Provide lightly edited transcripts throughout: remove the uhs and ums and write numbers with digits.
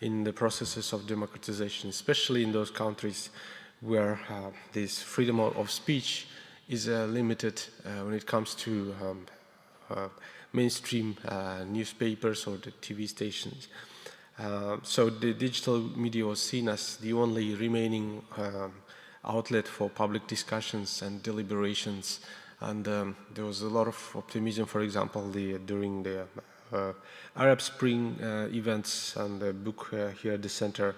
in the processes of democratization, especially in those countries where this freedom of speech is limited when it comes to mainstream newspapers or the TV stations. So the digital media was seen as the only remaining outlet for public discussions and deliberations. And there was a lot of optimism, for example, during the Arab Spring events, and the book here at the center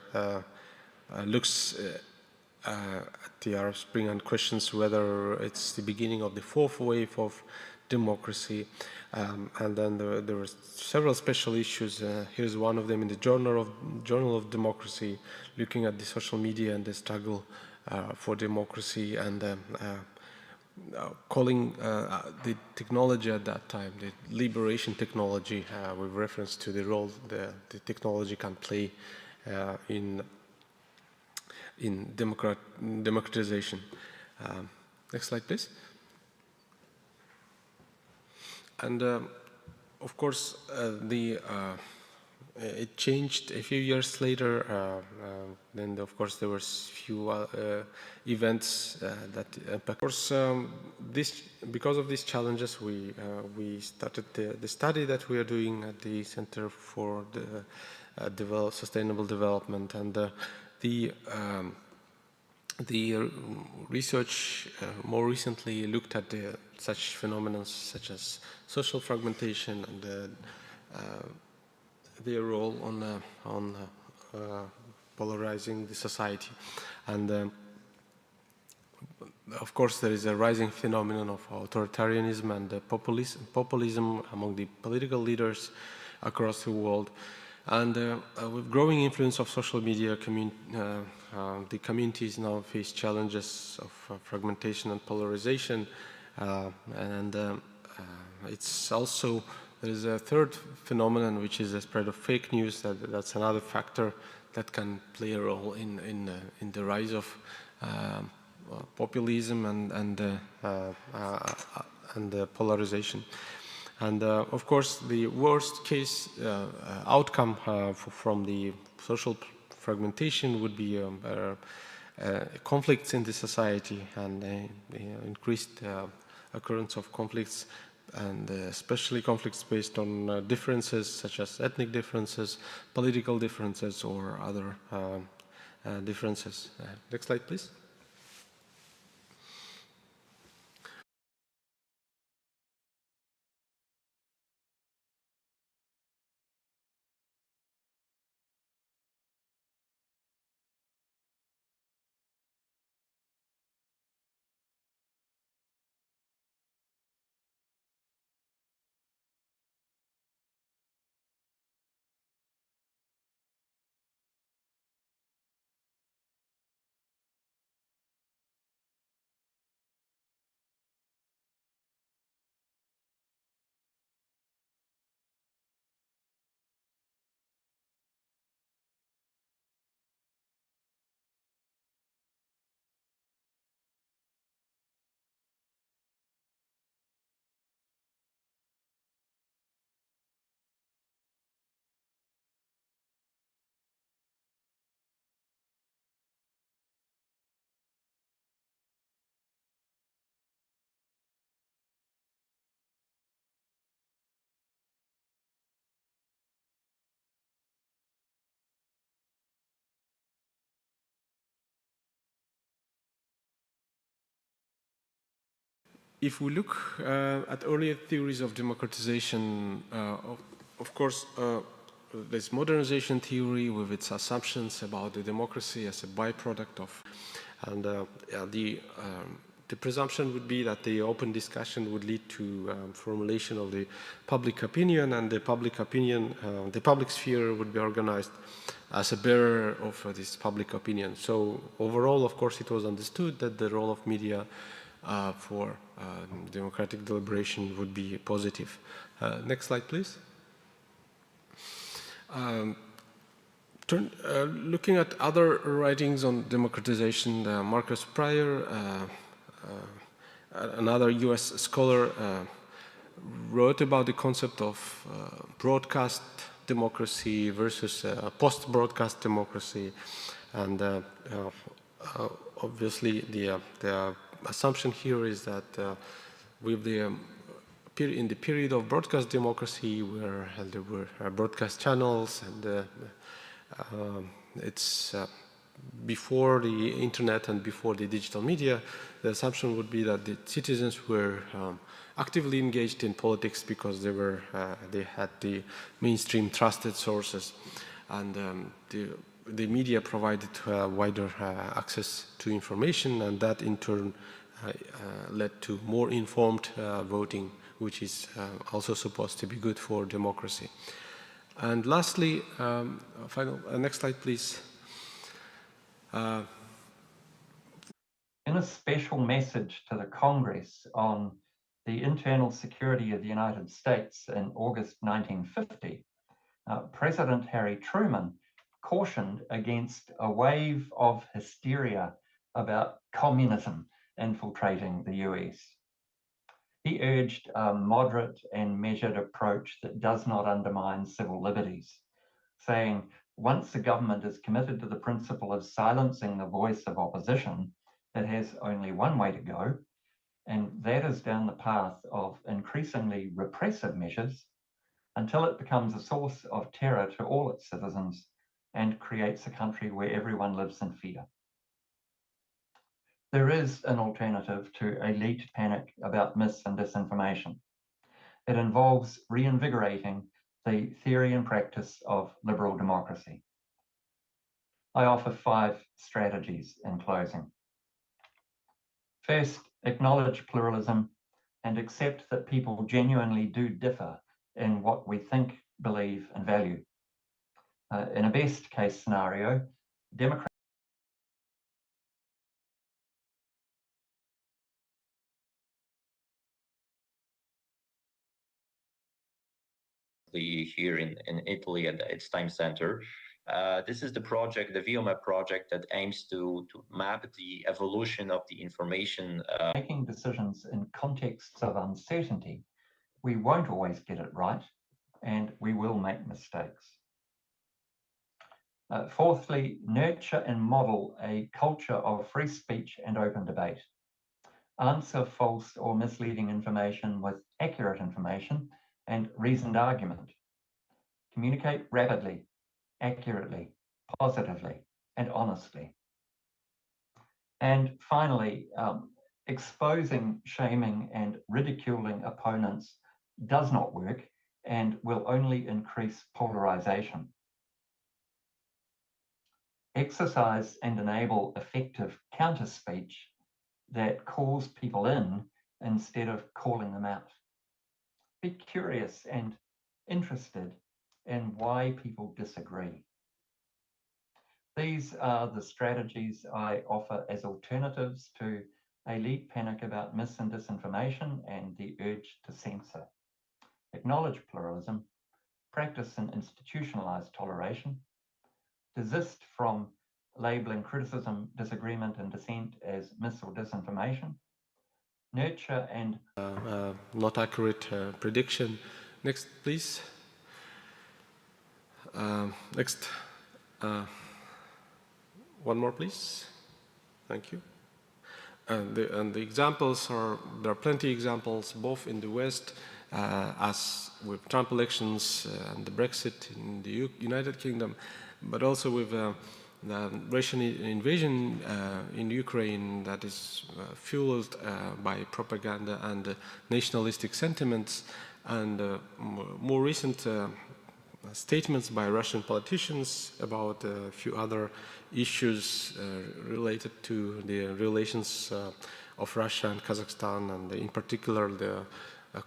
looks at the Arab Spring and questions whether it's the beginning of the fourth wave of democracy. And then there were several special issues. Here's one of them in the Journal of Democracy, looking at the social media and the struggle for democracy, and calling the technology at that time the liberation technology, with reference to the role the technology can play in democratization. Next slide, please. And of course, it changed a few years later. Then, of course, there were few events that impact. Of course, because of these challenges, we started the study that we are doing at the Center for the Sustainable Development, and the research more recently looked at such phenomena such as social fragmentation and their role on polarizing the society. And of course, there is a rising phenomenon of authoritarianism and populism among the political leaders across the world. And with growing influence of social media, the communities now face challenges of fragmentation and polarization. It's also, there is a third phenomenon, which is the spread of fake news. That's another factor that can play a role in the rise of populism and polarization. And of course, the worst case outcome from the social fragmentation would be conflicts in the society, and increased occurrence of conflicts, and especially conflicts based on differences such as ethnic differences, political differences, or other differences. Next slide, please. If we look at earlier theories of democratization, of course, there's modernization theory with its assumptions about the democracy as a byproduct of, and the presumption would be that the open discussion would lead to formulation of the public opinion, and the public opinion, the public sphere would be organized as a bearer of this public opinion. So overall, of course, it was understood that the role of media for democratic deliberation would be positive. Next slide, please. Looking at other writings on democratization, Marcus Pryor, another US scholar, wrote about the concept of broadcast democracy versus post-broadcast democracy. And obviously the assumption here is that with in the period of broadcast democracy, where there were broadcast channels, and it's before the internet and before the digital media, the assumption would be that the citizens were actively engaged in politics because they had the mainstream trusted sources, and the media provided wider access to information, and that in turn led to more informed voting, which is also supposed to be good for democracy. And lastly, next slide, please. In a special message to the Congress on the internal security of the United States in August 1950, President Harry Truman cautioned against a wave of hysteria about communism infiltrating the US. He urged a moderate and measured approach that does not undermine civil liberties, saying, once the government is committed to the principle of silencing the voice of opposition, it has only one way to go, and that is down the path of increasingly repressive measures until it becomes a source of terror to all its citizens and creates a country where everyone lives in fear. There is an alternative to elite panic about mis and disinformation. It involves reinvigorating the theory and practice of liberal democracy. I offer 5 strategies in closing. First, acknowledge pluralism and accept that people genuinely do differ in what we think, believe, and value. In a best case scenario, democracy here in Italy at the ITS-TIME Center. This is the project, the VIOMAP project, that aims to map the evolution of the information. Making decisions in contexts of uncertainty, we won't always get it right, and we will make mistakes. Fourthly, nurture and model a culture of free speech and open debate. Answer false or misleading information with accurate information and reasoned argument. Communicate rapidly, accurately, positively, and honestly. And finally, exposing, shaming, and ridiculing opponents does not work and will only increase polarization. Exercise and enable effective counter-speech that calls people in instead of calling them out. Be curious and interested in why people disagree. These are the strategies I offer as alternatives to elite panic about mis and disinformation and the urge to censor. Acknowledge pluralism, practice an institutionalized toleration, desist from labeling criticism, disagreement, and dissent as mis or disinformation, nurture and not accurate prediction. Next, please. Next. One more, please. Thank you. And the examples there are plenty of examples, both in the West, as with Trump elections and the Brexit in the United Kingdom, but also with the Russian invasion in Ukraine that is fueled by propaganda and nationalistic sentiments, and more recent statements by Russian politicians about a few other issues related to the relations of Russia and Kazakhstan, and in particular the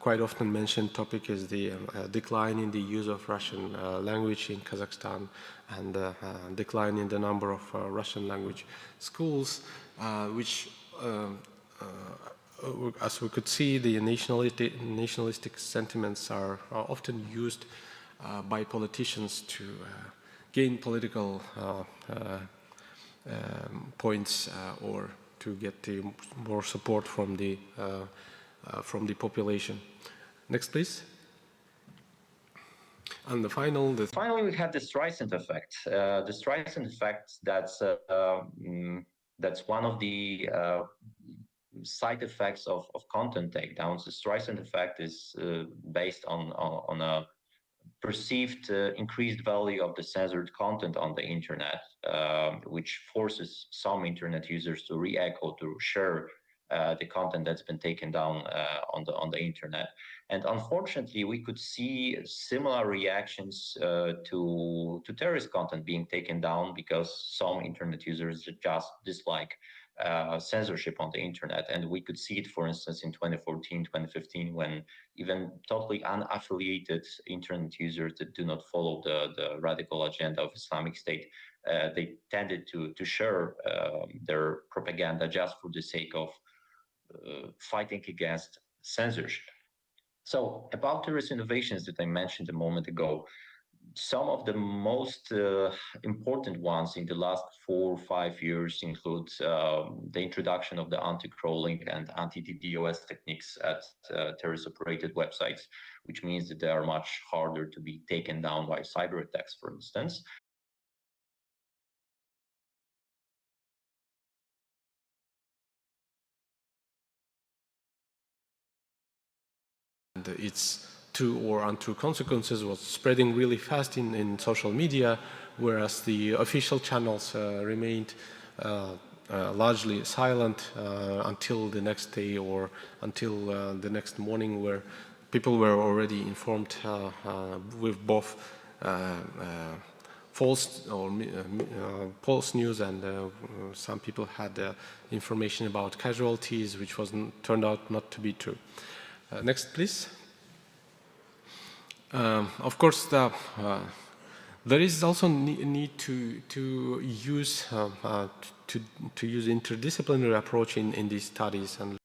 quite often mentioned topic is the decline in the use of Russian language in Kazakhstan, and decline in the number of Russian language schools, which as we could see, the nationalistic sentiments are often used by politicians to gain political points or to get more support from the population. Next, please. And the final, Finally, we have the Streisand effect. The Streisand effect, that's one of the side effects of content takedowns. The Streisand effect is based on a perceived increased value of the censored content on the internet, which forces some internet users to re-echo, to share the content that's been taken down on the internet. And unfortunately, we could see similar reactions to terrorist content being taken down because some internet users just dislike censorship on the internet. And we could see it, for instance, in 2014, 2015, when even totally unaffiliated internet users that do not follow the radical agenda of Islamic State, they tended to share their propaganda just for the sake of fighting against censorship. So about terrorist innovations that I mentioned a moment ago, some of the most important ones in the last 4 or 5 years include the introduction of the anti-crawling and anti-DDoS techniques at terrorist-operated websites, which means that they are much harder to be taken down by cyber attacks, for instance. and its true or untrue consequences was spreading really fast in social media, whereas the official channels remained largely silent until the next day or until the next morning, where people were already informed with both false or false news, and some people had information about casualties, which turned out not to be true. Next, please. Of course, there is also need to use use interdisciplinary approach in these studies, and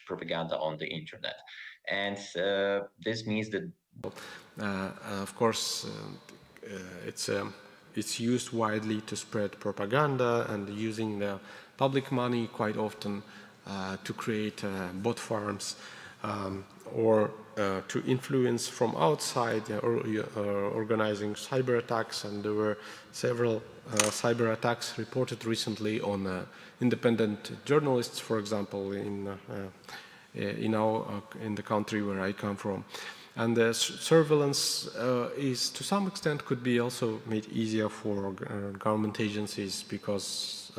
propaganda on the internet. And this means that of course it's used widely to spread propaganda, and using the public money quite often to create bot farms or to influence from outside, or organizing cyber attacks. And there were several cyber attacks reported recently on independent journalists, for example, in the country where I come from. And the surveillance is, to some extent, could be also made easier for government agencies, because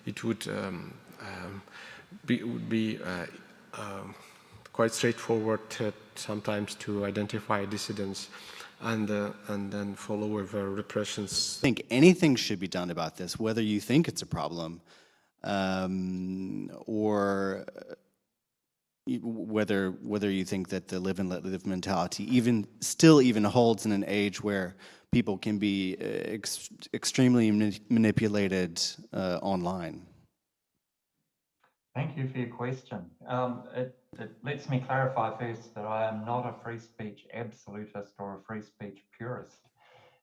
it would be quite straightforward sometimes to identify dissidents and then follow with repressions. I think anything should be done about this, whether you think it's a problem or whether you think that the live and let live mentality still holds in an age where people can be extremely manipulated online. Thank you for your question. It lets me clarify first that I am not a free speech absolutist or a free speech purist.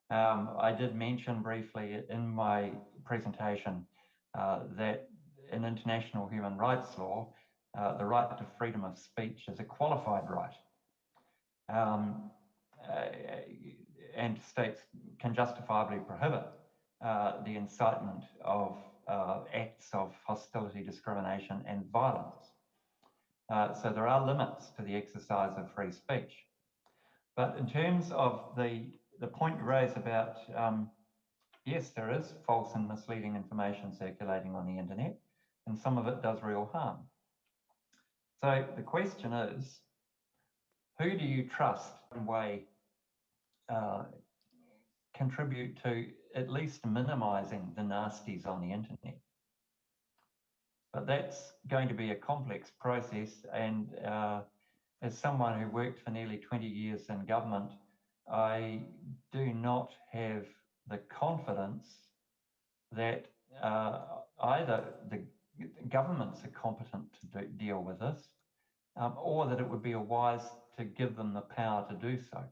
I did mention briefly in my presentation that in international human rights law, the right to freedom of speech is a qualified right. And states can justifiably prohibit the incitement of acts of hostility, discrimination, and violence. So there are limits to the exercise of free speech. But in terms of the point you raise about, yes, there is false and misleading information circulating on the internet, and some of it does real harm. So the question is, who do you trust in way contribute to at least minimizing the nasties on the internet? But that's going to be a complex process, and as someone who worked for nearly 20 years in government, I do not have the confidence that either the governments are competent to deal with this, or that it would be wise to give them the power to do so.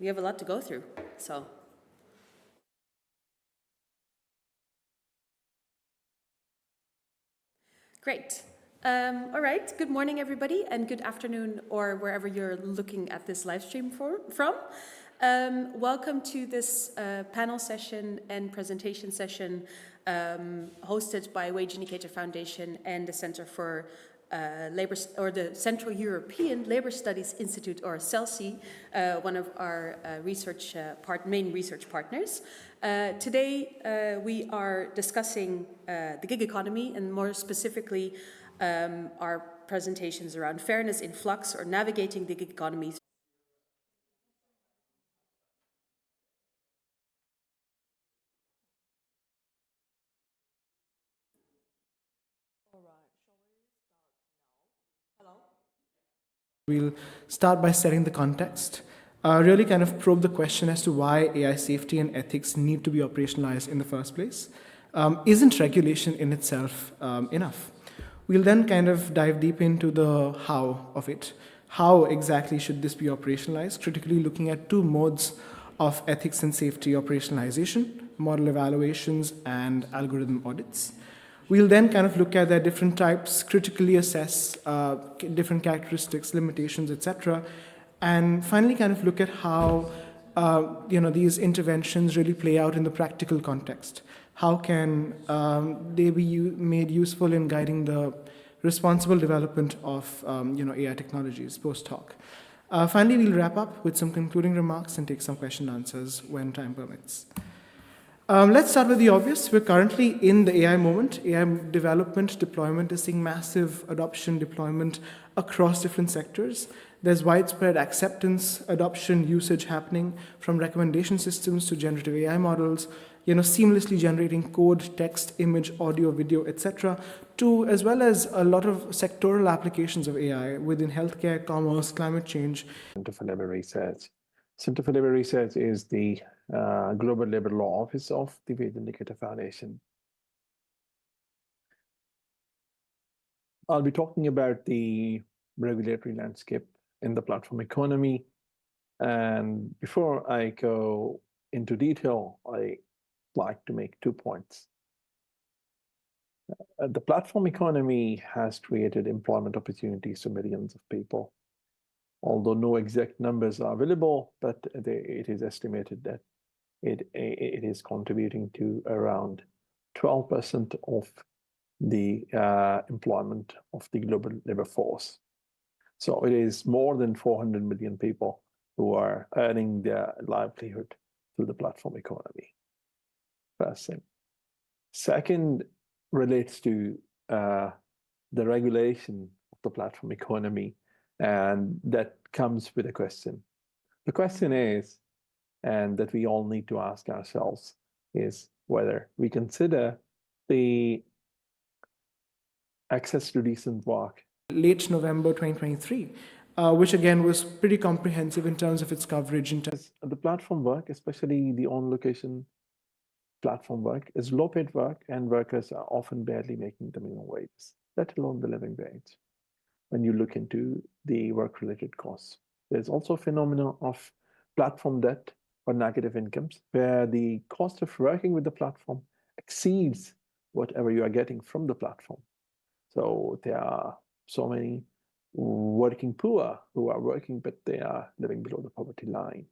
we have a lot to go through, so. Great. All right, good morning, everybody, and good afternoon, or wherever you're looking at this live stream from. Welcome to this panel session and presentation session hosted by Wage Indicator Foundation and the Center for Labor, or the Central European Labor Studies Institute, or CELSI, one of our main research partners. Today we are discussing the gig economy, and more specifically our presentations around fairness in flux, or navigating the gig economy. We'll start by setting the context, really kind of probe the question as to why AI safety and ethics need to be operationalized in the first place. Isn't regulation in itself enough? We'll then kind of dive deep into the how of it. How exactly should this be operationalized? Critically looking at two modes of ethics and safety operationalization: model evaluations and algorithm audits. We'll then kind of look at their different types, critically assess different characteristics, limitations, etc., and finally kind of look at how these interventions really play out in the practical context. How can they be made useful in guiding the responsible development of AI technologies post hoc? Finally, we'll wrap up with some concluding remarks and take some question and answers when time permits. Let's start with the obvious. We're currently in the AI moment. AI development, deployment is seeing massive adoption, deployment across different sectors. There's widespread acceptance, adoption, usage happening, from recommendation systems to generative AI models, seamlessly generating code, text, image, audio, video, etc., to as well as a lot of sectoral applications of AI within healthcare, commerce, climate change. Center for Labor Research. Center for Labor Research is the Global Labor Law Office of the Wage Indicator Foundation. I'll be talking about the regulatory landscape in the platform economy. And before I go into detail, I like to make 2 points. The platform economy has created employment opportunities to millions of people. Although no exact numbers are available, but it is estimated that it is contributing to around 12% of the employment of the global labor force. So it is more than 400 million people who are earning their livelihood through the platform economy. First thing. Second relates to the regulation of the platform economy, and that comes with a question. The question is, and that we all need to ask ourselves, is whether we consider the access to decent work. Late November 2023, which again was pretty comprehensive in terms of its coverage. The platform work, especially the on-location platform work, is low-paid work, and workers are often barely making the minimum wages, let alone the living wage. When you look into the work-related costs, there's also a phenomenon of platform debt or negative incomes, where the cost of working with the platform exceeds whatever you are getting from the platform. So there are so many working poor who are working, but they are living below the poverty line.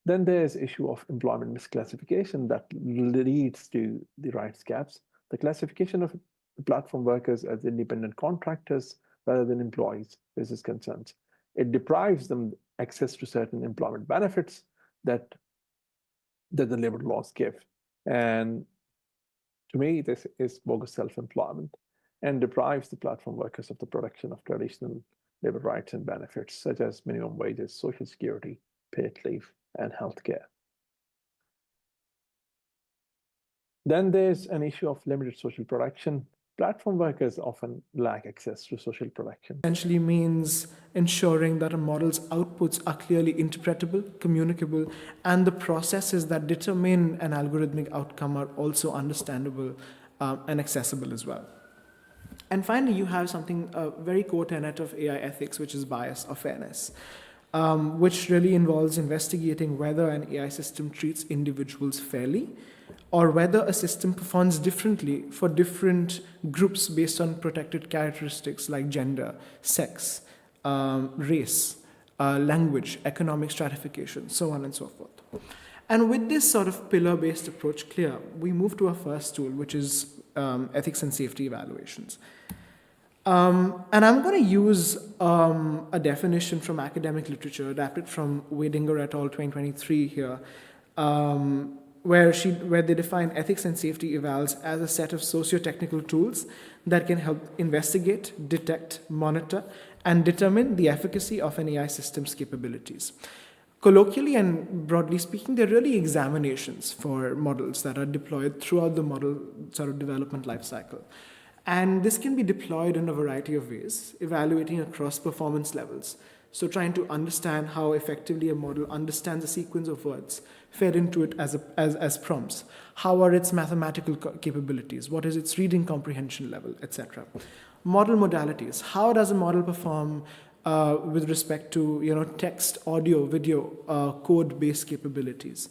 Then there's issue of employment misclassification that leads to the rights gaps. The classification of platform workers as independent contractors rather than employees raises concerns. It deprives them access to certain employment benefits that the labor laws give. And to me, this is bogus self-employment and deprives the platform workers of the protection of traditional labor rights and benefits, such as minimum wages, social security, paid leave, and healthcare. Then there's an issue of limited social protection. Platform workers often lack access to social protection. Essentially means ensuring that a model's outputs are clearly interpretable, communicable, and the processes that determine an algorithmic outcome are also understandable and accessible as well. And finally, you have something, a very core tenet of AI ethics, which is bias or fairness. which really involves investigating whether an AI system treats individuals fairly or whether a system performs differently for different groups based on protected characteristics like gender, sex, race, language, economic stratification, so on and so forth. And with this sort of pillar-based approach clear, we move to our first tool, which is ethics and safety evaluations. And I'm going to use a definition from academic literature adapted from Weidinger et al. 2023 here, where they define ethics and safety evals as a set of socio-technical tools that can help investigate, detect, monitor, and determine the efficacy of an AI system's capabilities. Colloquially and broadly speaking, they're really examinations for models that are deployed throughout the model sort of development lifecycle. And this can be deployed in a variety of ways, evaluating across performance levels. So trying to understand how effectively a model understands a sequence of words fed into it as prompts. How are its mathematical capabilities? What is its reading comprehension level, etc. Model modalities. How does a model perform with respect to text, audio, video, code-based capabilities?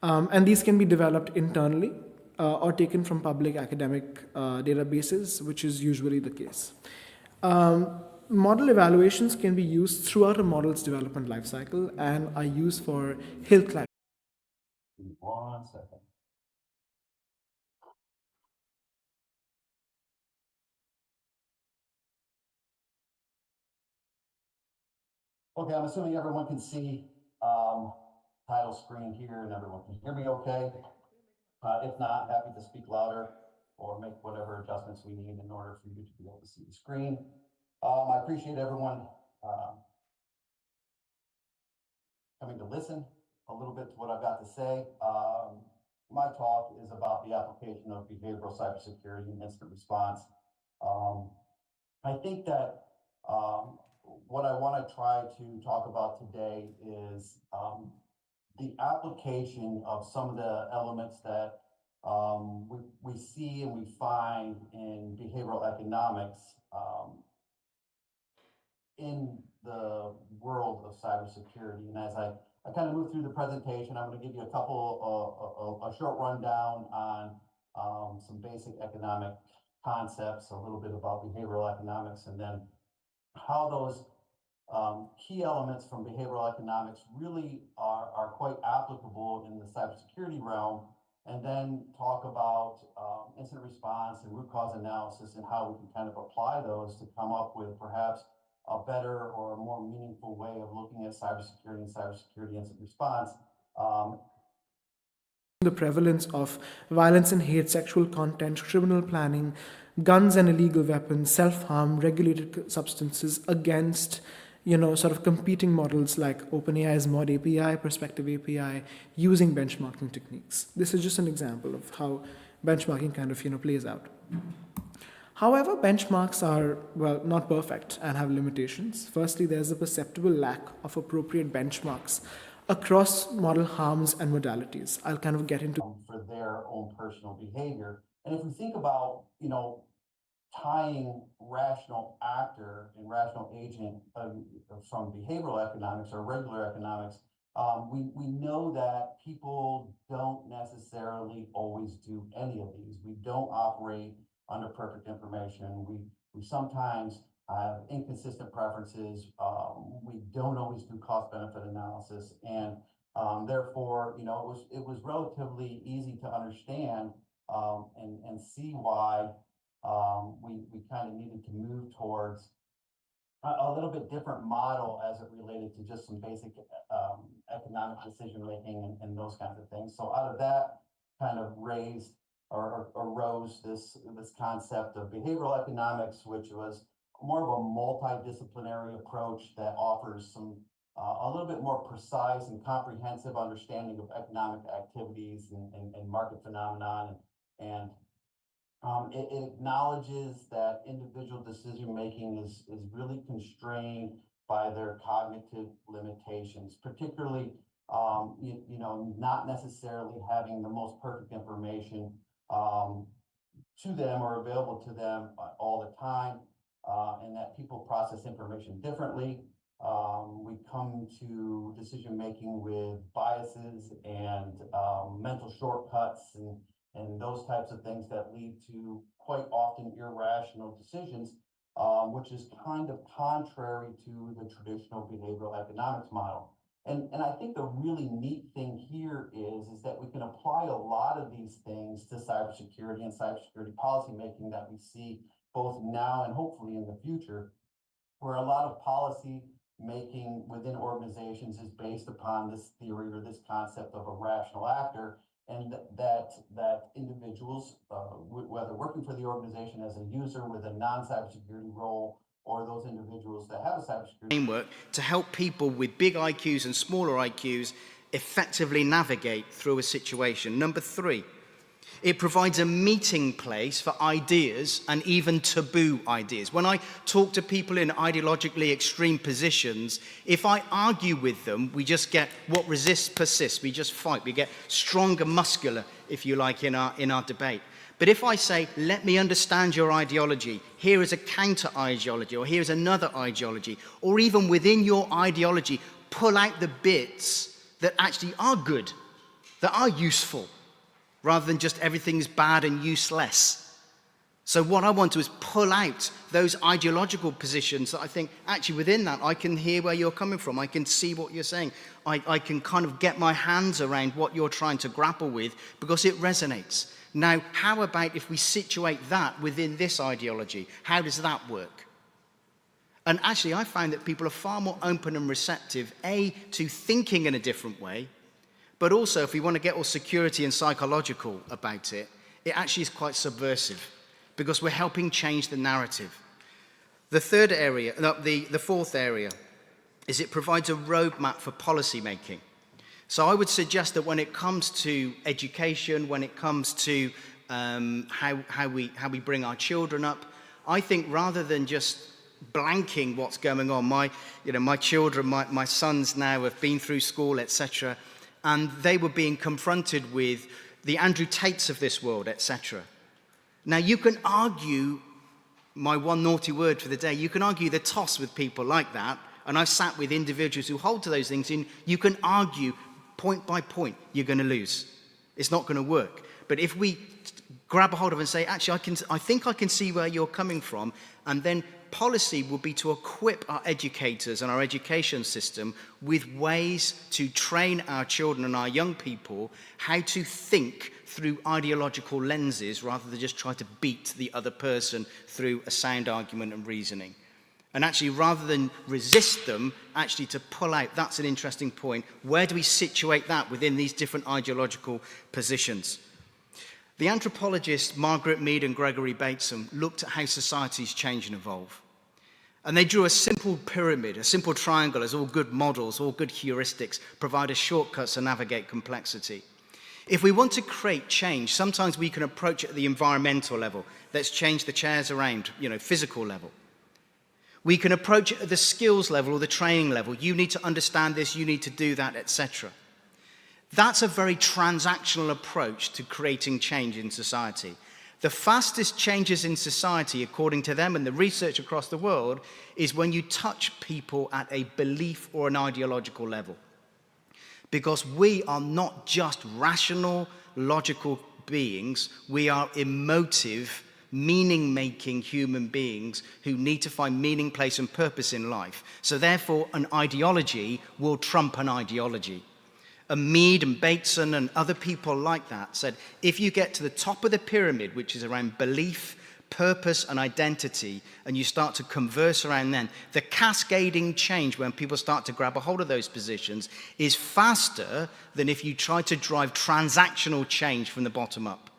And these can be developed internally or taken from public academic databases, which is usually the case. Model evaluations can be used throughout a model's development lifecycle and are used for hill climbing. 1 second. Okay, I'm assuming everyone can see title screen here and everyone can hear me okay. If not, happy to speak louder or make whatever adjustments we need in order for you to be able to see the screen. I appreciate everyone coming to listen a little bit to what I've got to say. My talk is about the application of behavioral cybersecurity and incident response. I think that what I want to try to talk about today is the application of some of the elements that we see and we find in behavioral economics in the world of cybersecurity. And as I kind of move through the presentation, I'm going to give you a couple a short rundown on some basic economic concepts, a little bit about behavioral economics, and then how those key elements from behavioral economics really are quite applicable in the cybersecurity realm, and then talk about incident response and root cause analysis and how we can kind of apply those to come up with perhaps a better or a more meaningful way of looking at cybersecurity and cybersecurity incident response. The prevalence of violence and hate, sexual content, criminal planning, guns and illegal weapons, self-harm, regulated substances against sort of competing models like OpenAI's Mod API, Perspective API, using benchmarking techniques. This is just an example of how benchmarking kind of, plays out. However, benchmarks are, well, not perfect and have limitations. Firstly, there's a perceptible lack of appropriate benchmarks across model harms and modalities. I'll kind of get into for their own personal behavior. And if we think about, tying rational actor and rational agent from behavioral economics or regular economics, we know that people don't necessarily always do any of these. We don't operate under perfect information. We sometimes have inconsistent preferences. We don't always do cost-benefit analysis, and therefore, it was relatively easy to understand and see why we kind of needed to move towards a little bit different model as it related to just some basic economic decision making and those kinds of things. So out of that kind of raised or arose this concept of behavioral economics, which was more of a multidisciplinary approach that offers some a little bit more precise and comprehensive understanding of economic activities and market phenomenon, and it acknowledges that individual decision making is really constrained by their cognitive limitations, particularly not necessarily having the most perfect information to them or available to them all the time, and that people process information differently. We come to decision making with biases and mental shortcuts and those types of things that lead to quite often irrational decisions, which is kind of contrary to the traditional behavioral economics model. And I think the really neat thing here is that we can apply a lot of these things to cybersecurity and cybersecurity policymaking that we see both now and hopefully in the future, where a lot of policy making within organizations is based upon this theory or this concept of a rational actor, and that individuals, whether working for the organization as a user with a non-cybersecurity role, or those individuals that have a cybersecurity framework to help people with big IQs and smaller IQs effectively navigate through a situation. Number 3, it provides a meeting place for ideas and even taboo ideas. When I talk to people in ideologically extreme positions, if I argue with them, we just get what resists persists. We just fight. We get stronger, muscular, if you like, in our debate. But if I say, let me understand your ideology, here is a counter ideology, or here's another ideology, or even within your ideology, pull out the bits that actually are good, that are useful, rather than just everything's bad and useless. So what I want to is pull out those ideological positions that I think, actually within that, I can hear where you're coming from. I can see what you're saying. I can kind of get my hands around what you're trying to grapple with because it resonates. Now, how about if we situate that within this ideology? How does that work? And actually, I found that people are far more open and receptive, A, to thinking in a different way, but also, if we want to get all security and psychological about it, it actually is quite subversive because we're helping change the narrative. The fourth area is it provides a roadmap for policy making. So I would suggest that when it comes to education, when it comes to how we bring our children up, I think rather than just blanking what's going on, my children, my sons now have been through school, etc., and they were being confronted with the Andrew Tates of this world, etc. Now, you can argue, my one naughty word for the day, you can argue the toss with people like that, and I've sat with individuals who hold to those things, and you can argue point by point, you're going to lose. It's not going to work. But if we grab a hold of it and say, actually, I think I can see where you're coming from, and then policy will be to equip our educators and our education system with ways to train our children and our young people how to think through ideological lenses rather than just try to beat the other person through a sound argument and reasoning. And actually, rather than resist them, actually to pull out, that's an interesting point. Where do we situate that within these different ideological positions? The anthropologists Margaret Mead and Gregory Bateson looked at how societies change and evolve. And they drew a simple pyramid, a simple triangle as all good models, all good heuristics, provide us shortcuts to navigate complexity. If we want to create change, sometimes we can approach it at the environmental level. Let's change the chairs around, physical level. We can approach it at the skills level or the training level. You need to understand this, you need to do that, etc. That's a very transactional approach to creating change in society. The fastest changes in society, according to them and the research across the world, is when you touch people at a belief or an ideological level. Because we are not just rational, logical beings, we are emotive, meaning-making human beings who need to find meaning, place, and purpose in life. So therefore, an ideology will trump an ideology. And Mead and Bateson and other people like that said, if you get to the top of the pyramid, which is around belief, purpose, and identity, and you start to converse around then, the cascading change when people start to grab a hold of those positions is faster than if you try to drive transactional change from the bottom up.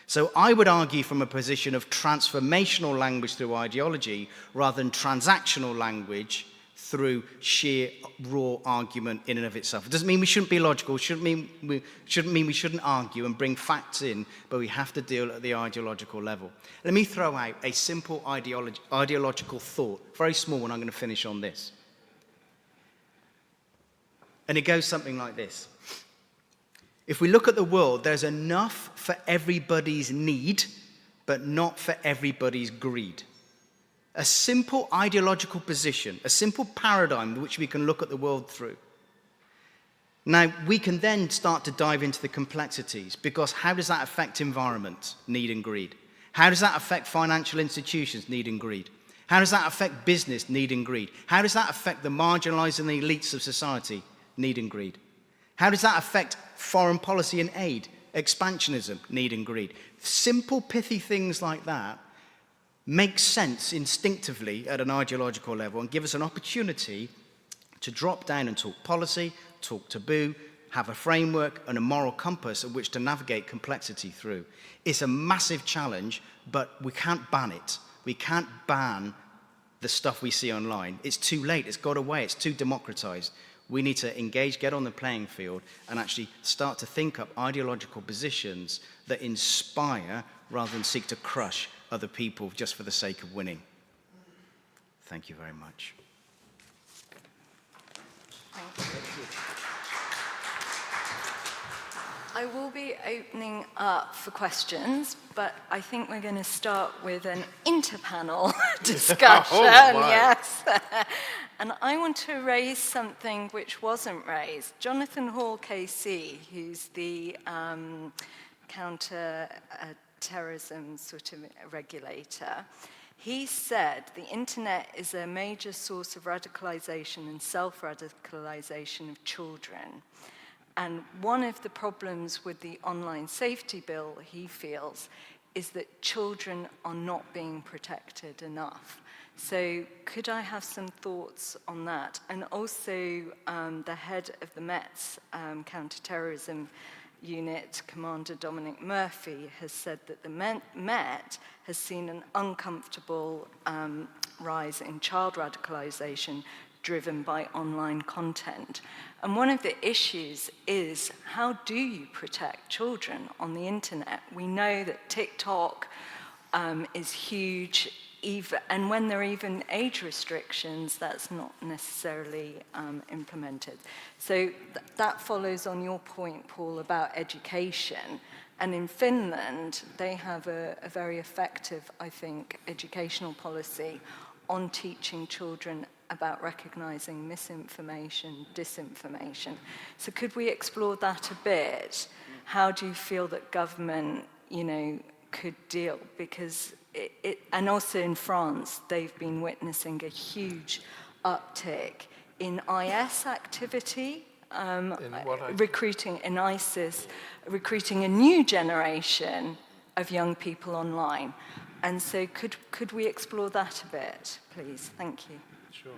So I would argue from a position of transformational language through ideology rather than transactional language through sheer raw argument in and of itself. It doesn't mean we shouldn't be logical, shouldn't mean we shouldn't argue and bring facts in, but we have to deal at the ideological level. Let me throw out a simple ideological thought, very small, and I'm going to finish on this. And it goes something like this. If we look at the world, there's enough for everybody's need, but not for everybody's greed. A simple ideological position, a simple paradigm which we can look at the world through. Now, we can then start to dive into the complexities, because how does that affect environment, need and greed? How does that affect financial institutions, need and greed? How does that affect business, need and greed? How does that affect the marginalized and the elites of society, need and greed? How does that affect foreign policy and aid, expansionism, need and greed? Simple, pithy things like that make sense instinctively at an ideological level and give us an opportunity to drop down and talk policy, talk taboo, have a framework and a moral compass at which to navigate complexity through. It's a massive challenge, but we can't ban it. We can't ban the stuff we see online. It's too late, it's got away, it's too democratized. We need to engage, get on the playing field, and actually start to think up ideological positions that inspire rather than seek to crush other people just for the sake of winning. Thank you very much. Thank you. I will be opening up for questions, but I think we're going to start with an interpanel discussion. Oh, wow. Yes. And I want to raise something which wasn't raised. Jonathan Hall KC, who's the counter-terrorism sort of regulator, he said the internet is a major source of radicalization and self-radicalization of children. And one of the problems with the online safety bill, he feels, is that children are not being protected enough. So could I have some thoughts on that? And also the head of the Met's counterterrorism unit, Commander Dominic Murphy, has said that the Met has seen an uncomfortable rise in child radicalization driven by online content. And one of the issues is, how do you protect children on the internet? We know that TikTok is huge, and when there are even age restrictions, that's not necessarily implemented. So that follows on your point, Paul, about education. And in Finland, they have a very effective, I think, educational policy on teaching children about recognizing misinformation, disinformation. So could we explore that a bit? How do you feel that government, could deal? Because and also in France, they've been witnessing a huge uptick in IS activity, recruiting in ISIS, recruiting a new generation of young people online. And so could we explore that a bit, please? Thank you. Sure.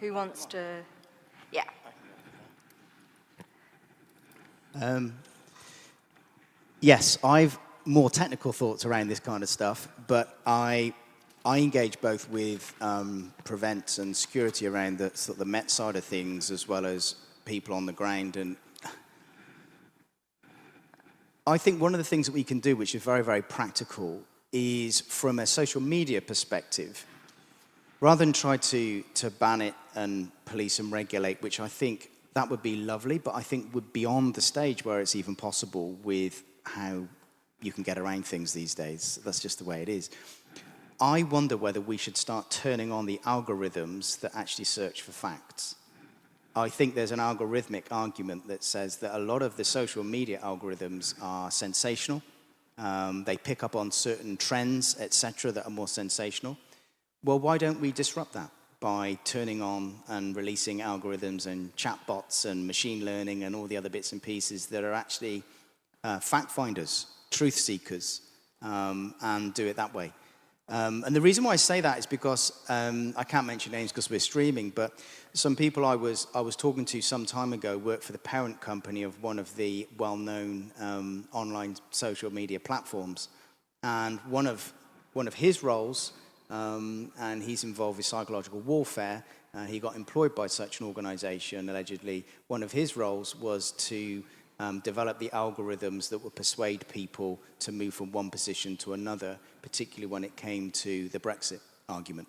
Who wants to? Yeah. Yes, I've more technical thoughts around this kind of stuff, but I I engage both with Prevent and security around the sort of the Met side of things, as well as people on the ground. And I think one of the things that we can do, which is very, very practical, is from a social media perspective, rather than try to ban it and police and regulate, which I think that would be lovely, but I think we're beyond the stage where it's even possible with how you can get around things these days. That's just the way it is. I wonder whether we should start turning on the algorithms that actually search for facts. I think there's an algorithmic argument that says that a lot of the social media algorithms are sensational. They pick up on certain trends, etc., that are more sensational. Well, why don't we disrupt that by turning on and releasing algorithms and chatbots and machine learning and all the other bits and pieces that are actually fact finders, truth seekers, and do it that way. And the reason why I say that is because I can't mention names because we're streaming, but some people I was talking to some time ago work for the parent company of one of the well-known online social media platforms, and one of his roles, and he's involved with psychological warfare. He got employed by such an organization, allegedly. One of his roles was to develop the algorithms that would persuade people to move from one position to another, particularly when it came to the Brexit argument.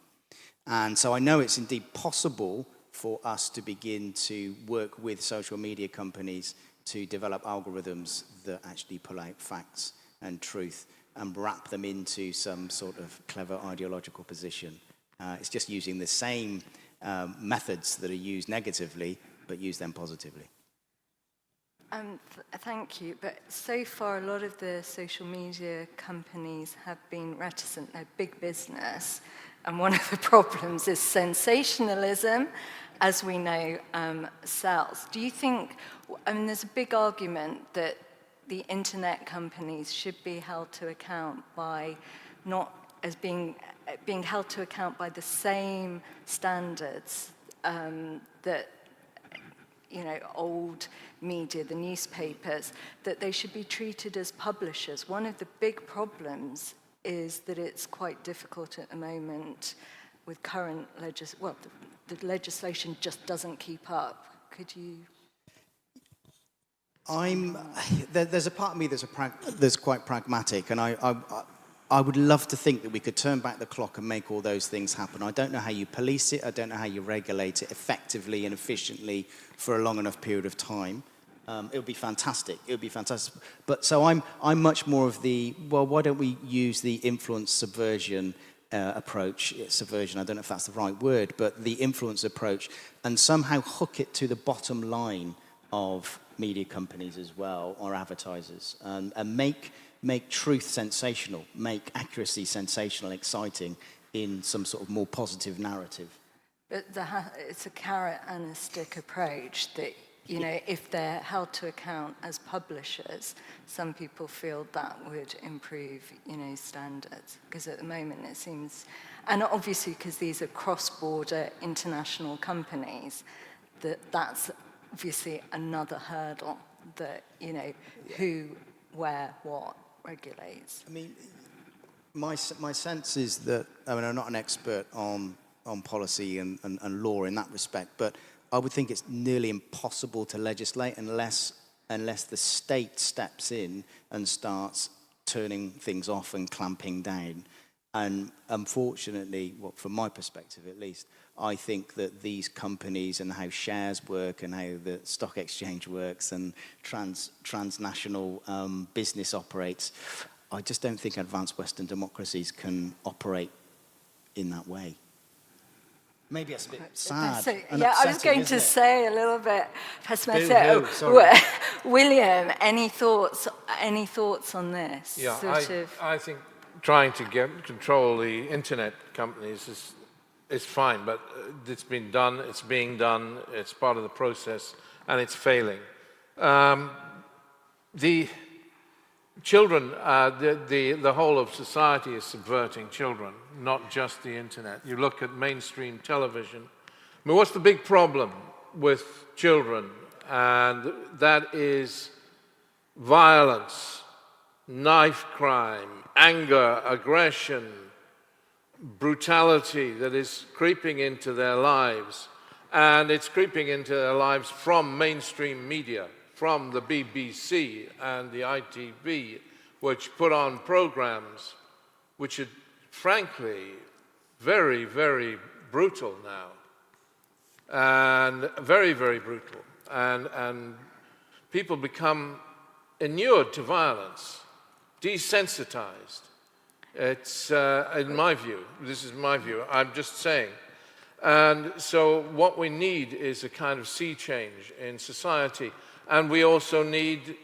And so I know it's indeed possible for us to begin to work with social media companies to develop algorithms that actually pull out facts and truth and wrap them into some sort of clever ideological position. It's just using the same methods that are used negatively, but use them positively. Thank you, but so far a lot of the social media companies have been reticent. They're big business, and one of the problems is sensationalism, as we know, sells. Do you think, I mean, there's a big argument that the internet companies should be held to account by not as being held to account by the same standards that, you know, old media, the newspapers, that they should be treated as publishers. One of the big problems is that it's quite difficult at the moment with current the legislation just doesn't keep up. Could you? There's a part of me that's quite pragmatic, and I would love to think that we could turn back the clock and make all those things happen. I don't know how you police it. I don't know how you regulate it effectively and efficiently for a long enough period of time. It would be fantastic. It would be fantastic. But so I'm much more of the, well, why don't we use the influence subversion approach? Subversion, I don't know if that's the right word, but the influence approach, and somehow hook it to the bottom line of media companies as well, or advertisers, and make truth sensational, make accuracy sensational, exciting in some sort of more positive narrative. But it's a carrot and a stick approach that, you know, if they're held to account as publishers, some people feel that would improve, you know, standards. Because at the moment it seems, and obviously because these are cross-border international companies, that's obviously another hurdle that, you know, who, where, what regulates. I mean, my sense is that, I mean, I'm not an expert on policy and law in that respect, but I would think it's nearly impossible to legislate unless the state steps in and starts turning things off and clamping down. And unfortunately, well, from my perspective at least, I think that these companies and how shares work and how the stock exchange works and transnational business operates, I just don't think advanced Western democracies can operate in that way. Maybe it's a bit sad. Yeah, I was going to say a little bit pessimistic. William, any thoughts on this? Yeah, I think trying to control the internet companies is fine, but it's been done, it's being done, it's part of the process, and it's failing. The children, the whole of society is subverting children, not just the internet. You look at mainstream television. I mean, what's the big problem with children? And that is violence, knife crime, anger, aggression, brutality that is creeping into their lives, and it's creeping into their lives from mainstream media, from the BBC and the ITV, which put on programs which are frankly very, very brutal now, and very, very brutal, and people become inured to violence, desensitized. It's, in my view, this is my view, I'm just saying. And so what we need is a kind of sea change in society. And we also need,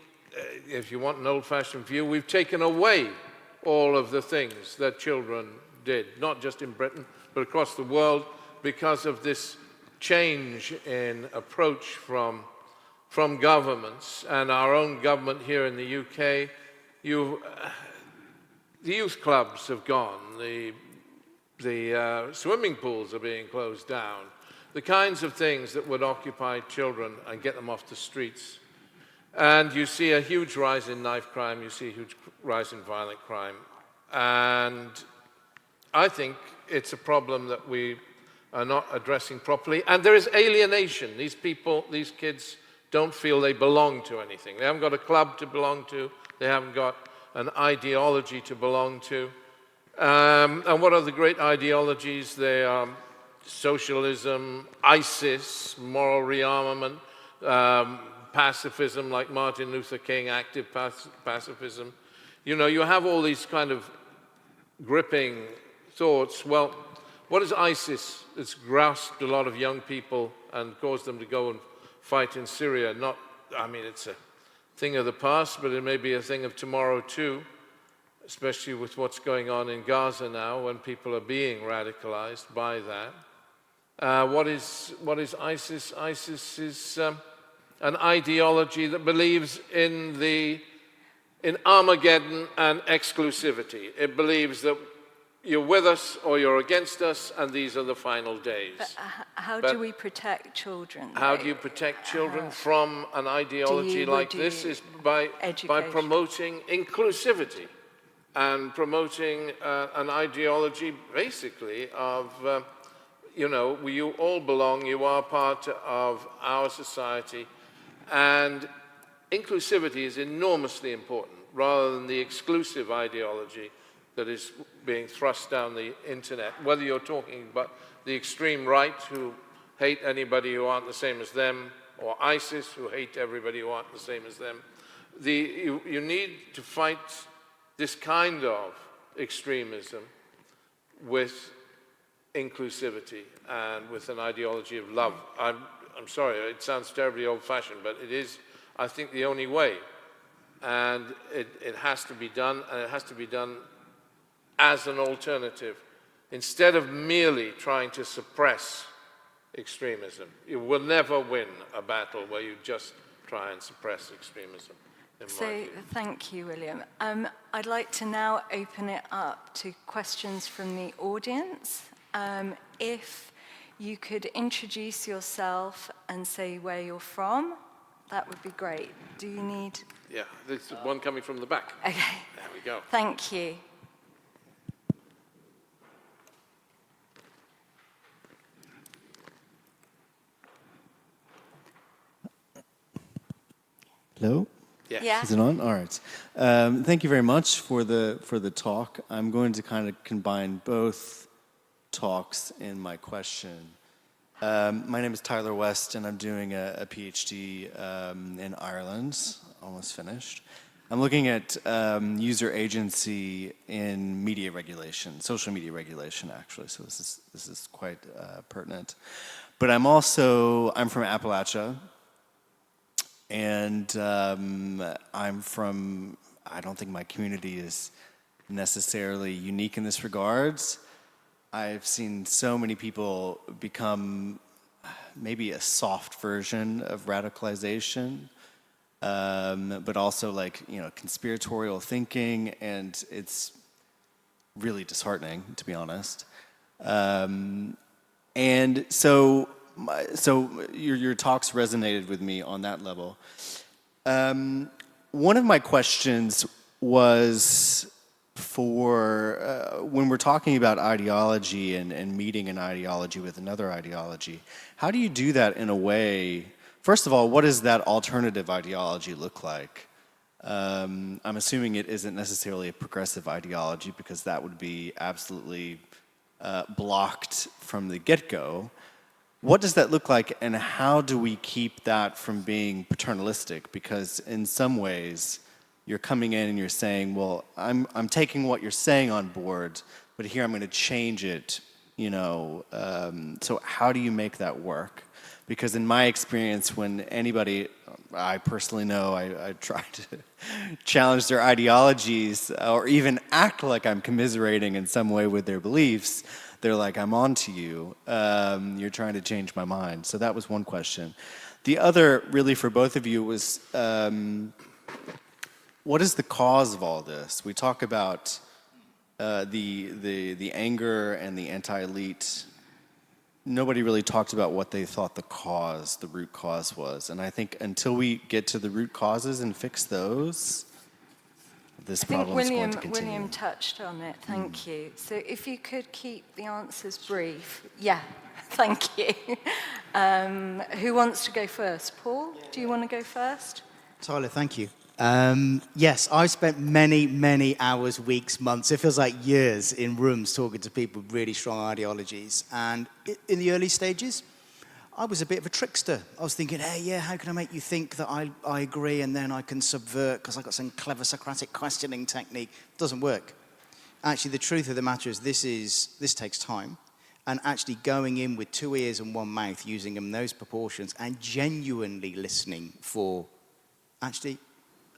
if you want an old-fashioned view, we've taken away all of the things that children did, not just in Britain, but across the world, because of this change in approach from governments. And our own government here in the UK, the youth clubs have gone, the swimming pools are being closed down, the kinds of things that would occupy children and get them off the streets. And you see a huge rise in knife crime, you see a huge rise in violent crime. And I think it's a problem that we are not addressing properly. And there is alienation. These people, these kids don't feel they belong to anything. They haven't got a club to belong to. They haven't got an ideology to belong to. And what are the great ideologies? They are socialism, ISIS, moral rearmament, pacifism like Martin Luther King, active pacifism. You know, you have all these kind of gripping thoughts. Well, what is ISIS? It's grasped a lot of young people and caused them to go and fight in Syria. Not, I mean, it's a thing of the past, but it may be a thing of tomorrow too, especially with what's going on in Gaza now, when people are being radicalized by that. What is ISIS? ISIS is an ideology that believes in Armageddon and exclusivity. It believes that you're with us or you're against us, and these are the final days. But how do we protect children? How do you protect children from an ideology like this? Is by promoting inclusivity and promoting an ideology basically of, you know, you all belong, you are part of our society, and inclusivity is enormously important rather than the exclusive ideology that is being thrust down the internet, whether you're talking about the extreme right who hate anybody who aren't the same as them, or ISIS who hate everybody who aren't the same as them. You need to fight this kind of extremism with inclusivity and with an ideology of love. I'm sorry, it sounds terribly old-fashioned, but it is, I think, the only way. And it has to be done, and it has to be done as an alternative, instead of merely trying to suppress extremism. You will never win a battle where you just try and suppress extremism. So, thank you, William. I'd like to now open it up to questions from the audience. If you could introduce yourself and say where you're from, that would be great. Do you need... Yeah, there's one coming from the back. Okay. There we go. Thank you. Hello? Yes. Yeah. Is it on? All right. Thank you very much for the talk. I'm going to kind of combine both talks in my question. My name is Tyler West, and I'm doing a PhD in Ireland, almost finished. I'm looking at user agency in media regulation, social media regulation, actually. So this is quite pertinent. But I'm from Appalachia. And I'm from, I don't think my community is necessarily unique in this regards. I've seen so many people become maybe a soft version of radicalization, but also like, you know, conspiratorial thinking, and it's really disheartening, to be honest. And so your talks resonated with me on that level. One of my questions was when we're talking about ideology and meeting an ideology with another ideology, how do you do that in a way? First of all, what does that alternative ideology look like? I'm assuming it isn't necessarily a progressive ideology, because that would be absolutely blocked from the get-go. What does that look like, and how do we keep that from being paternalistic? Because in some ways, you're coming in and you're saying, well, I'm taking what you're saying on board, but here I'm going to change it, you know. So how do you make that work? Because in my experience, when anybody, I personally know, I try to challenge their ideologies or even act like I'm commiserating in some way with their beliefs, they're like, I'm on to you. You're trying to change my mind. So that was one question. The other, really for both of you, was what is the cause of all this? We talk about the anger and the anti-elite. Nobody really talked about what they thought the root cause was. And I think until we get to the root causes and fix those, this problem is going to continue. William touched on it, thank you. So if you could keep the answers brief. Yeah, thank you. Who wants to go first? Paul, do you want to go first? Tyler, thank you. Yes, I've spent many, many hours, weeks, months, it feels like years in rooms talking to people with really strong ideologies. And in the early stages, I was a bit of a trickster. I was thinking, hey, yeah, how can I make you think that I agree, and then I can subvert because I've got some clever Socratic questioning technique. It doesn't work. Actually, the truth of the matter is this takes time. And actually going in with 2 ears and 1 mouth, using them in those proportions, and genuinely listening for, actually,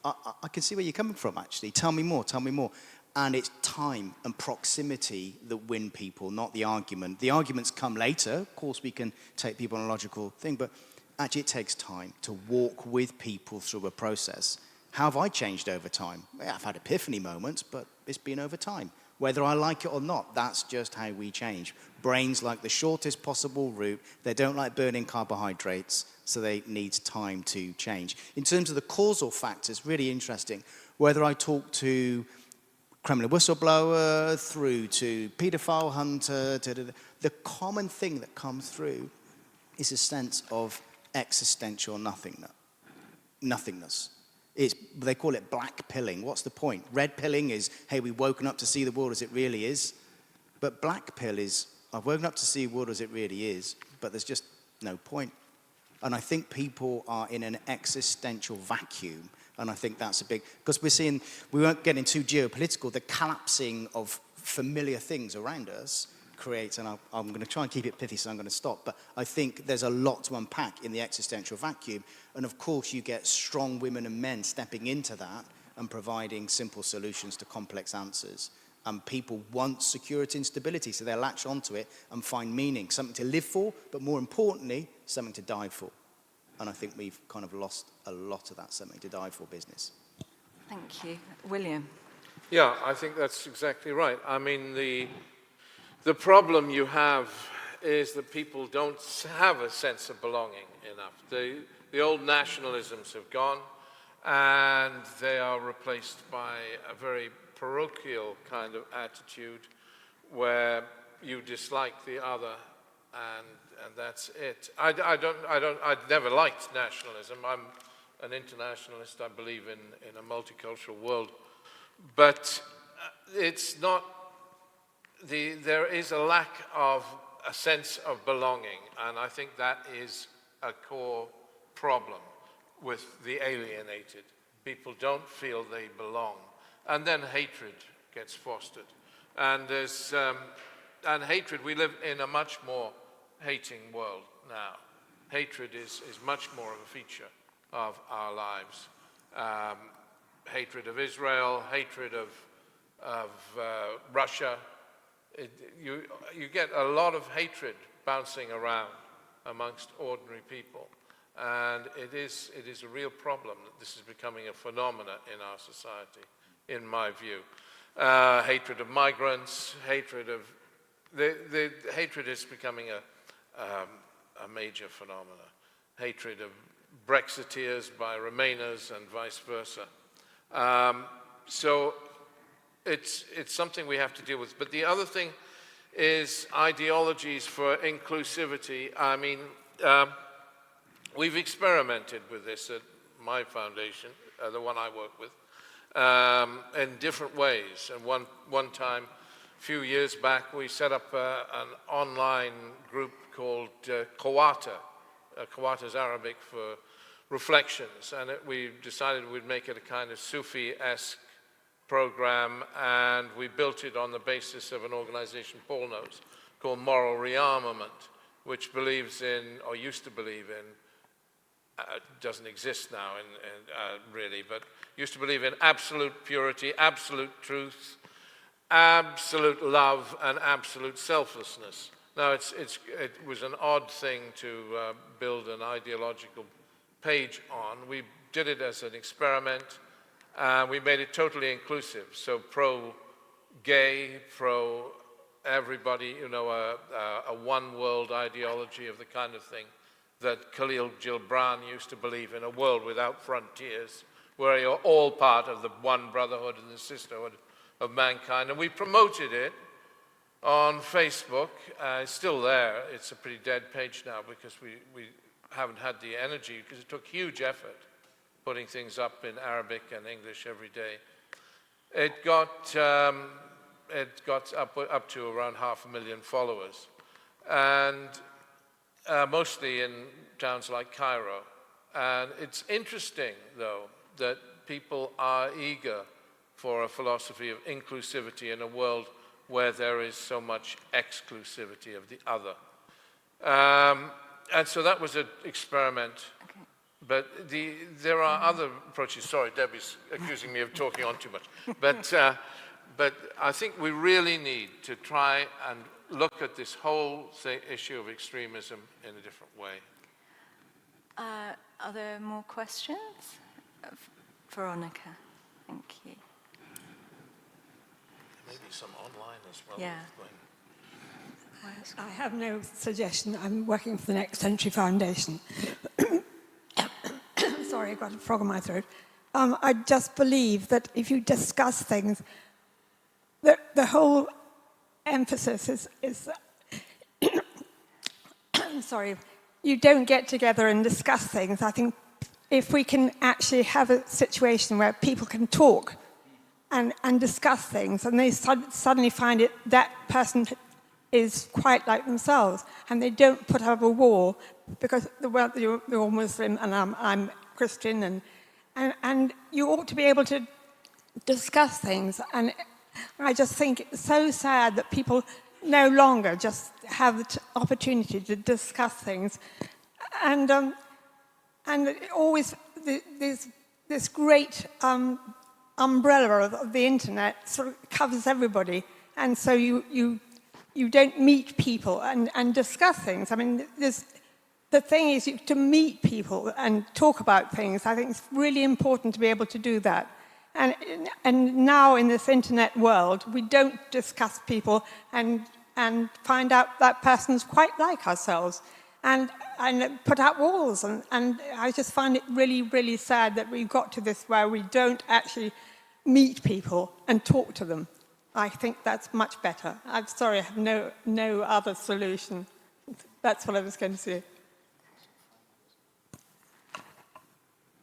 I can see where you're coming from, actually. Tell me more, tell me more. And it's time and proximity that win people, not the argument. The arguments come later. Of course, we can take people on a logical thing, but actually it takes time to walk with people through a process. How have I changed over time? Yeah, I've had epiphany moments, but it's been over time. Whether I like it or not, that's just how we change. Brains like the shortest possible route. They don't like burning carbohydrates, so they need time to change. In terms of the causal factors, really interesting. Whether I talk to Kremlin whistleblower, through to paedophile hunter, the common thing that comes through is a sense of existential nothingness. They call it black pilling. What's the point? Red pilling is, hey, we've woken up to see the world as it really is. But black pill is, I've woken up to see the world as it really is, but there's just no point. And I think people are in an existential vacuum. And I think that's a big, because we won't get into geopolitical, the collapsing of familiar things around us creates, and I'm going to try and keep it pithy, so I'm going to stop, but I think there's a lot to unpack in the existential vacuum. And of course, you get strong women and men stepping into that and providing simple solutions to complex answers. And people want security and stability, so they'll latch onto it and find meaning, something to live for, but more importantly, something to die for. And I think we've kind of lost a lot of that something to die for business. Thank you. William? Yeah, I think that's exactly right. I mean, the problem you have is that people don't have a sense of belonging enough. The old nationalisms have gone, and they are replaced by a very parochial kind of attitude where you dislike the other, and that's it. I'd never liked nationalism. I'm an internationalist. I believe in a multicultural world. But it's not, there is a lack of a sense of belonging, and I think that is a core problem with the alienated. People don't feel they belong. And then hatred gets fostered. And and hatred, we live in a much more hating world now. Hatred is much more of a feature of our lives. Hatred of Israel, hatred of Russia. You get a lot of hatred bouncing around amongst ordinary people. And it is a real problem that this is becoming a phenomenon in our society, in my view. Hatred of migrants, hatred of... The hatred is becoming a major phenomenon. Hatred of Brexiteers by Remainers and vice versa. So it's something we have to deal with. But the other thing is ideologies for inclusivity. I mean, we've experimented with this at my foundation, the one I work with, in different ways. And one time, a few years back, we set up an online group called Qawata. Qawata is Arabic for reflections, and we decided we'd make it a kind of Sufi-esque program, and we built it on the basis of an organization Paul knows called Moral Rearmament, which believes in, or used to believe in, doesn't exist now really, but used to believe in absolute purity, absolute truth, absolute love, and absolute selflessness. Now, it was an odd thing to build an ideological page on. We did it as an experiment. We made it totally inclusive, so pro-gay, pro-everybody, you know, a one-world ideology of the kind of thing that Khalil Gibran used to believe in, a world without frontiers, where you're all part of the one brotherhood and the sisterhood of mankind. And we promoted it on Facebook. It's still there. It's a pretty dead page now because we haven't had the energy, because it took huge effort putting things up in Arabic and English every day. It got up to around 500,000 followers, and mostly in towns like Cairo. And it's interesting, though, that people are eager for a philosophy of inclusivity in a world where there is so much exclusivity of the other. And so that was an experiment. Okay. But there are other approaches. Sorry, Debbie's accusing me of talking on too much. But I think we really need to try and look at this whole issue of extremism in a different way. Are there more questions? Veronica, thank you. Maybe some online as well. Yeah. I have no suggestion. I'm working for the Next Century Foundation. Sorry, I've got a frog in my throat. I just believe that if you discuss things, the whole emphasis is sorry, you don't get together and discuss things. I think if we can actually have a situation where people can talk and discuss things, and they suddenly find it that person is quite like themselves, and they don't put up a wall because you're all Muslim and I'm Christian, and you ought to be able to discuss things. And I just think it's so sad that people no longer just have the opportunity to discuss things, and always this great umbrella of the internet sort of covers everybody, and so you don't meet people and discuss things. I mean, the thing is to meet people and talk about things. I think it's really important to be able to do that. And now in this internet world, we don't discuss people and find out that person's quite like ourselves and put out walls. And I just find it really, really sad that we've got to this where we don't actually meet people and talk to them. I think that's much better. I'm sorry, I have no other solution. That's what I was going to say.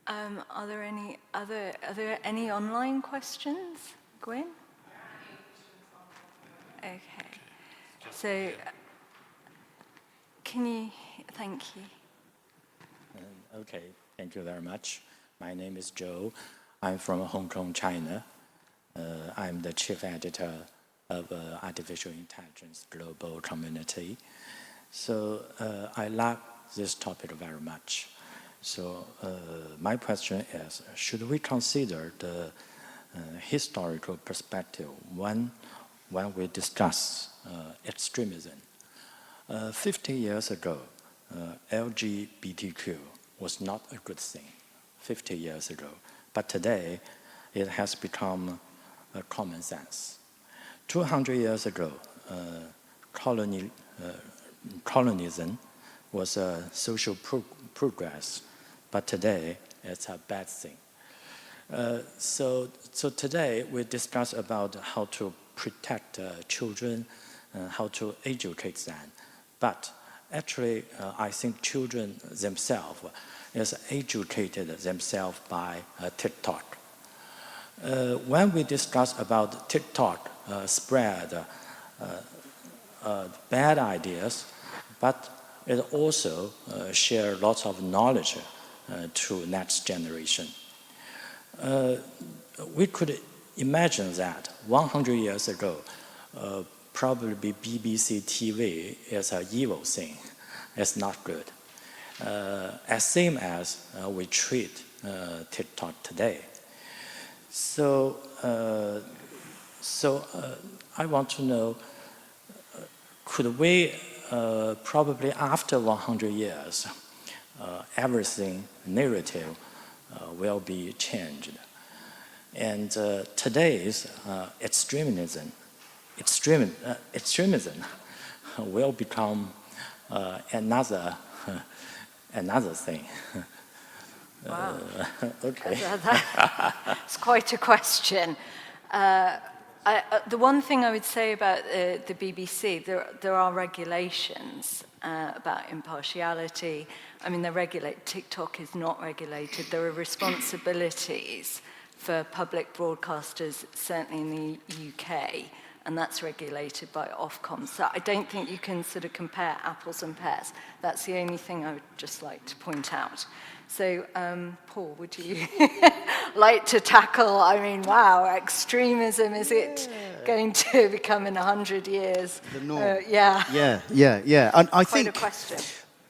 Are there any online questions, Gwen? Okay. So, thank you. Okay, thank you very much. My name is Joe. I'm from Hong Kong, China. I'm the chief editor of Artificial Intelligence Global Community. So I like this topic very much. So my question is, should we consider the historical perspective when we discuss extremism? 50 years ago, LGBTQ was not a good thing, 50 years ago. But today, it has become common sense. 200 years ago, colonialism was a social progress, but today it's a bad thing. So today we discuss about how to protect children, how to educate them. But actually, I think children themselves is educated themselves by TikTok. When we discuss about TikTok spread bad ideas, but it also share lots of knowledge to next generation. We could imagine that 100 years ago, probably BBC TV is an evil thing. It's not good. As same as we treat TikTok today. So I want to know, could we probably after 100 years, everything narrative will be changed. And today's extremism will become another thing. Wow. Okay. It's quite a question. The one thing I would say about the BBC, there are regulations about impartiality. I mean, TikTok is not regulated. There are responsibilities for public broadcasters, certainly in the UK, and that's regulated by Ofcom. So I don't think you can sort of compare apples and pears. That's the only thing I would just like to point out. So, Paul, would you like to tackle, I mean, wow, extremism, is it going to become in 100 years? The norm. Yeah. Yeah. And I Quite think, a question.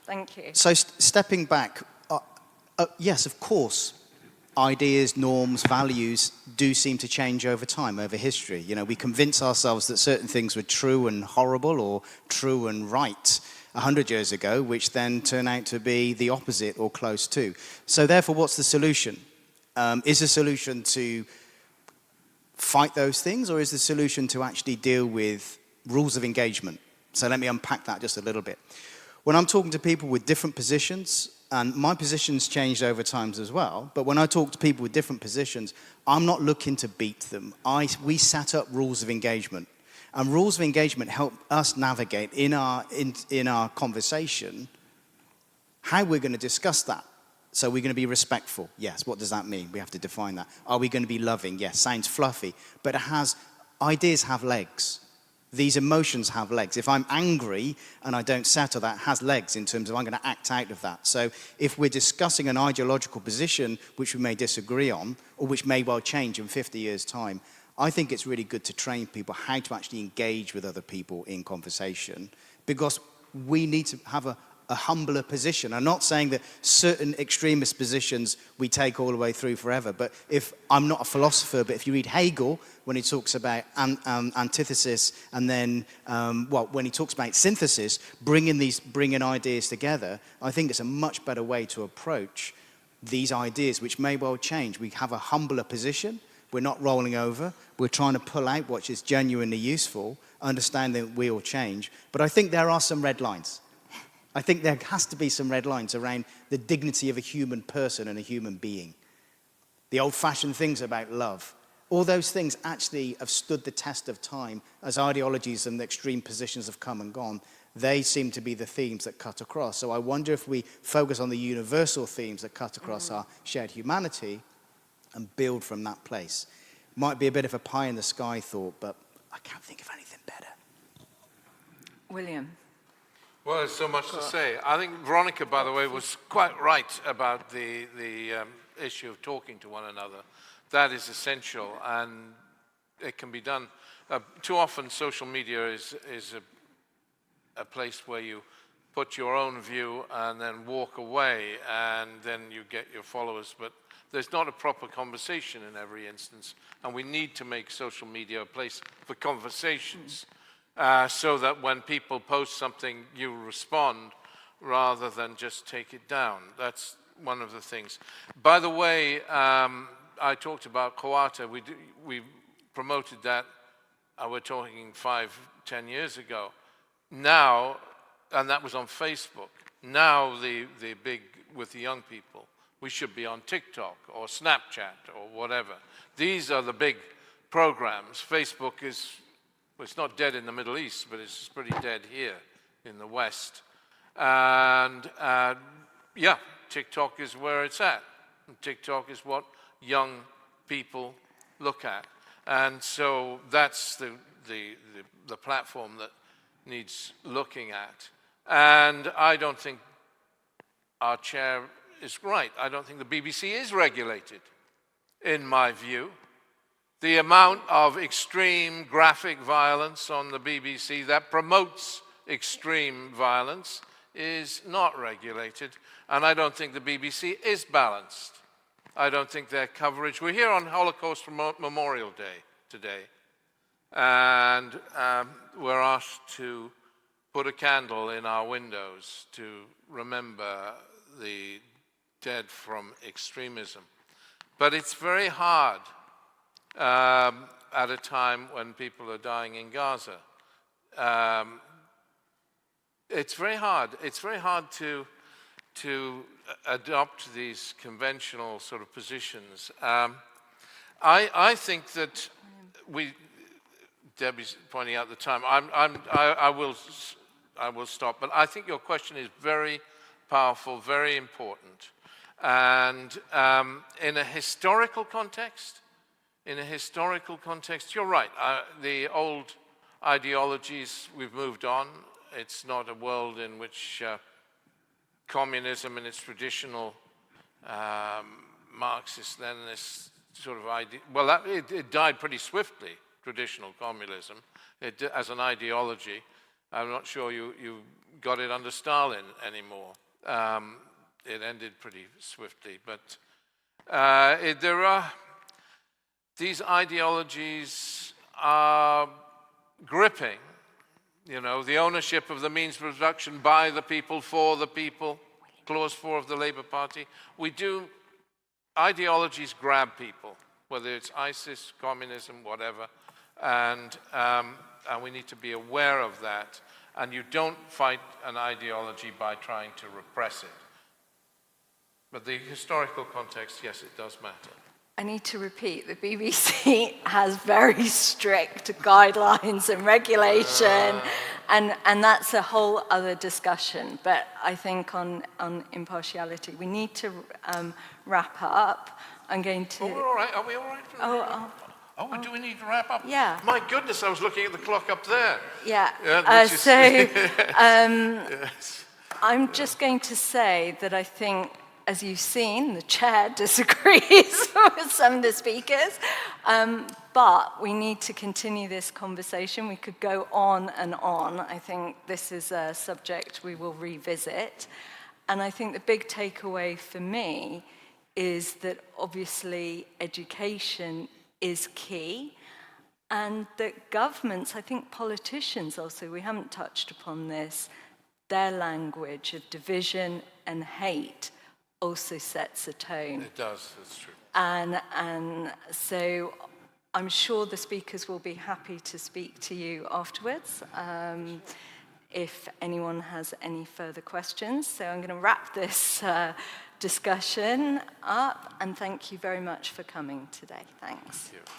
Thank you. so stepping back, yes, of course, ideas, norms, values do seem to change over time, over history. You know, we convince ourselves that certain things were true and horrible or true and right 100 years ago, which then turn out to be the opposite or close to. So therefore, what's the solution? Is the solution to fight those things, or is the solution to actually deal with rules of engagement? So let me unpack that just a little bit. When I'm talking to people with different positions, and my position's changed over time as well, but when I talk to people with different positions, I'm not looking to beat them. We set up rules of engagement. And rules of engagement help us navigate in our conversation how we're going to discuss that. So we're going to be respectful. Yes, what does that mean? We have to define that. Are we going to be loving? Yes, sounds fluffy, but ideas have legs. These emotions have legs. If I'm angry and I don't settle, that has legs in terms of I'm going to act out of that. So if we're discussing an ideological position which we may disagree on, or which may well change in 50 years' time, I think it's really good to train people how to actually engage with other people in conversation, because we need to have a humbler position. I'm not saying that certain extremist positions we take all the way through forever, but if I'm not a philosopher, but if you read Hegel, when he talks about antithesis, and then, when he talks about synthesis, bringing ideas together, I think it's a much better way to approach these ideas, which may well change. We have a humbler position. We're not rolling over. We're trying to pull out what is genuinely useful, understanding that we will change. But I think there are some red lines. I think there has to be some red lines around the dignity of a human person and a human being. The old-fashioned things about love. All those things actually have stood the test of time as ideologies and extreme positions have come and gone. They seem to be the themes that cut across. So I wonder if we focus on the universal themes that cut across our shared humanity and build from that place. Might be a bit of a pie-in-the-sky thought, but I can't think of anything better. William. Well, there's so much to say. I think Veronica, by the way, was quite right about the issue of talking to one another. That is essential, and it can be done. Too often, social media is a place where you put your own view and then walk away, and then you get your followers. But there's not a proper conversation in every instance, and we need to make social media a place for conversations. So that when people post something, you respond rather than just take it down. That's one of the things. By the way, I talked about Coata. We promoted that, we're talking 5-10 years ago. Now, and that was on Facebook. Now the big, with the young people, We should be on TikTok or Snapchat or whatever. These are the big programs. Facebook is, well, it's not dead in the Middle East, but it's pretty dead here in the West. And yeah, TikTok is where it's at. And TikTok is what young people look at. And so that's the platform that needs looking at. And I don't think our chair is right. I don't think the BBC is regulated, in my view. The amount of extreme graphic violence on the BBC that promotes extreme violence is not regulated. And I don't think the BBC is balanced. I don't think their coverage... We're here on Holocaust Memorial Day today. And we're asked to put a candle in our windows to remember the dead from extremism. But it's very hard at a time when people are dying in Gaza. It's very hard. It's very hard to adopt these conventional sort of positions. I think that Debbie's pointing out the time. I will stop. But I think your question is very powerful, very important. And in a historical context, you're right. The old ideologies, we've moved on. It's not a world in which communism in its traditional Marxist-Leninist sort of idea, well, it died pretty swiftly, traditional communism, as an ideology. I'm not sure you got it under Stalin anymore. It ended pretty swiftly, but there are, these ideologies are gripping, you know, the ownership of the means of production by the people, for the people, Clause 4 of the Labour Party. Ideologies grab people, whether it's ISIS, communism, whatever, and we need to be aware of that. And you don't fight an ideology by trying to repress it. But the historical context, yes, it does matter. I need to repeat, the BBC has very strict guidelines and regulation, and that's a whole other discussion. But I think on impartiality, we need to wrap up. I'm going to... Oh, we're all right. Are we all right? Do we need to wrap up? Yeah. My goodness, I was looking at the clock up there. Yeah. Yes. I'm just going to say that I think, as you've seen, the chair disagrees with some of the speakers, but we need to continue this conversation. We could go on and on. I think this is a subject we will revisit. And I think the big takeaway for me is that obviously education is key, and that governments, I think politicians also, we haven't touched upon this, their language of division and hate also sets a tone. It does, that's true. And so I'm sure the speakers will be happy to speak to you afterwards if anyone has any further questions. So I'm going to wrap this discussion up, and thank you very much for coming today. Thanks. Thank you.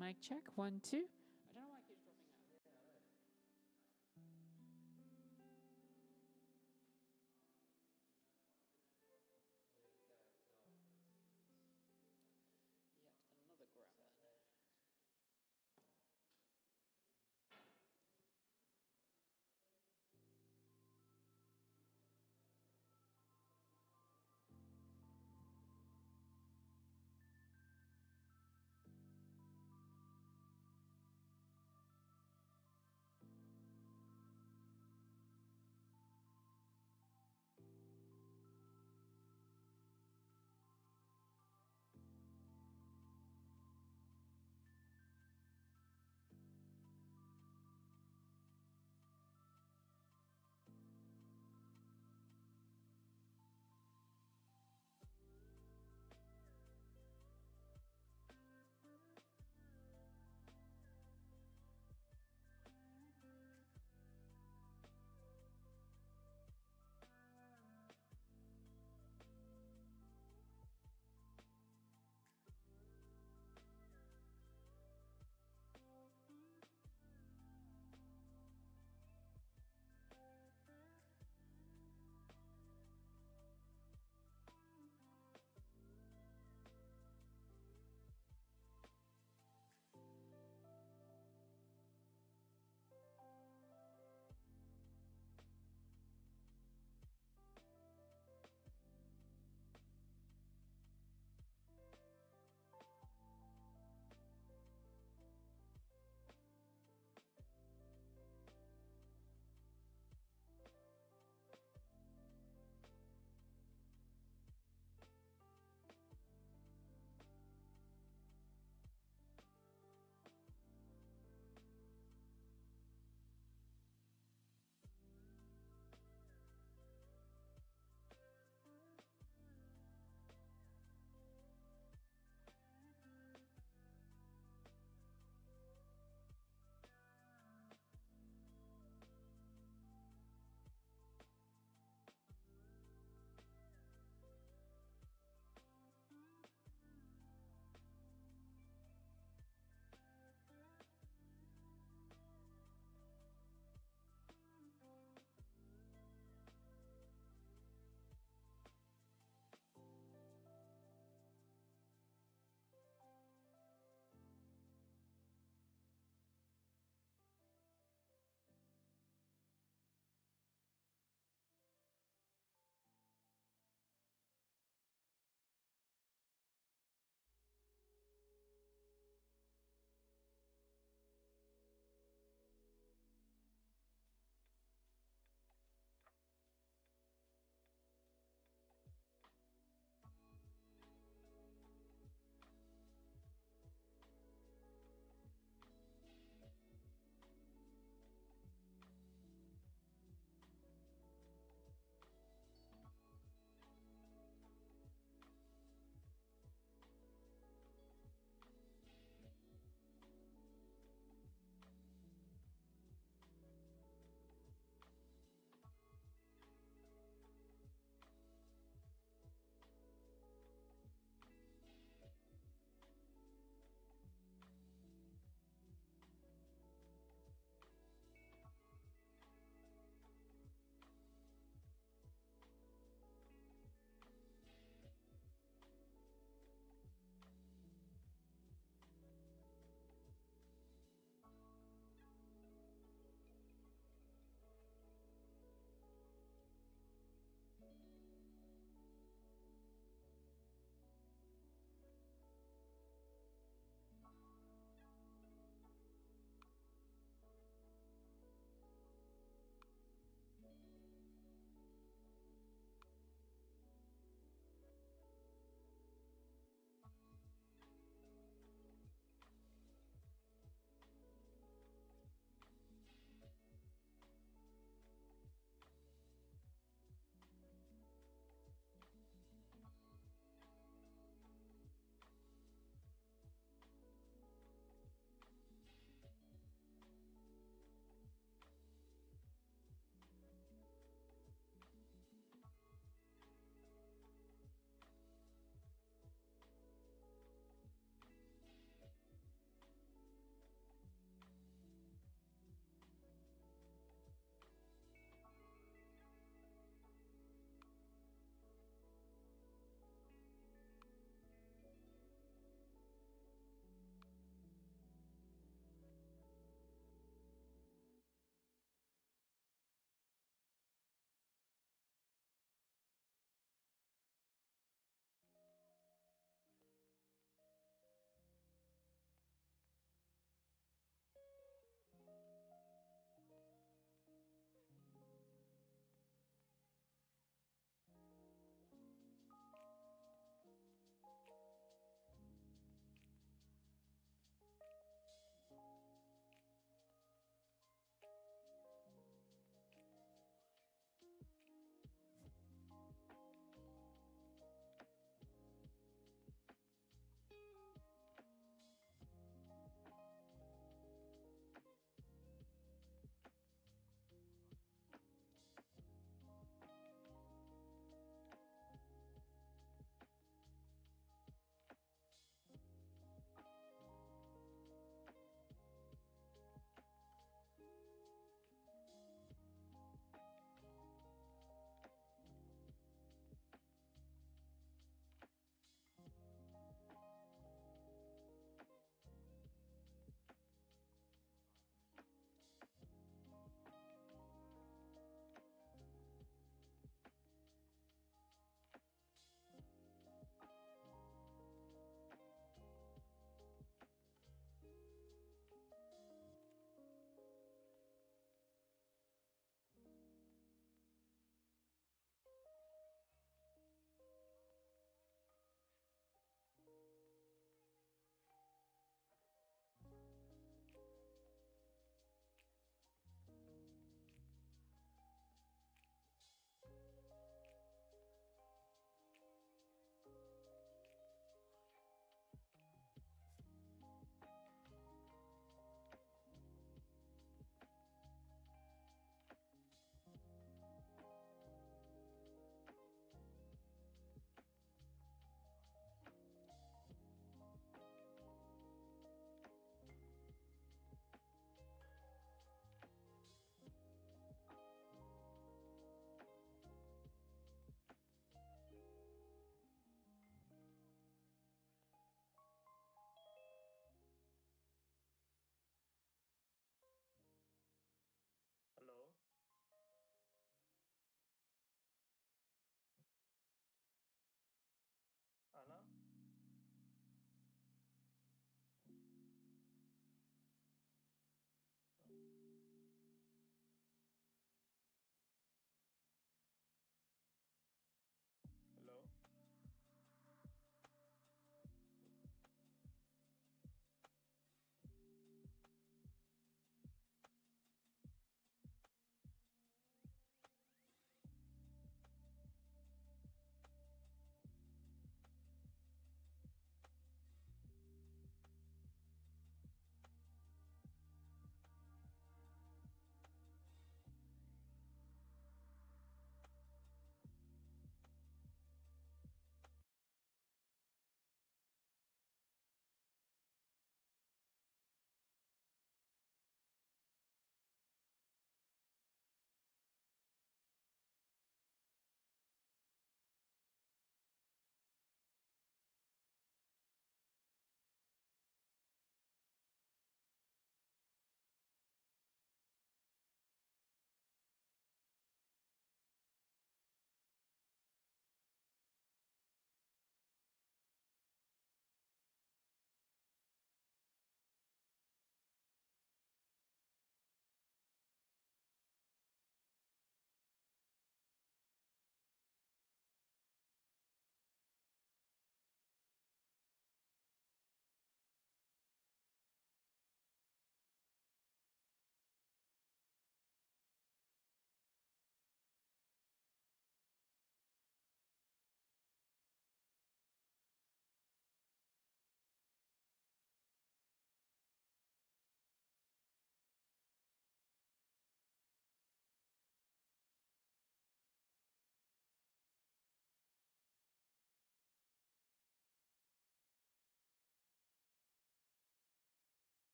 Mic check, 1, 2. I don't know why it keeps dropping out. Yet another grab then.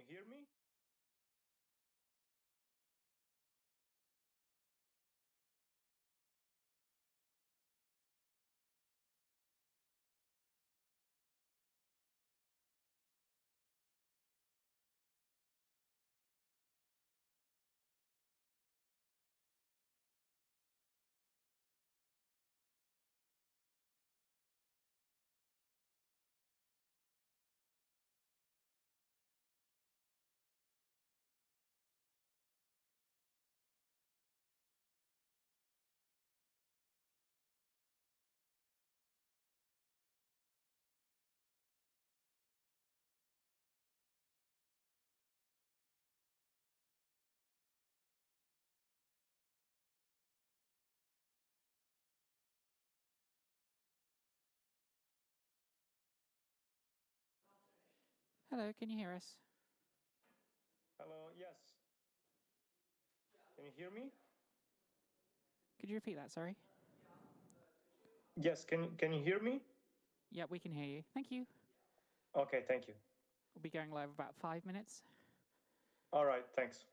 hear me? Hello, can you hear us? Hello, yes. Can you hear me? Could you repeat that, sorry? Yes, can you hear me? Yeah, we can hear you. Thank you. Okay, thank you. We'll be going live about 5 minutes. All right, thanks.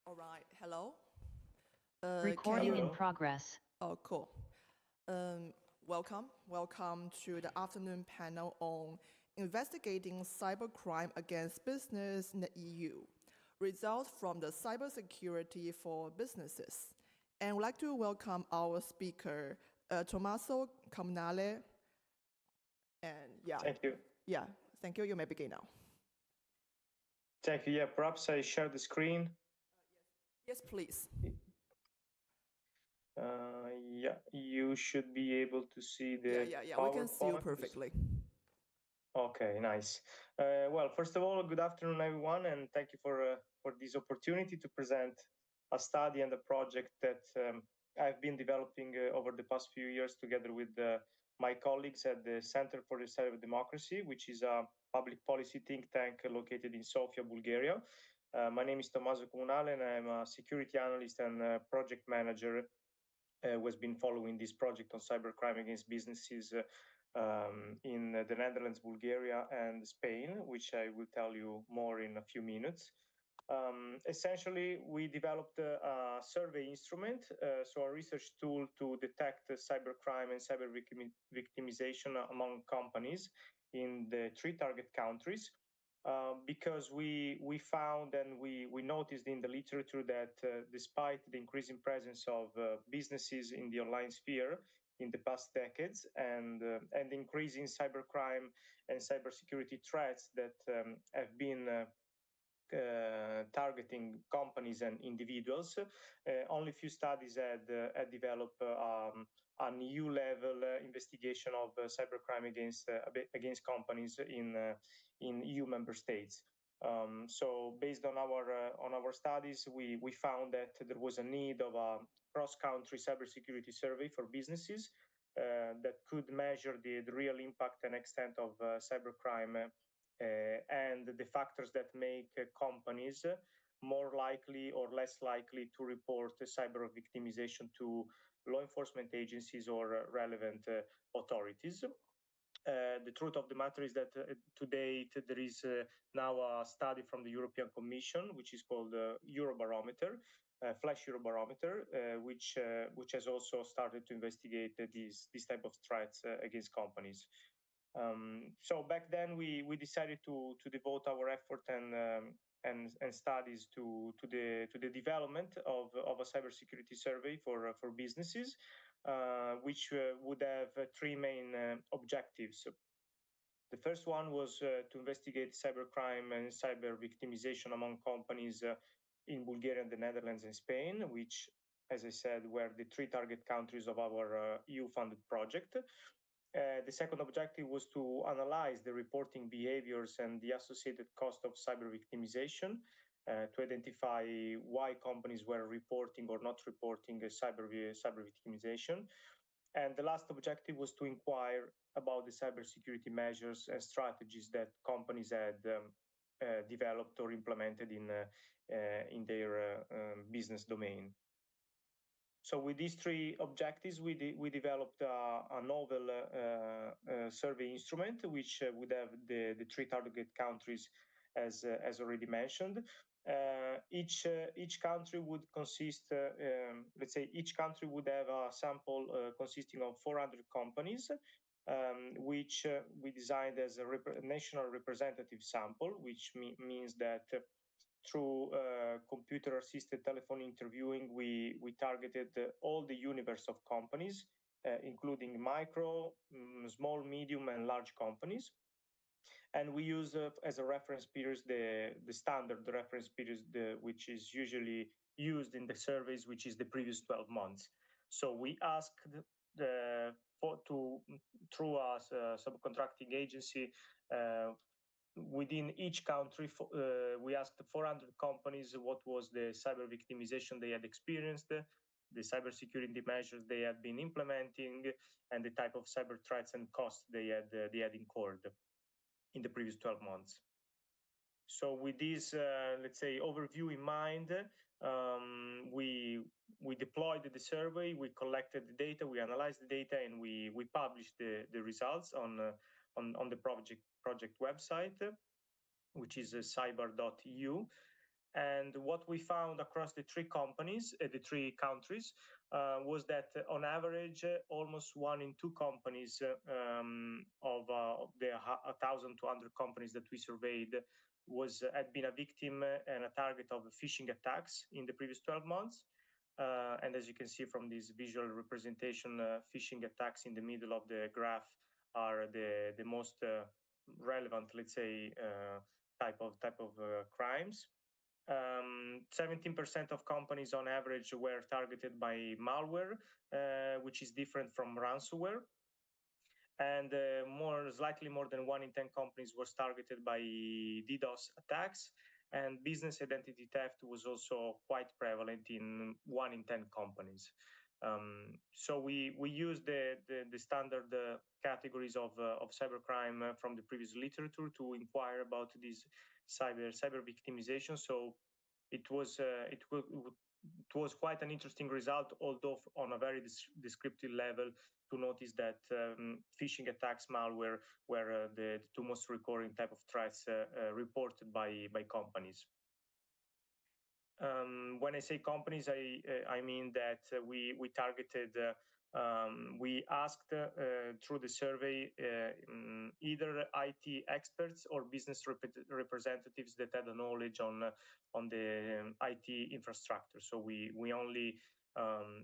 All right, hello. Recording in Hello. progress. Oh, cool. Welcome to the afternoon panel on investigating cybercrime against business in the EU. Results from the cybersecurity for businesses. And I'd like to welcome our speaker, Tommaso Comunale. And Thank you. Thank you. You may begin now. Thank you. Yeah, perhaps I share the screen. Yes, please. Yeah, you should be able to see the Yeah. We can see you PowerPoint. perfectly. Okay, nice. Well, first of all, good afternoon, everyone, and thank you for this opportunity to present a study and a project that I've been developing over the past few years together with my colleagues at the Center for the Study of Democracy, which is a public policy think tank located in Sofia, Bulgaria. My name is Tommaso Comunale, and I'm a security analyst and project manager who has been following this project on cybercrime against businesses in the Netherlands, Bulgaria, and Spain, which I will tell you more in a few minutes. Essentially, we developed a survey instrument, so a research tool to detect cybercrime and cyber victimization among companies in the 3 target countries. Because we found and we noticed in the literature that despite the increasing presence of businesses in the online sphere in the past decades and increasing cybercrime and cybersecurity threats that have been targeting companies and individuals, only few studies had developed a new level investigation of cybercrime against companies in EU member states. So based on our studies, we found that there was a need of a cross-country cybersecurity survey for businesses that could measure the real impact and extent of cybercrime and the factors that make companies more likely or less likely to report cyber victimization to law enforcement agencies or relevant authorities. The truth of the matter is that to date, there is now a study from the European Commission, which is called Eurobarometer, Flash Eurobarometer, which has also started to investigate these type of threats against companies. So back then, we decided to devote our effort and studies to the development of a cybersecurity survey for businesses, which would have 3 main objectives. The first one was to investigate cybercrime and cyber victimization among companies in Bulgaria, the Netherlands, and Spain, which, as I said, were the 3 target countries of our EU-funded project. The second objective was to analyze the reporting behaviors and the associated cost of cyber victimization to identify why companies were reporting or not reporting cyber victimization. And the last objective was to inquire about the cybersecurity measures and strategies that companies had developed or implemented in their business domain. So with these 3 objectives, we developed a novel survey instrument, which would have the 3 target countries, as already mentioned. Each country would consist, let's say, each country would have a sample consisting of 400 companies, which we designed as a national representative sample, which means that through computer-assisted telephone interviewing, we targeted all the universe of companies, including micro, small, medium, and large companies. And we use as a reference period the standard reference period, which is usually used in the surveys, which is the previous 12 months. So we asked through a subcontracting agency, within each country, we asked 400 companies what was the cyber victimization they had experienced, the cybersecurity measures they had been implementing, and the type of cyber threats and costs they had incurred in the previous 12 months. So with this, let's say, overview in mind, we deployed the survey, we collected the data, we analyzed the data, and we published the results on the project website, which is cyber.eu. And what we found across the three companies, the three countries, was that on average, almost 1 in 2 companies of the 1,200 companies that we surveyed had been a victim and a target of phishing attacks in the previous 12 months. And as you can see from this visual representation, phishing attacks in the middle of the graph are the most relevant, let's say, type of crimes. 17% of companies on average were targeted by malware, which is different from ransomware. And slightly more than 1 in 10 companies was targeted by DDoS attacks. And business identity theft was also quite prevalent in 1 in 10 companies. So we use the standard categories of cybercrime from the previous literature to inquire about this cyber victimization. So it was quite an interesting result, although on a very descriptive level, to notice that phishing attacks, malware, were the two most recurring type of threats reported by companies. When I say companies, I mean that we targeted, we asked through the survey either IT experts or business representatives that had a knowledge on the IT infrastructure. So we only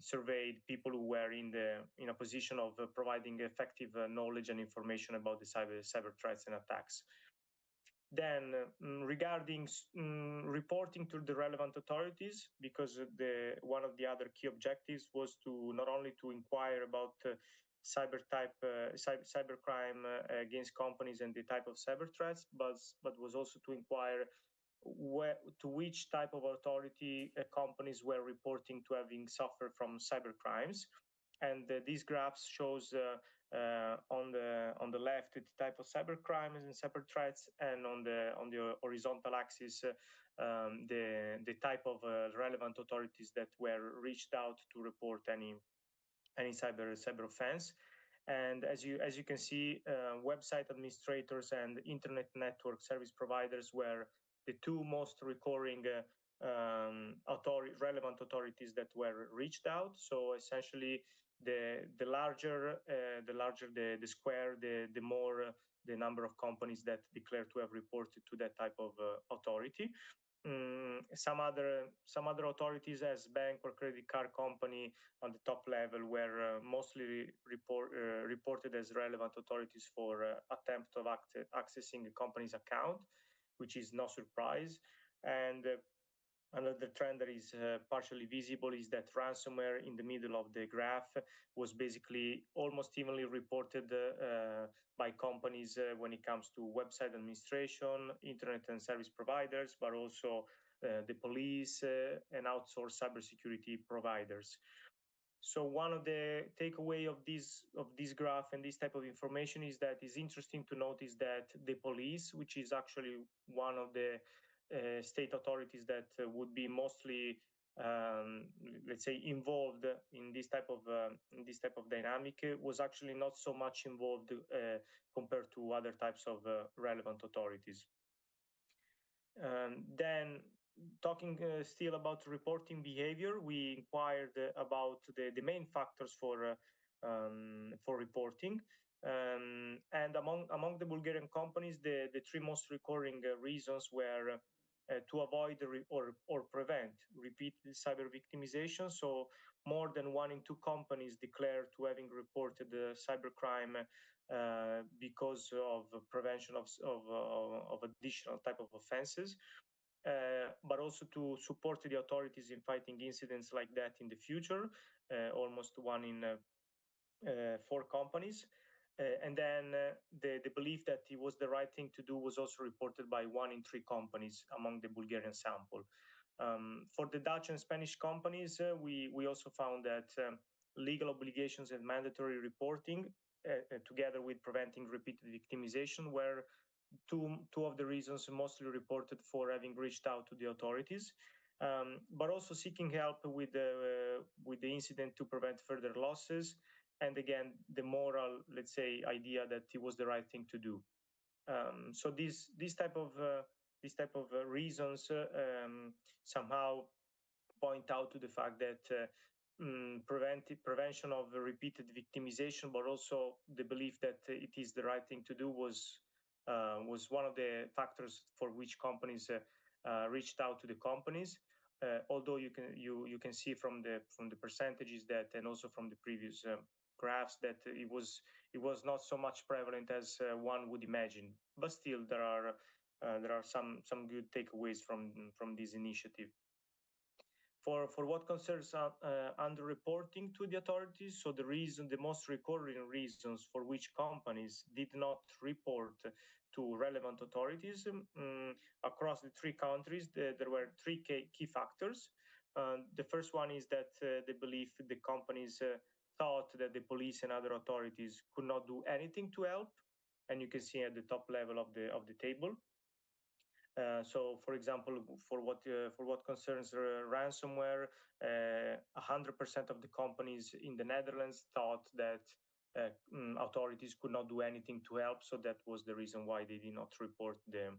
surveyed people who were in a position of providing effective knowledge and information about the cyber threats and attacks. Then regarding reporting to the relevant authorities, because one of the other key objectives was to not only to inquire about cybercrime against companies and the type of cyber threats, but was also to inquire to which type of authority companies were reporting to having suffered from cyber crimes. And these graphs shows on the left the type of cyber crimes and cyber threats, and on the horizontal axis the type of relevant authorities that were reached out to report any cyber offense. And as you can see, website administrators and internet network service providers were the two most recurring relevant authorities that were reached out. So essentially, the larger the square, the more the number of companies that declare to have reported to that type of authority. Some other authorities, as bank or credit card company on the top level, were mostly reported as relevant authorities for attempt of accessing a company's account, which is no surprise. And another trend that is partially visible is that ransomware in the middle of the graph was basically almost evenly reported by companies when it comes to website administration, internet and service providers, but also the police and outsourced cybersecurity providers. So one of the takeaway of this graph and this type of information is that it's interesting to notice that the police, which is actually one of the state authorities that would be mostly, let's say, involved in this type of dynamic, was actually not so much involved compared to other types of relevant authorities. Then, talking still about reporting behavior, we inquired about the main factors for reporting. And among the Bulgarian companies, the three most recurring reasons were to avoid or prevent repeated cyber victimization. So more than 1 in 2 companies declared to having reported cybercrime because of prevention of additional type of offenses. But also to support the authorities in fighting incidents like that in the future, almost 1 in 4 companies. And then the belief that it was the right thing to do was also reported by 1 in 3 companies among the Bulgarian sample. For the Dutch and Spanish companies, we also found that legal obligations and mandatory reporting, together with preventing repeated victimization, were two of the reasons mostly reported for having reached out to the authorities, but also seeking help with the incident to prevent further losses. And again, the moral, let's say, idea that it was the right thing to do. So this type reasons somehow point out to the fact that prevention of repeated victimization, but also the belief that it is the right thing to do was one of the factors for which companies reached out to the companies. Although you can see from the percentages that, and also from the previous graphs, that it was not so much prevalent as one would imagine. But still, there are some good takeaways from this initiative. For what concerns underreporting to the authorities, so the most recurring reasons for which companies did not report to relevant authorities across the 3 countries, there were 3 key factors. The first one is that they believe the companies thought that the police and other authorities could not do anything to help, and you can see at the top level of the table. So, for example, for what concerns ransomware, 100% of the companies in the Netherlands thought that authorities could not do anything to help. So that was the reason why they did not report the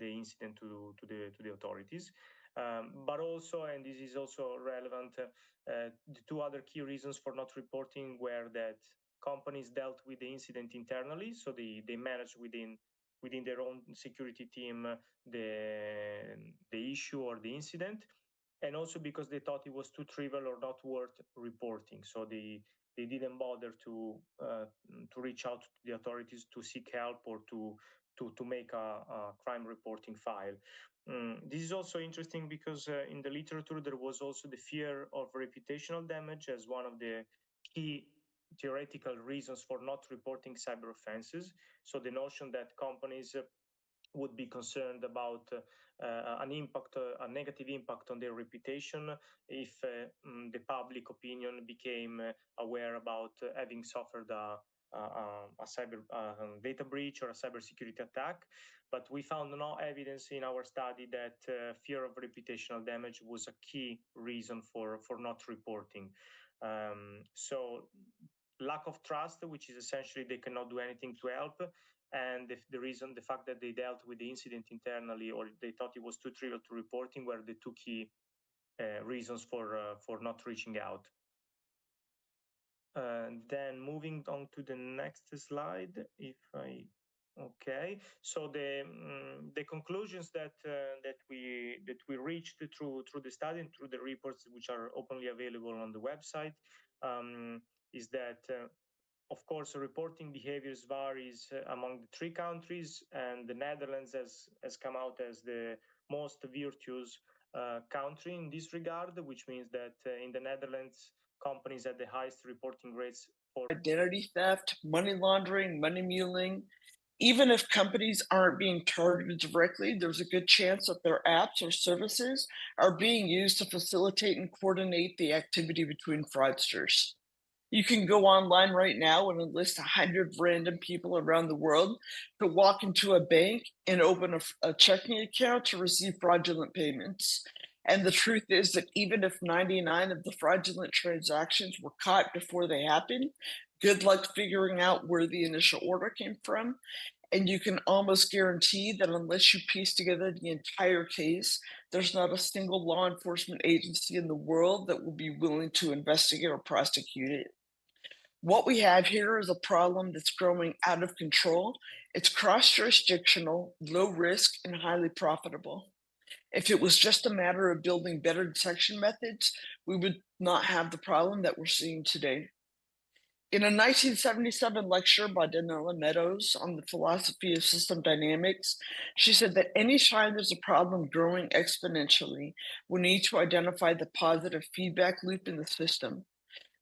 incident to the authorities. But also, and this is also relevant, the 2 other key reasons for not reporting were that companies dealt with the incident internally, so they managed within their own security team the issue or the incident, and also because they thought it was too trivial or not worth reporting, so they didn't bother to reach out to the authorities to seek help or to make a crime reporting file. This is also interesting because in the literature there was also the fear of reputational damage as one of the key theoretical reasons for not reporting cyber offenses. So the notion that companies would be concerned about a negative impact on their reputation if the public opinion became aware about having suffered a cyber data breach or a cybersecurity attack. But we found no evidence in our study that fear of reputational damage was a key reason for not reporting. So lack of trust, which is essentially they cannot do anything to help, and the fact that they dealt with the incident internally or they thought it was too trivial to reporting were the 2 key reasons for not reaching out. Then moving on to the next slide, okay. So the conclusions that we reached through the study and through the reports, which are openly available on the website, is that of course reporting behaviors varies among the 3 countries, and the Netherlands has come out as the most virtuous country in this regard, which means that in the Netherlands companies had the highest reporting rates for identity theft, money laundering, money muling. Even if companies aren't being targeted directly, there's a good chance that their apps or services are being used to facilitate and coordinate the activity between fraudsters. You can go online right now and enlist 100 random people around the world to walk into a bank and open a checking account to receive fraudulent payments. And the truth is that even if 99 of the fraudulent transactions were caught before they happened, good luck figuring out where the initial order came from. And you can almost guarantee that unless you piece together the entire case, there's not a single law enforcement agency in the world that will be willing to investigate or prosecute it. What we have here is a problem that's growing out of control. It's cross-jurisdictional, low risk, and highly profitable. If it was just a matter of building better detection methods, we would not have the problem that we're seeing today. In a 1977 lecture by Donella Meadows on the philosophy of system dynamics, she said that anytime there's a problem growing exponentially, we need to identify the positive feedback loop in the system.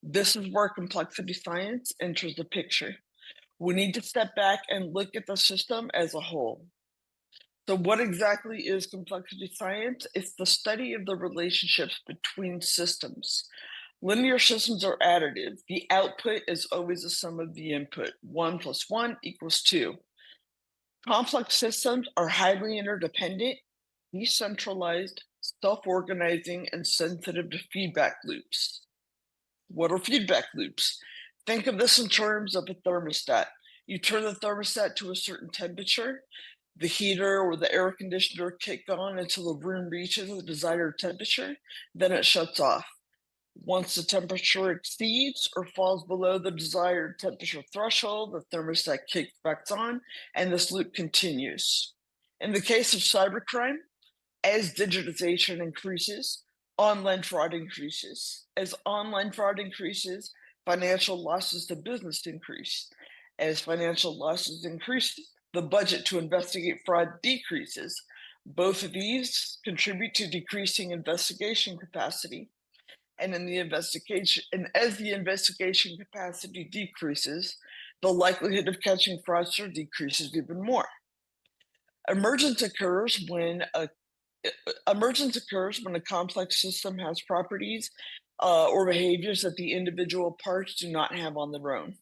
This is where complexity science enters the picture. We need to step back and look at the system as a whole. So what exactly is complexity science? It's the study of the relationships between systems. Linear systems are additive. The output is always the sum of the input. 1 + 1 = 2. Complex systems are highly interdependent, decentralized, self-organizing, and sensitive to feedback loops. What are feedback loops? Think of this in terms of a thermostat. You turn the thermostat to a certain temperature, the heater or the air conditioner kick on until the room reaches the desired temperature, then it shuts off. Once the temperature exceeds or falls below the desired temperature threshold, the thermostat kicks back on and this loop continues. In the case of cybercrime, as digitization increases, online fraud increases. As online fraud increases, financial losses to business increase. As financial losses increase, the budget to investigate fraud decreases. Both of these contribute to decreasing investigation capacity. And as the investigation capacity decreases, the likelihood of catching fraudster decreases even more. Emergence occurs when a complex system has properties or behaviors that the individual parts do not have on their own.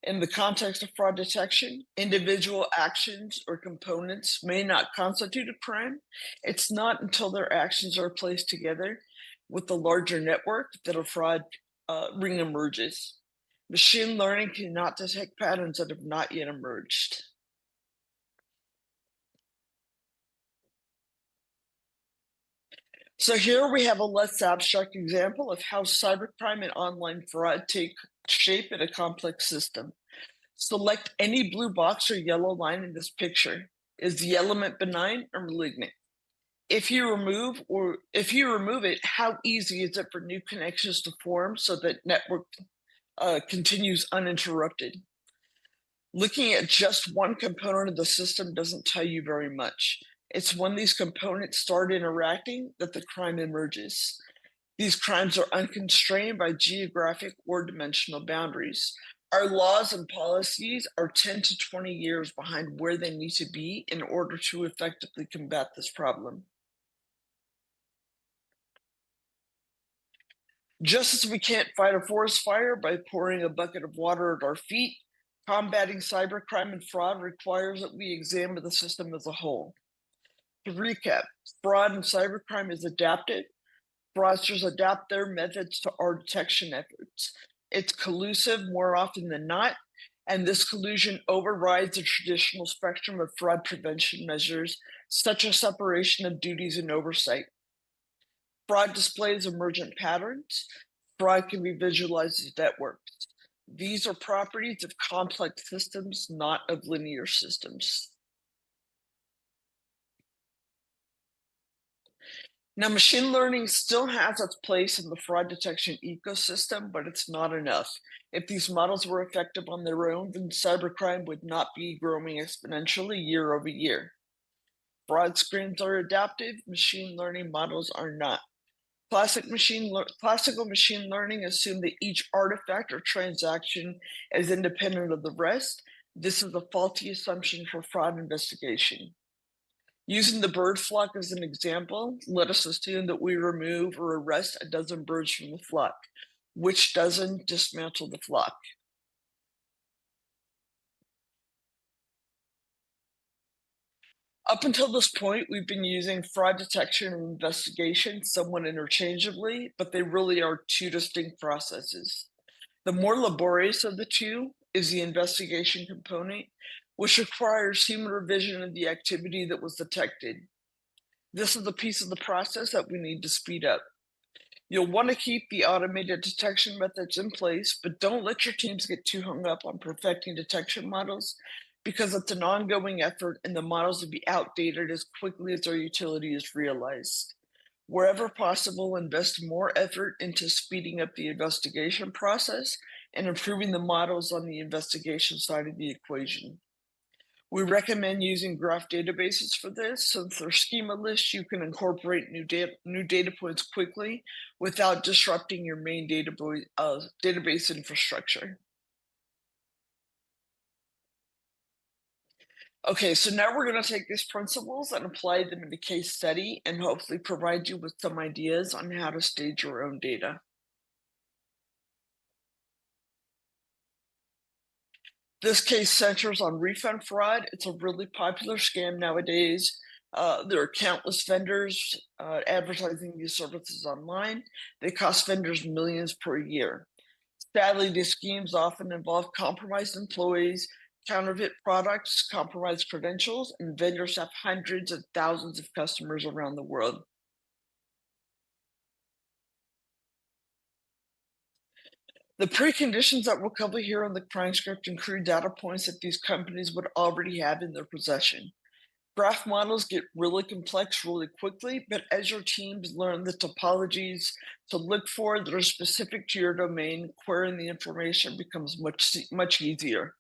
In the context of fraud detection, individual actions or components may not constitute a crime. It's not until their actions are placed together with the larger network that a fraud ring emerges. Machine learning cannot detect patterns that have not yet emerged. So here we have a less abstract example of how cybercrime and online fraud take shape in a complex system. Select any blue box or yellow line in this picture. Is the element benign or malignant? If you remove it, how easy is it for new connections to form so that network continues uninterrupted? Looking at just one component of the system doesn't tell you very much. It's when these components start interacting that the crime emerges. These crimes are unconstrained by geographic or dimensional boundaries. Our laws and policies are 10 to 20 years behind where they need to be in order to effectively combat this problem. Just as we can't fight a forest fire by pouring a bucket of water at our feet, combating cybercrime and fraud requires that we examine the system as a whole. To recap, fraud and cybercrime is adaptive. Fraudsters adapt their methods to our detection efforts. It's collusive more often than not, and this collusion overrides the traditional spectrum of fraud prevention measures, such as separation of duties and oversight. Fraud displays emergent patterns. Fraud can be visualized as networks. These are properties of complex systems, not of linear systems. Now, machine learning still has its place in the fraud detection ecosystem, but it's not enough. If these models were effective on their own, then cybercrime would not be growing exponentially year over year. Fraud screens are adaptive, machine learning models are not. Classical machine learning assume that each artifact or transaction is independent of the rest. This is a faulty assumption for fraud investigation. Using the bird flock as an example, let us assume that we remove or arrest a dozen birds from the flock. Which dozen dismantle the flock? Up until this point, we've been using fraud detection and investigation somewhat interchangeably, but they really are two distinct processes. The more laborious of the two is the investigation component, which requires human revision of the activity that was detected. This is the piece of the process that we need to speed up. You'll want to keep the automated detection methods in place, but don't let your teams get too hung up on perfecting detection models, because it's an ongoing effort and the models will be outdated as quickly as their utility is realized. Wherever possible, invest more effort into speeding up the investigation process and improving the models on the investigation side of the equation. We recommend using graph databases for this. Since they're schema lists, you can incorporate new data points quickly without disrupting your main database infrastructure. Okay, so now we're going to take these principles and apply them in a case study and hopefully provide you with some ideas on how to stage your own data. This case centers on refund fraud. It's a really popular scam nowadays. There are countless vendors advertising these services online. They cost vendors millions per year. Sadly, these schemes often involve compromised employees, counterfeit products, compromised credentials, and vendors have hundreds of thousands of customers around the world. The preconditions that we'll cover here on the crime script include data points that these companies would already have in their possession. Graph models get really complex really quickly, but as your teams learn the topologies to look for that are specific to your domain, querying the information becomes much easier.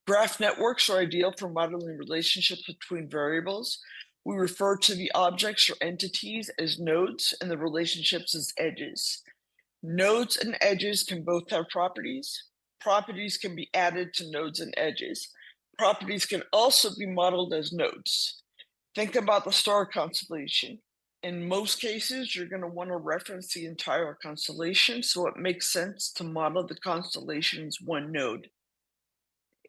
Graph networks are ideal for modeling relationships between variables. We refer to the objects or entities as nodes and the relationships as edges. Nodes and edges can both have properties. Properties can be added to nodes and edges. Properties can also be modeled as nodes. Think about the star constellation. In most cases, you're going to want to reference the entire constellation, so it makes sense to model the constellation as one node.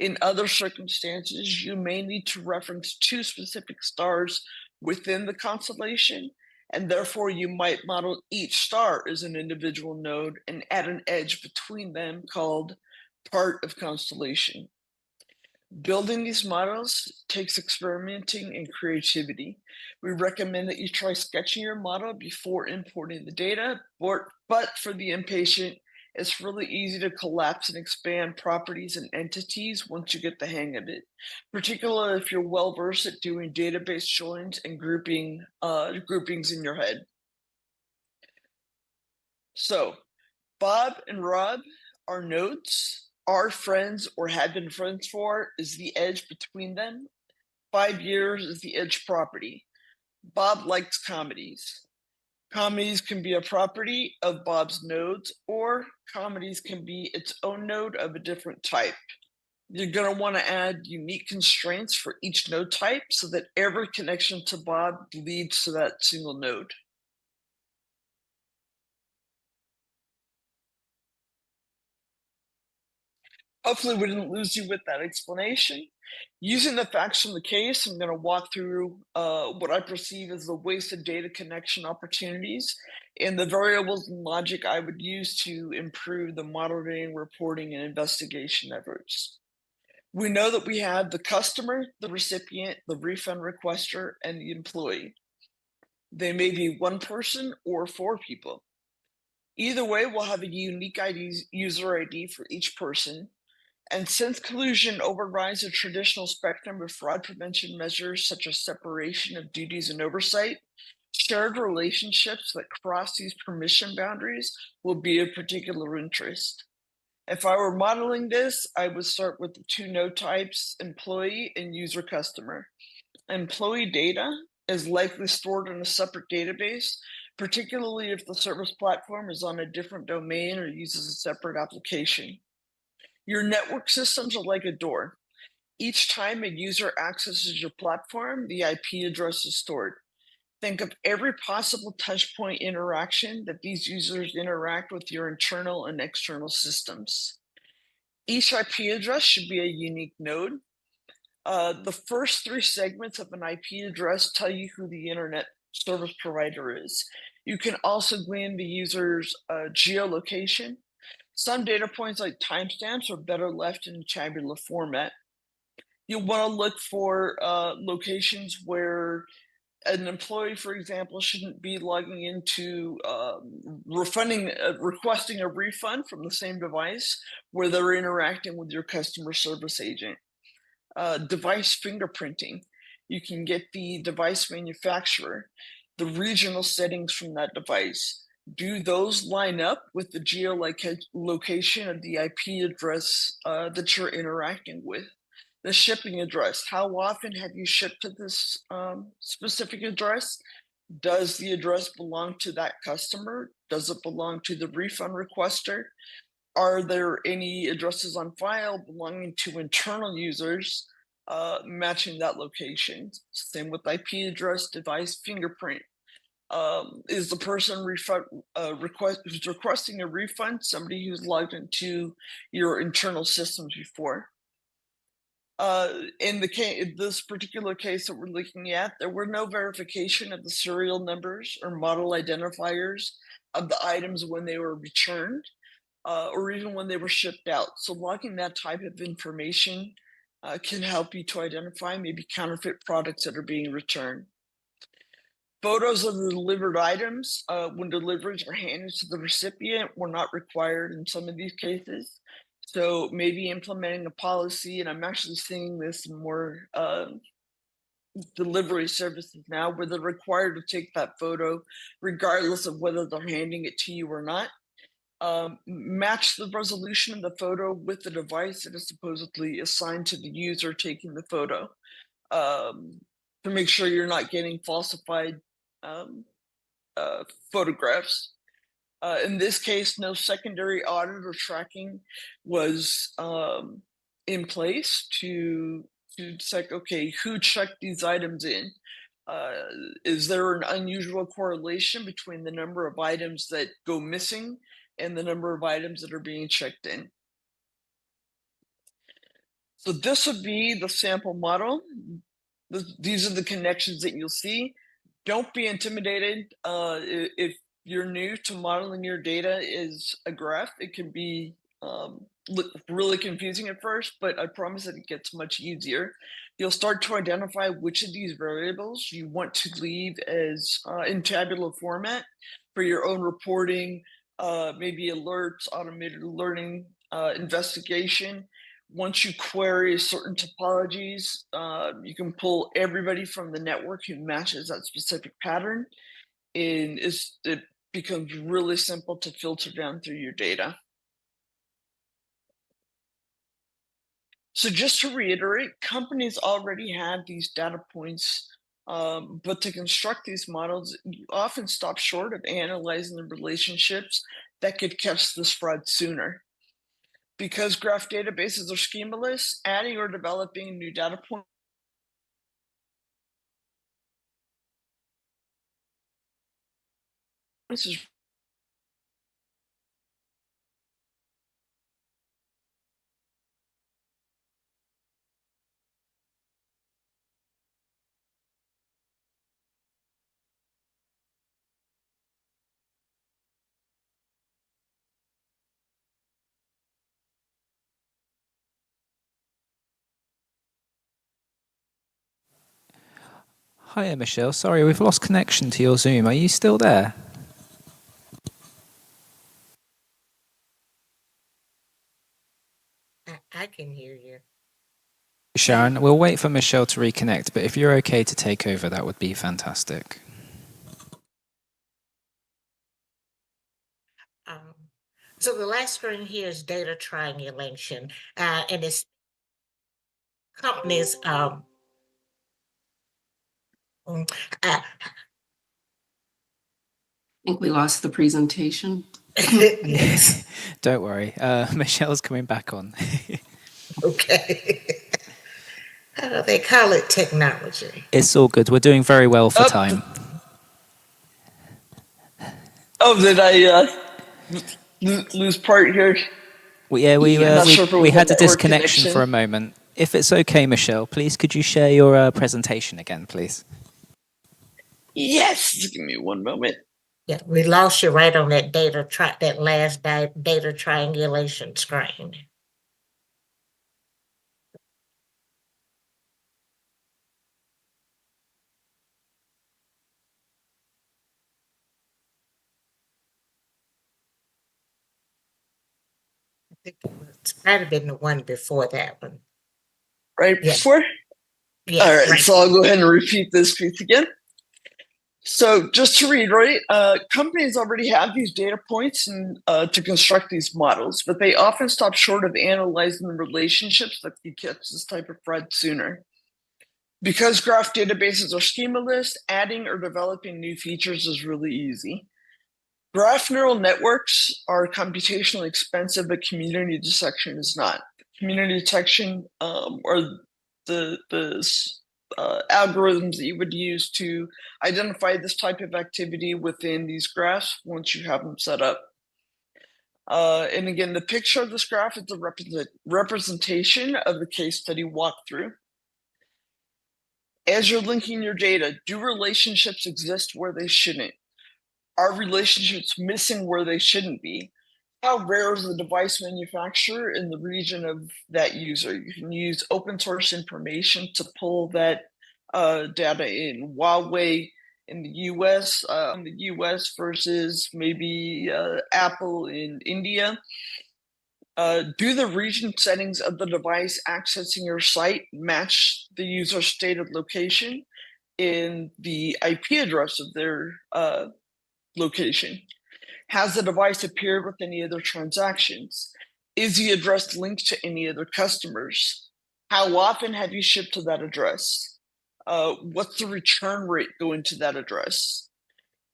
In other circumstances, you may need to reference two specific stars within the constellation, and therefore you might model each star as an individual node and add an edge between them called part of constellation. Building these models takes experimenting and creativity. We recommend that you try sketching your model before importing the data, but for the impatient, it's really easy to collapse and expand properties and entities once you get the hang of it, particularly if you're well versed at doing database joins and groupings in your head. So Bob and Rob are nodes. Our friends or had been friends for is the edge between them. 5 years is the edge property. Bob likes comedies. Comedies can be a property of Bob's nodes, or comedies can be its own node of a different type. You're going to want to add unique constraints for each node type so that every connection to Bob leads to that single node. Hopefully we didn't lose you with that explanation. Using the facts from the case, I'm going to walk through what I perceive as the wasted data connection opportunities and the variables and logic I would use to improve the monitoring, reporting, and investigation efforts. We know that we have the customer, the recipient, the refund requester, and the employee. They may be one person or 4 people. Either way, we'll have a unique user ID for each person. And since collusion overrides a traditional spectrum of fraud prevention measures such as separation of duties and oversight, shared relationships that cross these permission boundaries will be of particular interest. If I were modeling this, I would start with the 2 node types, employee and user customer. Employee data is likely stored in a separate database, particularly if the service platform is on a different domain or uses a separate application. Your network systems are like a door. Each time a user accesses your platform, the IP address is stored. Think of every possible touchpoint interaction that these users interact with your internal and external systems. Each IP address should be a unique node. The first 3 segments of an IP address tell you who the internet service provider is. You can also glean the user's geolocation. Some data points like timestamps are better left in tabular format. You'll want to look for locations where an employee, for example, shouldn't be logging into requesting a refund from the same device where they're interacting with your customer service agent. Device fingerprinting. You can get the device manufacturer, the regional settings from that device. Do those line up with the geolocation of the IP address that you're interacting with? The shipping address. How often have you shipped to this specific address? Does the address belong to that customer? Does it belong to the refund requester? Are there any addresses on file belonging to internal users matching that location? Same with IP address, device, fingerprint. Is the person who's requesting a refund somebody who's logged into your internal systems before? In this particular case that we're looking at, there were no verification of the serial numbers or model identifiers of the items when they were returned, or even when they were shipped out. So logging that type of information can help you to identify maybe counterfeit products that are being returned. Photos of the delivered items when deliveries are handed to the recipient were not required in some of these cases. So maybe implementing a policy, and I'm actually seeing this in more delivery services now where they're required to take that photo regardless of whether they're handing it to you or not. Match the resolution of the photo with the device that is supposedly assigned to the user taking the photo to make sure you're not getting falsified photographs. In this case, no secondary audit or tracking was in place to check, okay, who checked these items in? Is there an unusual correlation between the number of items that go missing and the number of items that are being checked in? So this would be the sample model. These are the connections that you'll see. Don't be intimidated. If you're new to modeling your data as a graph, it can be really confusing at first, but I promise that it gets much easier. You'll start to identify which of these variables you want to leave as in tabular format for your own reporting, maybe alerts, automated alerting, investigation. Once you query certain topologies, you can pull everybody from the network who matches that specific pattern, and it becomes really simple to filter down through your data. So just to reiterate, companies already have these data points, but to construct these models, you often stop short of analyzing the relationships that could catch this fraud sooner. Because graph databases are schemaless, adding or developing new data points is Hiya, Michelle. Sorry, we've lost connection to your Zoom. Are you still there? I can hear you. Sharon, we'll wait for Michelle to reconnect, but if you're okay to take over, that would be fantastic. So the last screen here is data triangulation, and it's companies. I think we lost the presentation. Yes. Don't worry. Michelle's coming back on. Okay. They call it technology. It's all good. We're doing very well for time. Oh, did I lose part here? We had a disconnection for a moment. If it's okay, Michelle, please could you share your presentation again, please? Yes, just give me one moment. Yeah, we lost you right on that that last data triangulation screen. I think it might have been the one before that one. Right before? Yeah. All right, so I'll go ahead and repeat this piece again. So just to reiterate, companies already have these data points to construct these models, but they often stop short of analyzing the relationships that could catch this type of fraud sooner. Because graph databases are schemaless, adding or developing new features is really easy. Graph neural networks are computationally expensive, but community detection is not. Community detection are the algorithms that you would use to identify this type of activity within these graphs once you have them set up. And again, the picture of this graph is a representation of the case study walkthrough. As you're linking your data, do relationships exist where they shouldn't? Are relationships missing where they shouldn't be? how rare is the device manufacturer in the region of that user? You can use open source information to pull that data in. Huawei in the US versus maybe Apple in India. Do the region settings of the device accessing your site match the user's stated location in the IP address of their location? Has the device appeared with any other transactions? Is the address linked to any other customers? How often have you shipped to that address? What's the return rate going to that address?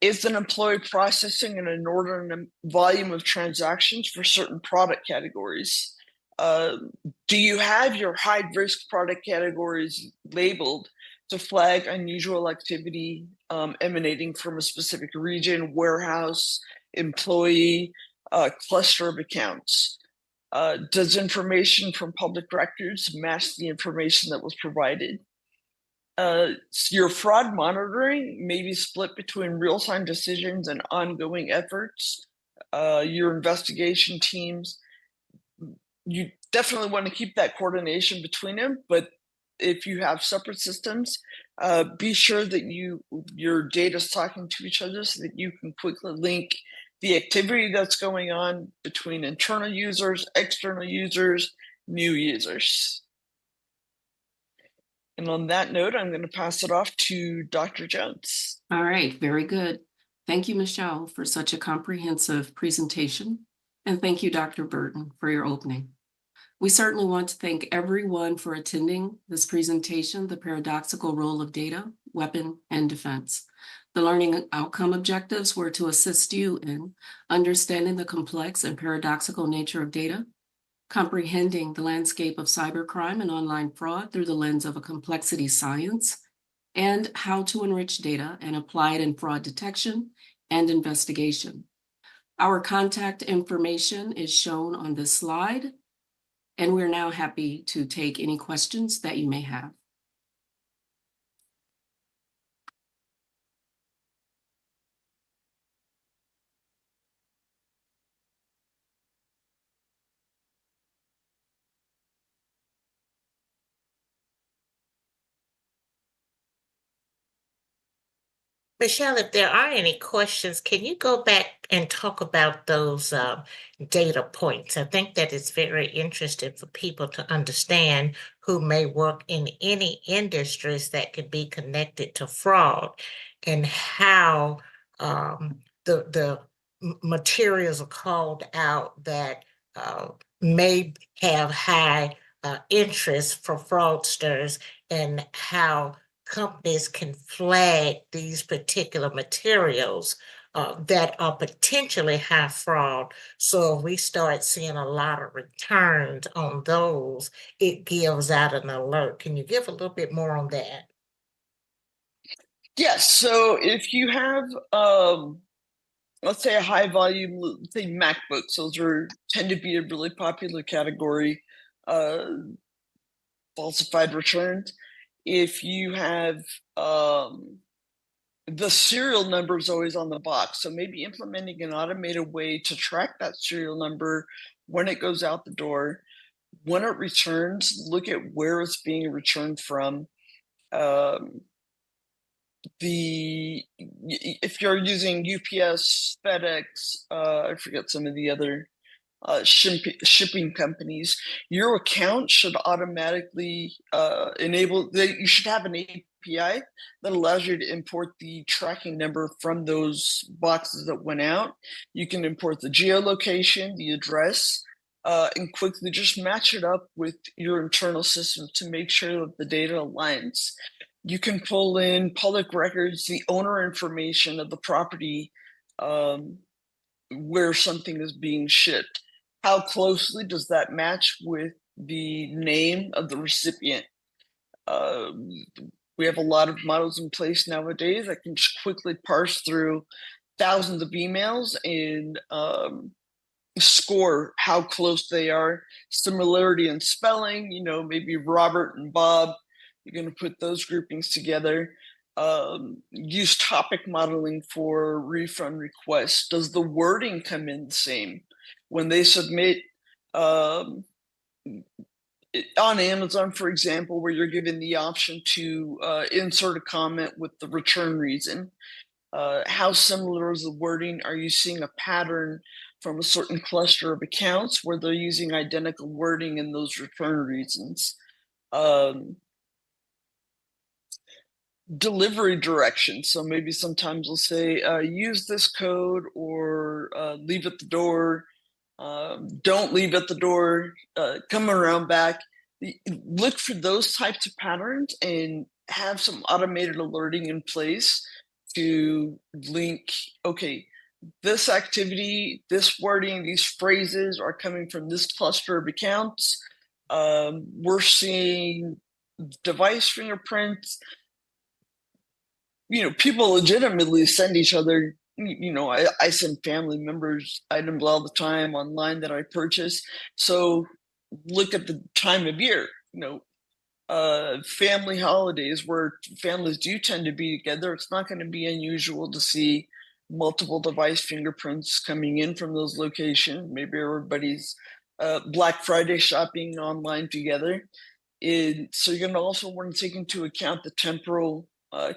Is an employee processing an inordinate volume of transactions for certain product categories? Do you have your high-risk product categories labeled to flag unusual activity emanating from a specific region, warehouse, employee, cluster of accounts? Does information from public records match the information that was provided? Your fraud monitoring may be split between real-time decisions and ongoing efforts. Your investigation teams, you definitely want to keep that coordination between them, but if you have separate systems, be sure that your data is talking to each other so that you can quickly link the activity that's going on between internal users, external users, new users. And on that note, I'm going to pass it off to Dr. Jones. All right, very good. Thank you, Michelle, for such a comprehensive presentation. And thank you, Dr. Burton, for your opening. We certainly want to thank everyone for attending this presentation, The Paradoxical Role of Data, Weapon, and Defense. The learning outcome objectives were to assist you in understanding the complex and paradoxical nature of data, comprehending the landscape of cybercrime and online fraud through the lens of a complexity science, and how to enrich data and apply it in fraud detection and investigation. Our contact information is shown on this slide, and we're now happy to take any questions that you may have. Michelle, if there are any questions, can you go back and talk about those data points? I think that it's very interesting for people to understand who may work in any industries that could be connected to fraud and how the materials are called out that may have high interest for fraudsters and how companies can flag these particular materials that are potentially high fraud. So if we start seeing a lot of returns on those, it gives out an alert. Can you give a little bit more on that? Yes, so if you have, let's say a high volume, say MacBooks, those tend to be a really popular category, falsified returns. If you have the serial number is always on the box, so maybe implementing an automated way to track that serial number when it goes out the door, when it returns, look at where it's being returned from. If you're using UPS, FedEx, I forget some of the other shipping companies, your account should automatically you should have an API that allows you to import the tracking number from those boxes that went out. You can import the geolocation, the address, and quickly just match it up with your internal system to make sure that the data aligns. You can pull in public records, the owner information of the property where something is being shipped. How closely does that match with the name of the recipient? We have a lot of models in place nowadays that can just quickly parse through thousands of emails and score how close they are. Similarity in spelling, maybe Robert and Bob, you're going to put those groupings together. Use topic modeling for refund requests. Does the wording come in the same? when they submit on Amazon, for example, where you're given the option to insert a comment with the return reason. How similar is the wording? Are you seeing a pattern from a certain cluster of accounts where they're using identical wording in those return reasons? Delivery directions. So maybe sometimes we'll say, use this code or leave at the door. Don't leave at the door, come around back. Look for those types of patterns and have some automated alerting in place to link, okay, this activity, this wording, these phrases are coming from this cluster of accounts. We're seeing device fingerprints. You know, people legitimately send each other, you know, I send family members items all the time online that I purchase. So look at the time of year, you know, family holidays where families do tend to be together. It's not going to be unusual to see multiple device fingerprints coming in from those locations. Maybe everybody's Black Friday shopping online together. So you're going to also want to take into account the temporal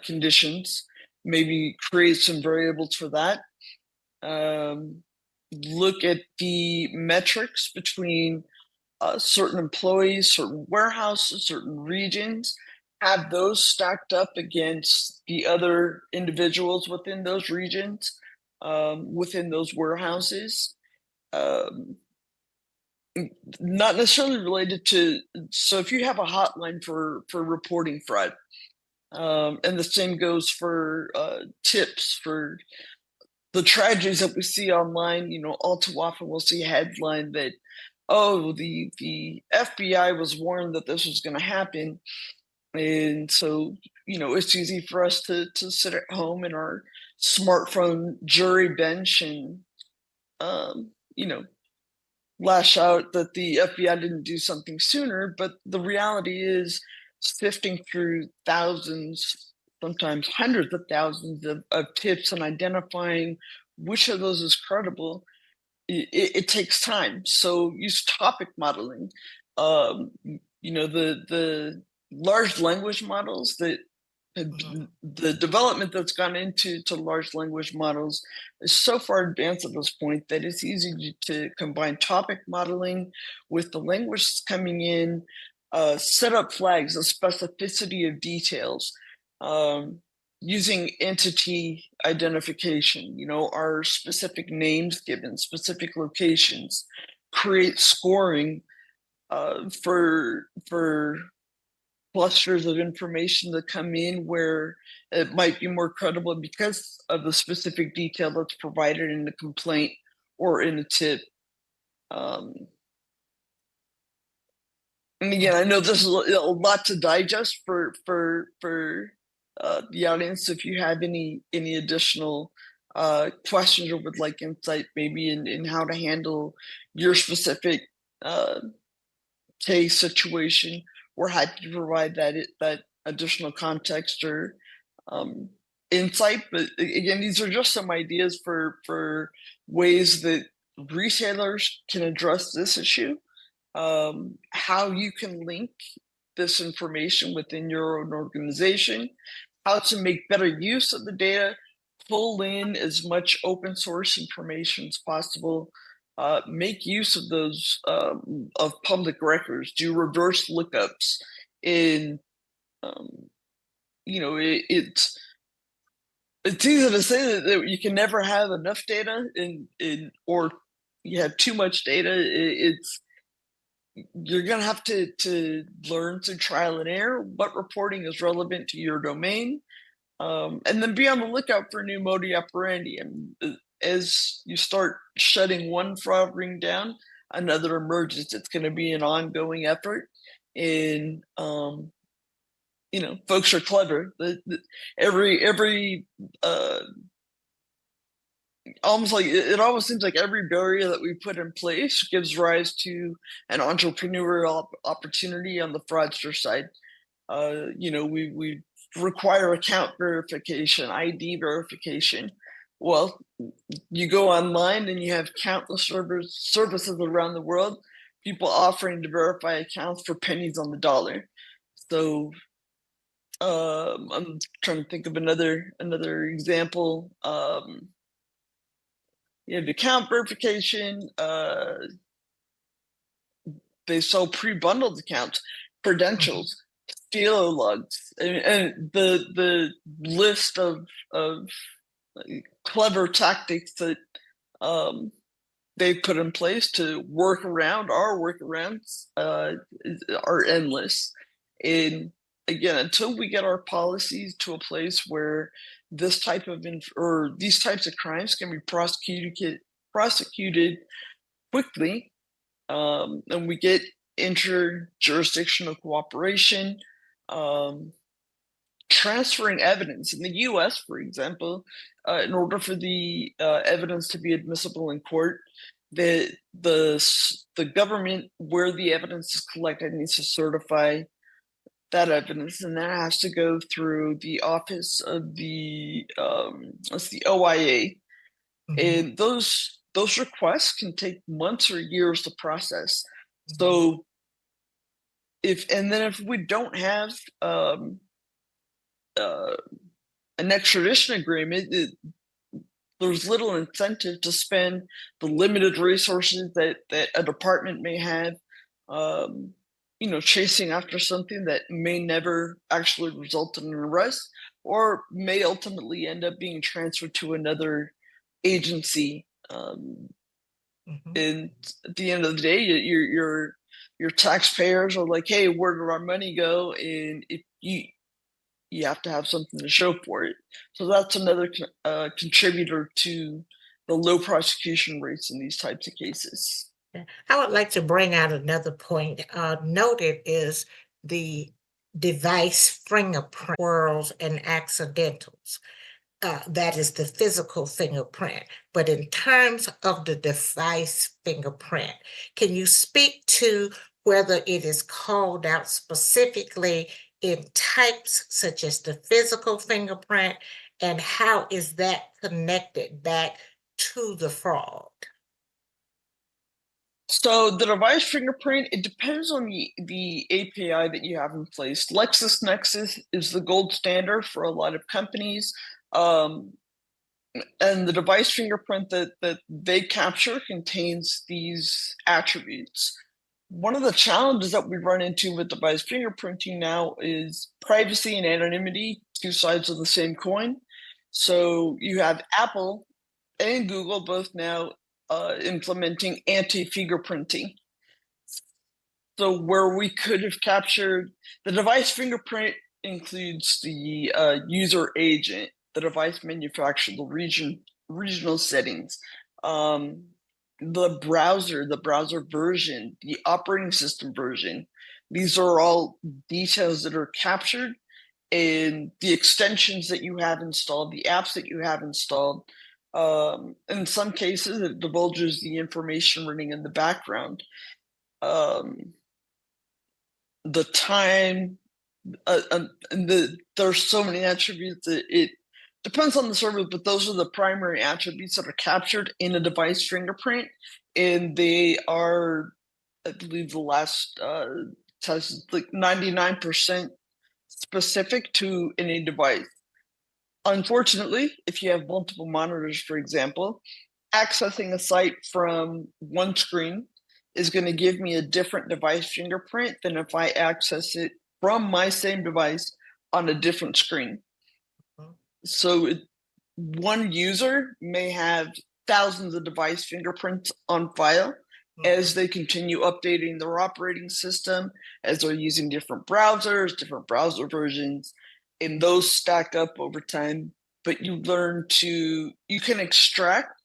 conditions, maybe create some variables for that. Look at the metrics between certain employees, certain warehouses, certain regions, have those stacked up against the other individuals within those regions, within those warehouses. Not necessarily related to, so if you have a hotline for reporting fraud, and the same goes for tips for the tragedies that we see online, you know, all too often we'll see a headline that, oh, the FBI was warned that this was going to happen. And so, you know, it's easy for us to sit at home in our smartphone jury bench and, you know, lash out that the FBI didn't do something sooner. But the reality is, sifting through thousands, sometimes hundreds of thousands of tips and identifying which of those is credible, it takes time. So use topic modeling. You know, the large language models that the development that's gone into large language models is so far advanced at this point that it's easy to combine topic modeling with the language coming in, set up flags, the specificity of details, using entity identification, you know, are specific names given, specific locations, create scoring for clusters of information that come in where it might be more credible because of the specific detail that's provided in the complaint or in a tip. And again, I know this is a lot to digest for the audience. If you have any additional questions or would like insight, maybe in how to handle your specific case situation, we're happy to provide that additional context or insight. But again, these are just some ideas for ways that retailers can address this issue. How you can link this information within your own organization, how to make better use of the data, pull in as much open source information as possible, make use of those of public records, do reverse lookups in, you know, it's easy to say that you can never have enough data or you have too much data. You're going to have to learn through trial and error what reporting is relevant to your domain, and then be on the lookout for new modi operandi. And as you start shutting one fraud ring down, another emerges. It's going to be an ongoing effort. And you know, folks are clever. Every almost like it almost seems like every barrier that we put in place gives rise to an entrepreneurial opportunity on the fraudster side. You know, we require account verification, ID verification. well, you go online and you have countless services around the world, people offering to verify accounts for pennies on the dollar. So I'm trying to think of another example. You have account verification. They sell pre-bundled accounts, credentials, Stilo logs, and the list of clever tactics that they've put in place to work around our workarounds are endless. And again, until we get our policies to a place where this type of these types of crimes can be prosecuted quickly, and we get inter-jurisdictional cooperation, transferring evidence. In the US, for example, in order for the evidence to be admissible in court, the government where the evidence is collected needs to certify that evidence, and that has to go through the office of the OIA. And those requests can take months or years to process. So if we don't have an extradition agreement, there's little incentive to spend the limited resources that a department may have, chasing after something that may never actually result in an arrest, or may ultimately end up being transferred to another agency. And at the end of the day, your taxpayers are like, hey, where did our money go? And if you have to have something to show for it. So that's another contributor to the low prosecution rates in these types of cases. I would like to bring out another point. Noted is the device fingerprint swirls and accidentals. That is the physical fingerprint. But in terms of the device fingerprint, can you speak to whether it is called out specifically in types such as the physical fingerprint, and how is that connected back to the fraud? So the device fingerprint, it depends on the API that you have in place. LexisNexis is the gold standard for a lot of companies. And the device fingerprint that they capture contains these attributes. One of the challenges that we run into with device fingerprinting now is privacy and anonymity, two sides of the same coin. So you have Apple and Google both now implementing anti-fingerprinting. So where we could have captured the device fingerprint includes the user agent, the device manufacturer, the regional settings, the browser version, the operating system version. These are all details that are captured, and the extensions that you have installed, the apps that you have installed. In some cases, it divulges the information running in the background. The time, there's so many attributes that it depends on the service, but those are the primary attributes that are captured in a device fingerprint, and they are, I believe, the last test is like 99% specific to any device. Unfortunately, if you have multiple monitors, for example, accessing a site from one screen is going to give me a different device fingerprint than if I access it from my same device on a different screen. So one user may have thousands of device fingerprints on file as they continue updating their operating system, as they're using different browsers, different browser versions, and those stack up over time. But you can extract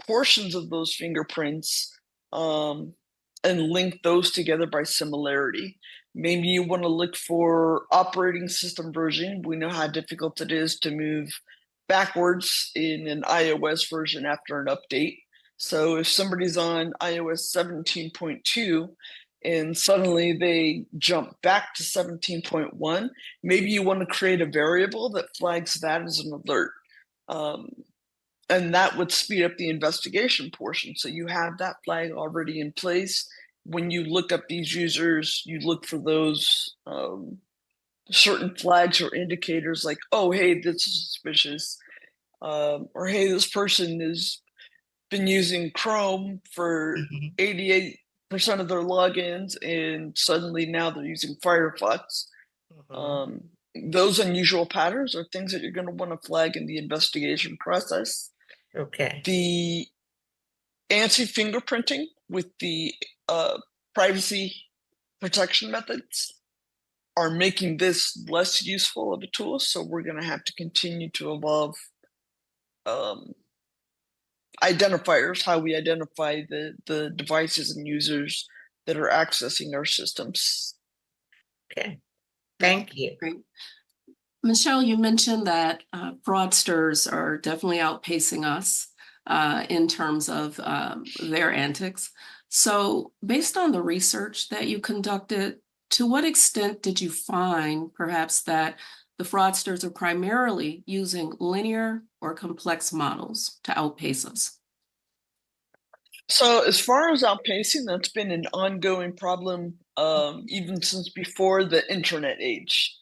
portions of those fingerprints and link those together by similarity. Maybe you want to look for operating system version. We know how difficult it is to move backwards in an iOS version after an update. So if somebody's on iOS 17.2 and suddenly they jump back to 17.1, maybe you want to create a variable that flags that as an alert. and that would speed up the investigation portion. So you have that flag already in place. When you look up these users, you look for those certain flags or indicators like, oh, hey, this is suspicious. Or hey, this person has been using Chrome for 88% of their logins, and suddenly now they're using Firefox. Those unusual patterns are things that you're going to want to flag in the investigation process. Okay. The ANSI fingerprinting with the privacy protection methods are making this less useful of a tool, so we're going to have to continue to evolve identifiers, how we identify the devices and users that are accessing our systems. Okay, thank you. Great. Michelle, you mentioned that fraudsters are definitely outpacing us in terms of their antics. So based on the research that you conducted, to what extent did you find perhaps that the fraudsters are primarily using linear or complex models to outpace us? So as far as outpacing, that's been an ongoing problem even since before the internet age.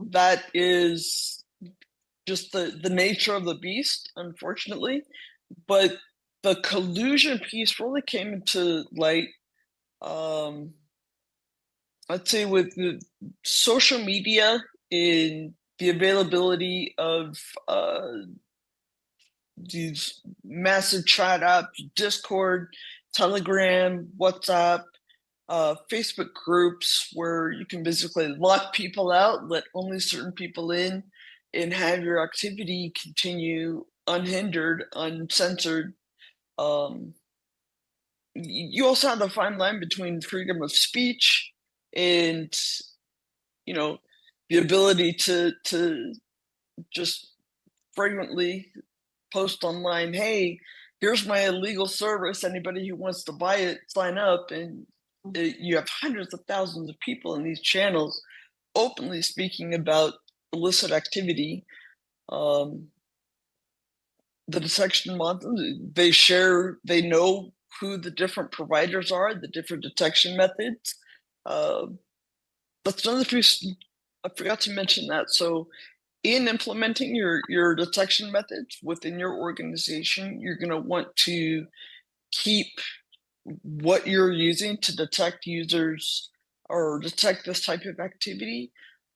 That is just the nature of the beast, unfortunately. But the collusion piece really came into light, I'd say, with the social media in the availability of these massive chat apps, Discord, Telegram, WhatsApp, Facebook groups, where you can basically lock people out, let only certain people in, and have your activity continue unhindered, uncensored. You also have the fine line between freedom of speech and, you know, the ability to just frequently post online, hey, here's my illegal service, anybody who wants to buy it, sign up. And you have hundreds of thousands of people in these channels openly speaking about illicit activity. The detection model, they know who the different providers are, the different detection methods. That's another piece, I forgot to mention that. So in implementing your detection methods within your organization, you're going to want to keep what you're using to detect users or detect this type of activity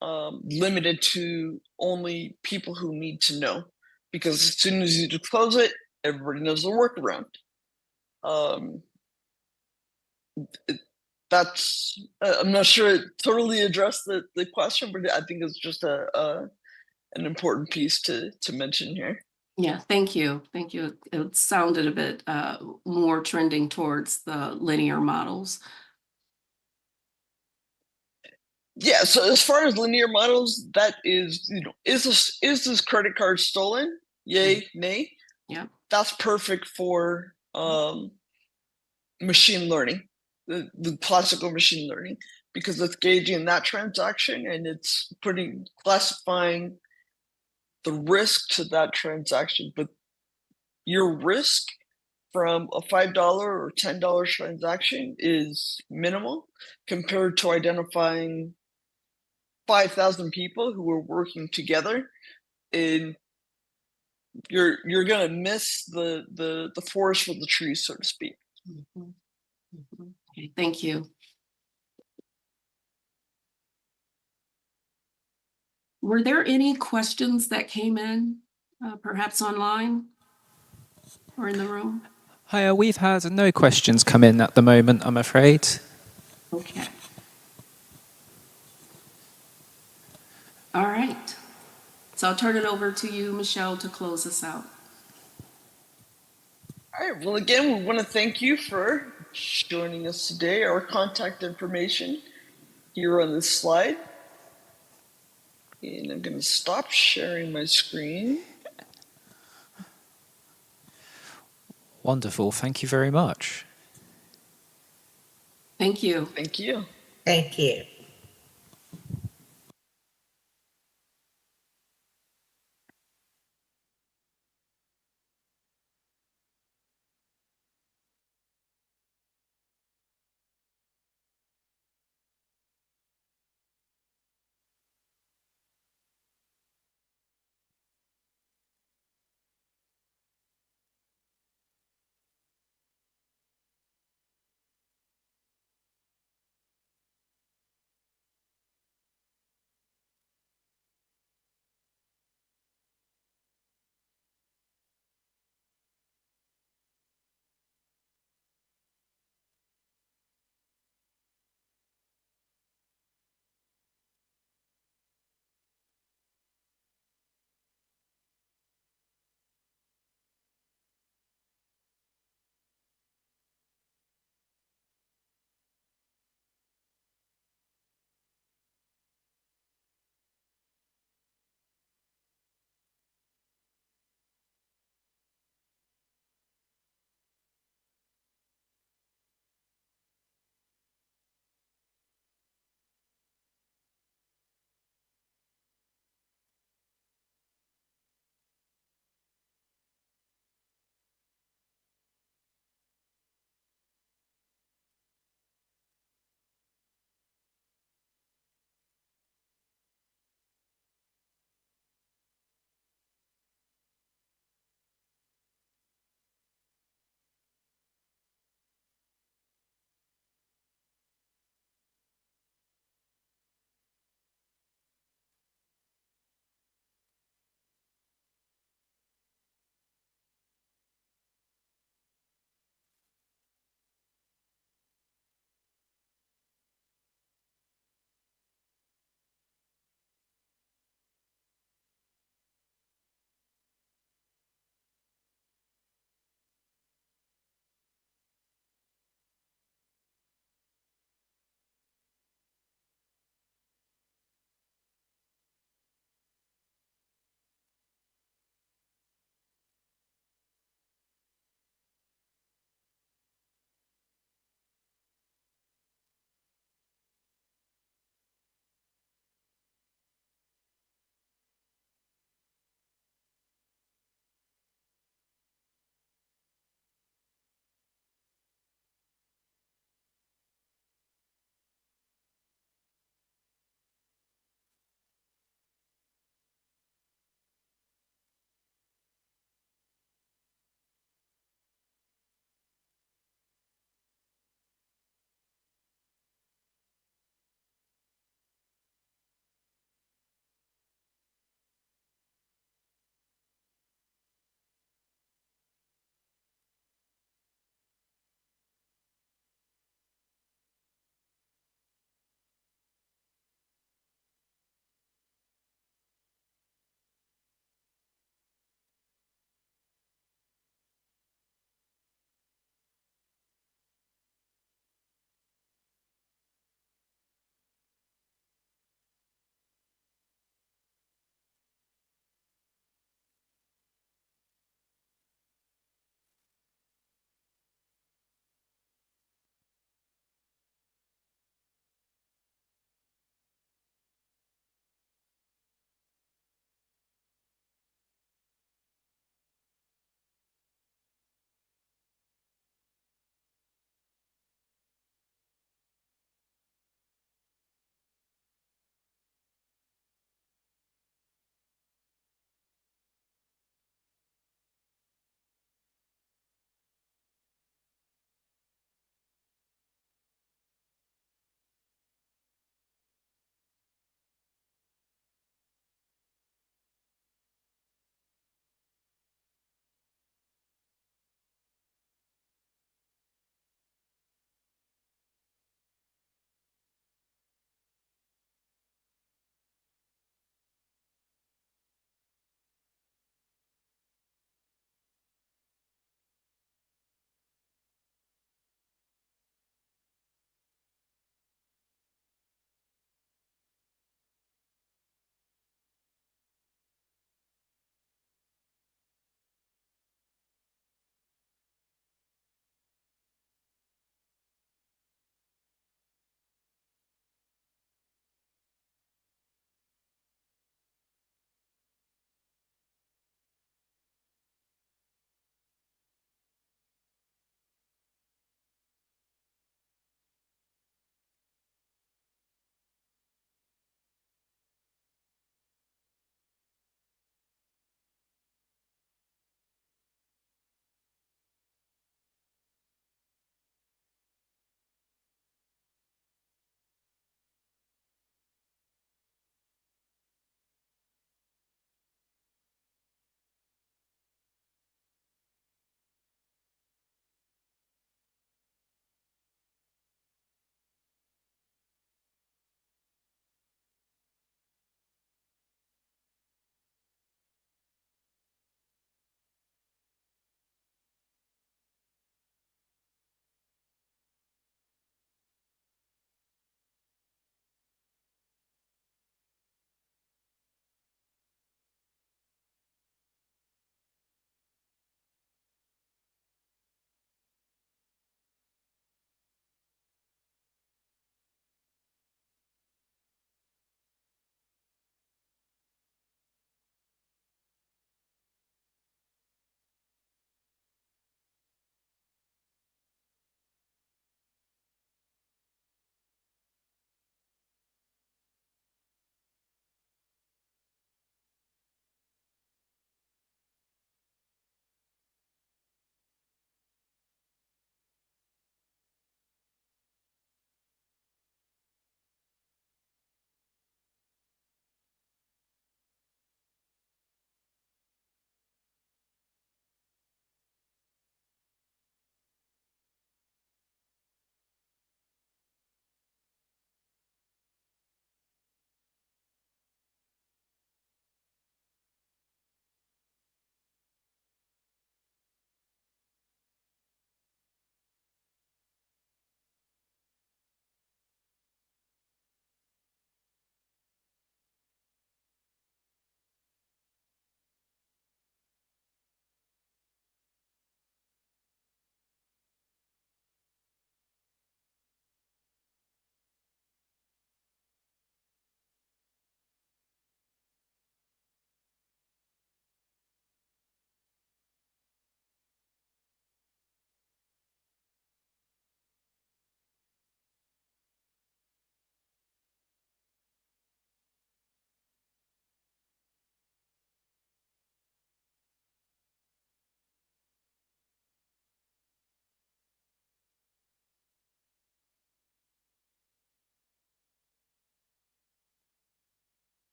limited to only people who need to know. Because as soon as you disclose it, everybody knows the workaround. That's I'm not sure it totally addressed the question, but I think it's just an important piece to mention here. Yeah, thank you. Thank you. It sounded a bit more trending towards the linear models. Yeah, so as far as linear models, that is, you know, is this credit card stolen? Yay, nay? Yeah. That's perfect for machine learning, the classical machine learning, because it's gauging that transaction and it's classifying the risk to that transaction. But your risk from a $5 or $10 transaction is minimal compared to identifying 5,000 people who are working together. And you're gonna miss the forest for the trees, so to speak. Okay, thank you. Were there any questions that came in, perhaps online or in the room? Hi, we've had no questions come in at the moment, I'm afraid. Okay. All right. So I'll turn it over to you, Michelle, to close us out. All right. Well, again, we want to thank you for joining us today. Our contact information here on this slide. And I'm going to stop sharing my screen. Wonderful. Thank you very much. Thank you. Thank you. Thank you.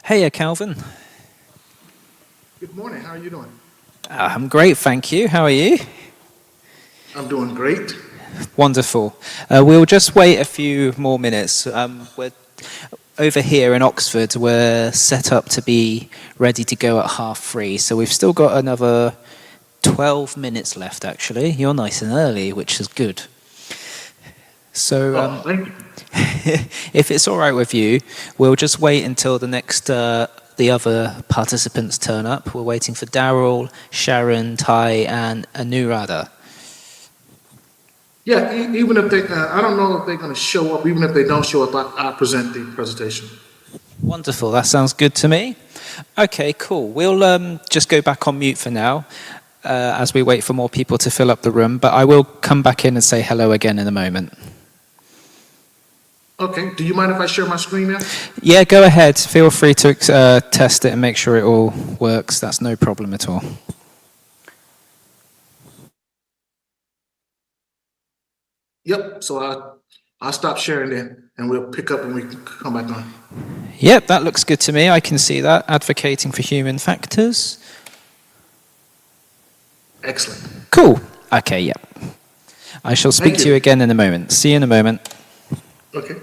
Hey, Calvin. Good morning. How are you doing? I'm great, thank you. How are you? I'm doing great. Wonderful. We'll just wait a few more minutes. We're over here in Oxford. We're set up to be ready to go at 3:30, so we've still got another 12 minutes left, actually. You're nice and early, which is good. So, Thank you. if it's all right with you, we'll just wait until the other participants turn up. We're waiting for Daryl, Sharon, Ty, and Anuradha. Yeah, even if they, I don't know if they're going to show up. Even if they don't show up, I present the presentation. Wonderful, that sounds good to me. Okay, cool. We'll just go back on mute for now as we wait for more people to fill up the room, but I will come back in and say hello again in a moment. Okay, do you mind if I share my screen now? Yeah, go ahead. Feel free to test it and make sure it all works. That's no problem at all. Yep, so I'll stop sharing then, and we'll pick up when we come back on. Yep, that looks good to me. I can see that. Advocating for human factors. Excellent. Cool. Okay, yep. I shall speak to you again in a moment. See you in a moment. Okay.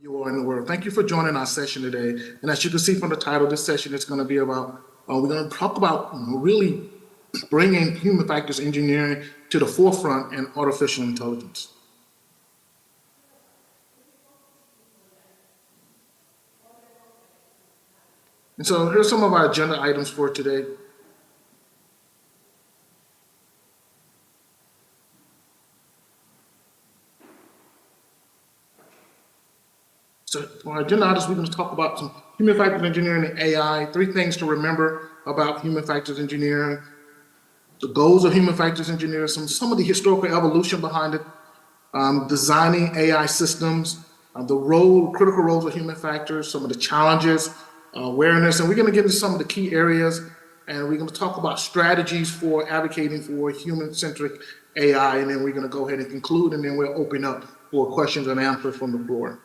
you are in the world. Thank you for joining our session today. And as you can see from the title, this session is going to be about, we're going to talk about really bringing human factors engineering to the forefront in artificial intelligence. And so here's some of our agenda items for today. So for our agenda items, we're going to talk about some human factors engineering and AI, 3 things to remember about human factors engineering, the goals of human factors engineering, some of the historical evolution behind it, designing AI systems, the critical roles of human factors, some of the challenges, awareness, and we're going to get into some of the key areas, and we're going to talk about strategies for advocating for human-centric AI, and then we're going to go ahead and conclude, and then we'll open up for questions and answers from the floor.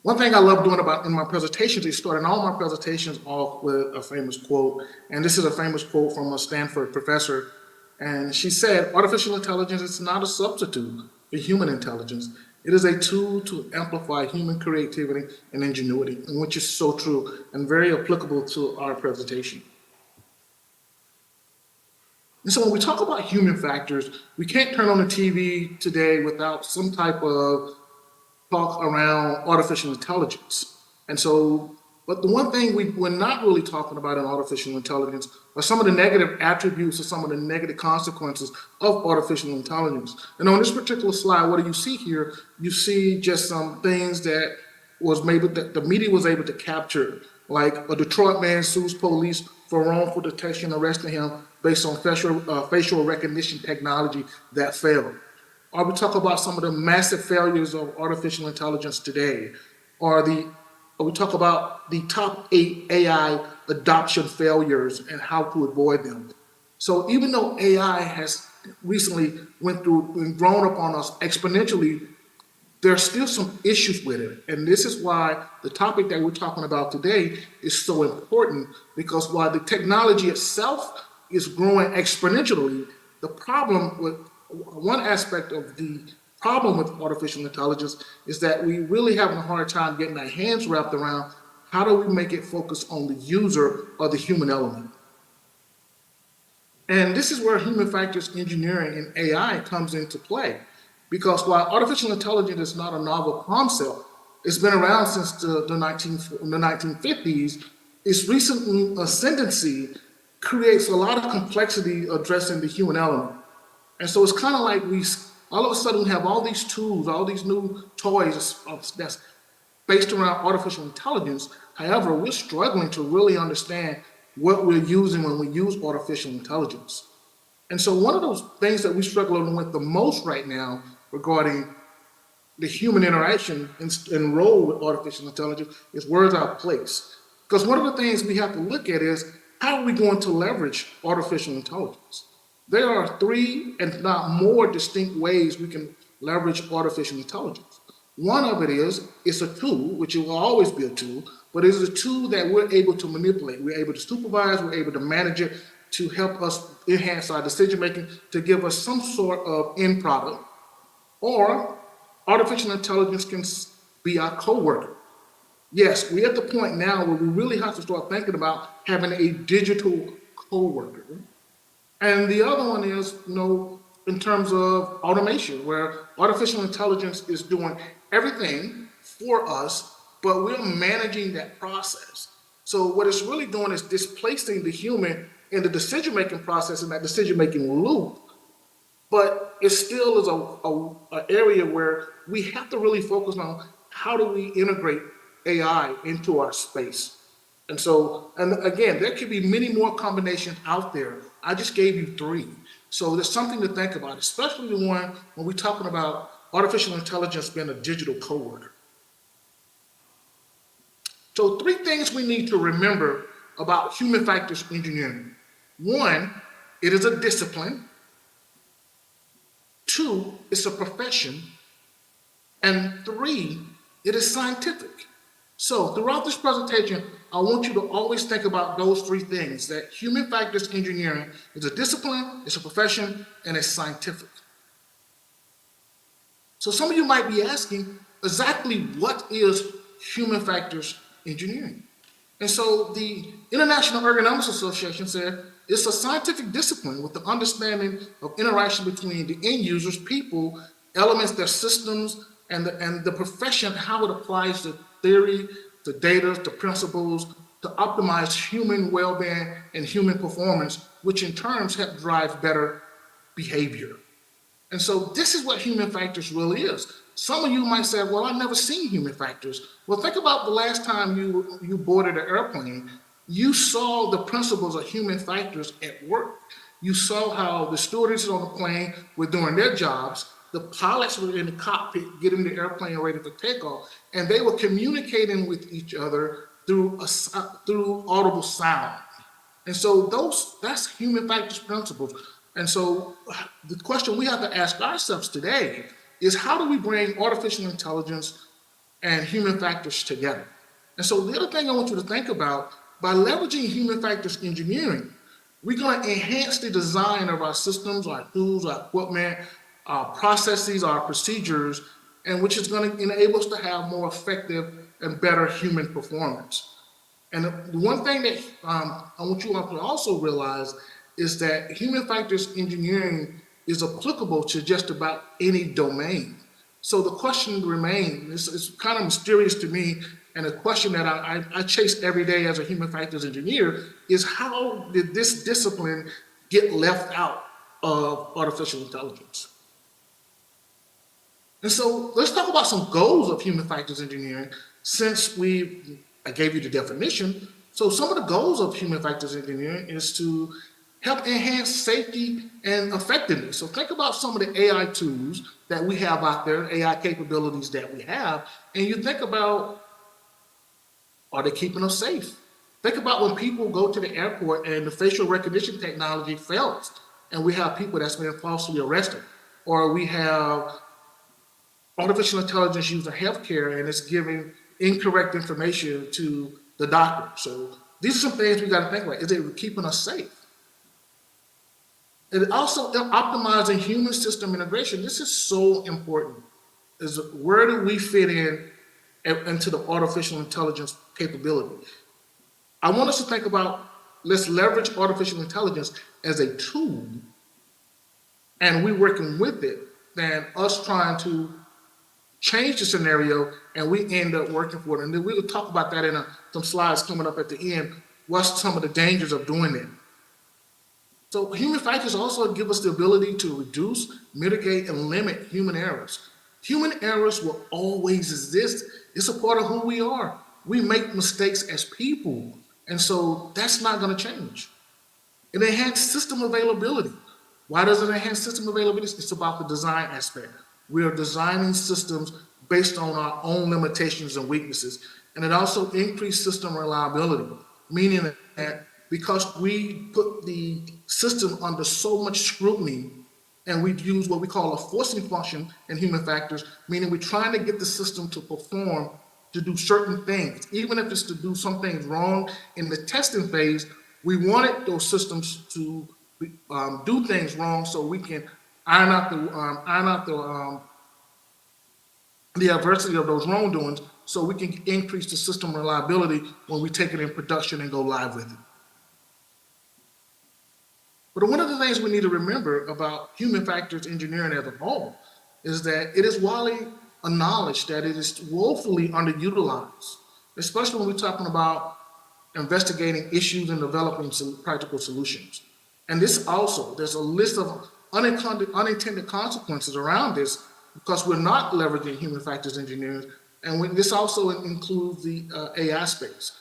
One thing I love doing in my presentations is starting all my presentations off with a famous quote, and this is a famous quote from a Stanford professor, and she said, "Artificial intelligence is not a substitute for human intelligence. It is a tool to amplify human creativity and ingenuity," and which is so true and very applicable to our presentation. And so when we talk about human factors, we can't turn on the TV today without some type of talk around artificial intelligence. And so, but the one thing we're not really talking about in artificial intelligence are some of the negative attributes or some of the negative consequences of artificial intelligence. And on this particular slide, what do you see here? You see just some things that the media was able to capture, like a Detroit man sues police for wrongful detection, arresting him based on facial recognition technology that failed. Or we talk about some of the massive failures of artificial intelligence today, or we talk about the top 8 AI adoption failures and how to avoid them. So even though AI has recently went through and grown upon us exponentially, there are still some issues with it. And this is why the topic that we're talking about today is so important, because while the technology itself is growing exponentially, the problem with one aspect of the problem with artificial intelligence is that we really having a hard time getting our hands wrapped around how do we make it focus on the user or the human element. And this is where human factors engineering and AI comes into play. Because while artificial intelligence is not a novel concept, it's been around since the 1950s, its recent ascendancy creates a lot of complexity addressing the human element. And so it's kind of like we all of a sudden have all these tools, all these new toys that's based around artificial intelligence. However, we're struggling to really understand what we're using when we use artificial intelligence. And so one of those things that we struggle with the most right now regarding the human interaction and role with artificial intelligence is where's our place? Because one of the things we have to look at is how are we going to leverage artificial intelligence? There are 3 and not more distinct ways we can leverage artificial intelligence. One of it is, it's a tool, which it will always be a tool, but it's a tool that we're able to manipulate. We're able to supervise, we're able to manage it to help us enhance our decision-making, to give us some sort of end product. Or artificial intelligence can be our co-worker. Yes, we're at the point now where we really have to start thinking about having a digital co-worker. And the other one is, in terms of automation, where artificial intelligence is doing everything for us, but we're managing that process. So what it's really doing is displacing the human in the decision-making process, in that decision-making loop, but it still is an area where we have to really focus on how do we integrate AI into our space. And so, and again, there could be many more combinations out there. I just gave you 3. So there's something to think about, especially the one when we're talking about artificial intelligence being a digital co-worker. So 3 things we need to remember about human factors engineering. 1, it is a discipline. 2, it's a profession. And 3, it is scientific. So throughout this presentation, I want you to always think about those 3 things, that human factors engineering is a discipline, it's a profession, and it's scientific. So some of you might be asking, exactly what is human factors engineering? And so the International Ergonomics Association said it's a scientific discipline with the understanding of interaction between the end users, people, elements, their systems, and the profession, how it applies to theory, to data, to principles, to optimize human well-being and human performance, which in turn help drive better behavior. And so this is what human factors really is. Some of you might say, well, I've never seen human factors. Well, think about the last time you boarded an airplane. You saw the principles of human factors at work. You saw how the stewardesses on the plane were doing their jobs. The pilots were in the cockpit getting the airplane ready for takeoff, and they were communicating with each other through audible sound. And so that's human factors principles. And so the question we have to ask ourselves today is, how do we bring artificial intelligence and human factors together? And so the other thing I want you to think about, by leveraging human factors engineering, we're going to enhance the design of our systems, our tools, our equipment, our processes, our procedures, and which is going to enable us to have more effective and better human performance. And the one thing that I want you all to also realize is that human factors engineering is applicable to just about any domain. So the question remains, it's kind of mysterious to me, and a question that I chase every day as a human factors engineer is, how did this discipline get left out of artificial intelligence? And so let's talk about some goals of human factors engineering, since I gave you the definition. So some of the goals of human factors engineering is to help enhance safety and effectiveness. So think about some of the AI tools that we have out there, AI capabilities that we have, and you think about, are they keeping us safe? Think about when people go to the airport and the facial recognition technology fails, and we have people that's been falsely arrested, or we have artificial intelligence used in healthcare and it's giving incorrect information to the doctor. So these are some things we got to think about. Is it keeping us safe? And also optimizing human system integration. This is so important. Is where do we fit into the artificial intelligence capability? I want us to think about, let's leverage artificial intelligence as a tool, and we working with it, than us trying to change the scenario and we end up working for it. And then we'll talk about that in some slides coming up at the end. What's some of the dangers of doing it? So human factors also give us the ability to reduce, mitigate, and limit human errors. Human errors will always exist. It's a part of who we are. We make mistakes as people, and so that's not going to change. It enhances system availability. Why does it enhance system availability? It's about the design aspect. We are designing systems based on our own limitations and weaknesses. And it also increased system reliability, meaning that because we put the system under so much scrutiny, and we use what we call a forcing function in human factors, meaning we're trying to get the system to perform, to do certain things. Even if it's to do some things wrong in the testing phase, we wanted those systems to do things wrong so we can iron out the adversity of those wrongdoings, so we can increase the system reliability when we take it in production and go live with it. But one of the things we need to remember about human factors engineering as a whole is that it is widely acknowledged that it is woefully underutilized, especially when we're talking about investigating issues and developing some practical solutions. And this also, there's a list of unintended consequences around this because we're not leveraging human factors engineering. And this also includes the AI space.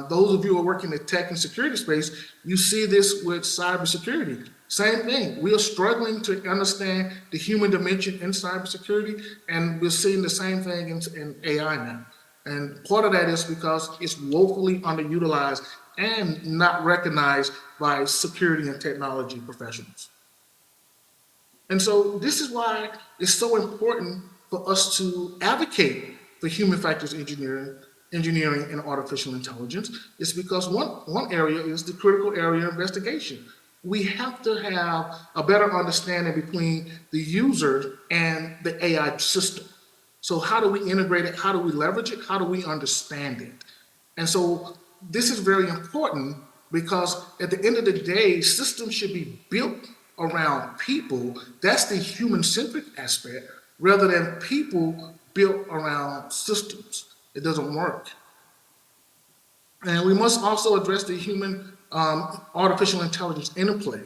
Those of you who are working in the tech and security space, you see this with cybersecurity. Same thing. We are struggling to understand the human dimension in cybersecurity, and we're seeing the same thing in AI now. And part of that is because it's woefully underutilized and not recognized by security and technology professionals. And so this is why it's so important for us to advocate for human factors engineering and artificial intelligence. It's because one area is the critical area investigation. we have to have a better understanding between the user and the AI system. So how do we integrate it? How do we leverage it? How do we understand it? And so this is very important because at the end of the day, systems should be built around people. That's the human-centric aspect, rather than people built around systems. It doesn't work. And we must also address the human artificial intelligence interplay.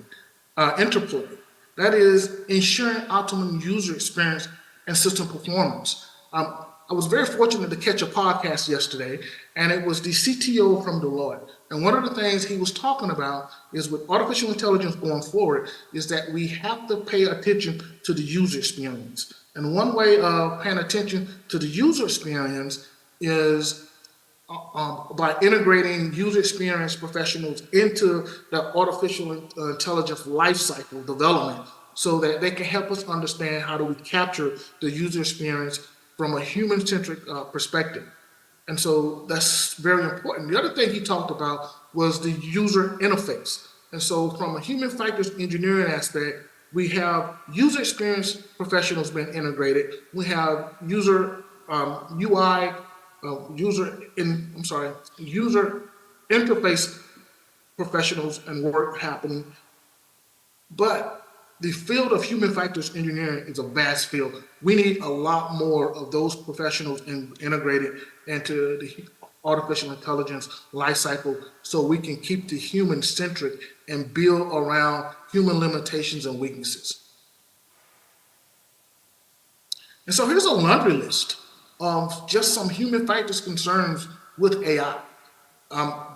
That is ensuring optimum user experience and system performance. I was very fortunate to catch a podcast yesterday, and it was the CTO from Deloitte. And one of the things he was talking about is with artificial intelligence going forward is that we have to pay attention to the user experience. And one way of paying attention to the user experience is by integrating user experience professionals into the artificial intelligence lifecycle development so that they can help us understand how do we capture the user experience from a human-centric perspective. And so that's very important. The other thing he talked about was the user interface. And so from a human factors engineering aspect, we have user experience professionals being integrated. We have user UI, user interface professionals and work happening. But the field of human factors engineering is a vast field. We need a lot more of those professionals integrated into the artificial intelligence lifecycle so we can keep the human-centric and build around human limitations and weaknesses. And so here's a laundry list of just some human factors concerns with AI.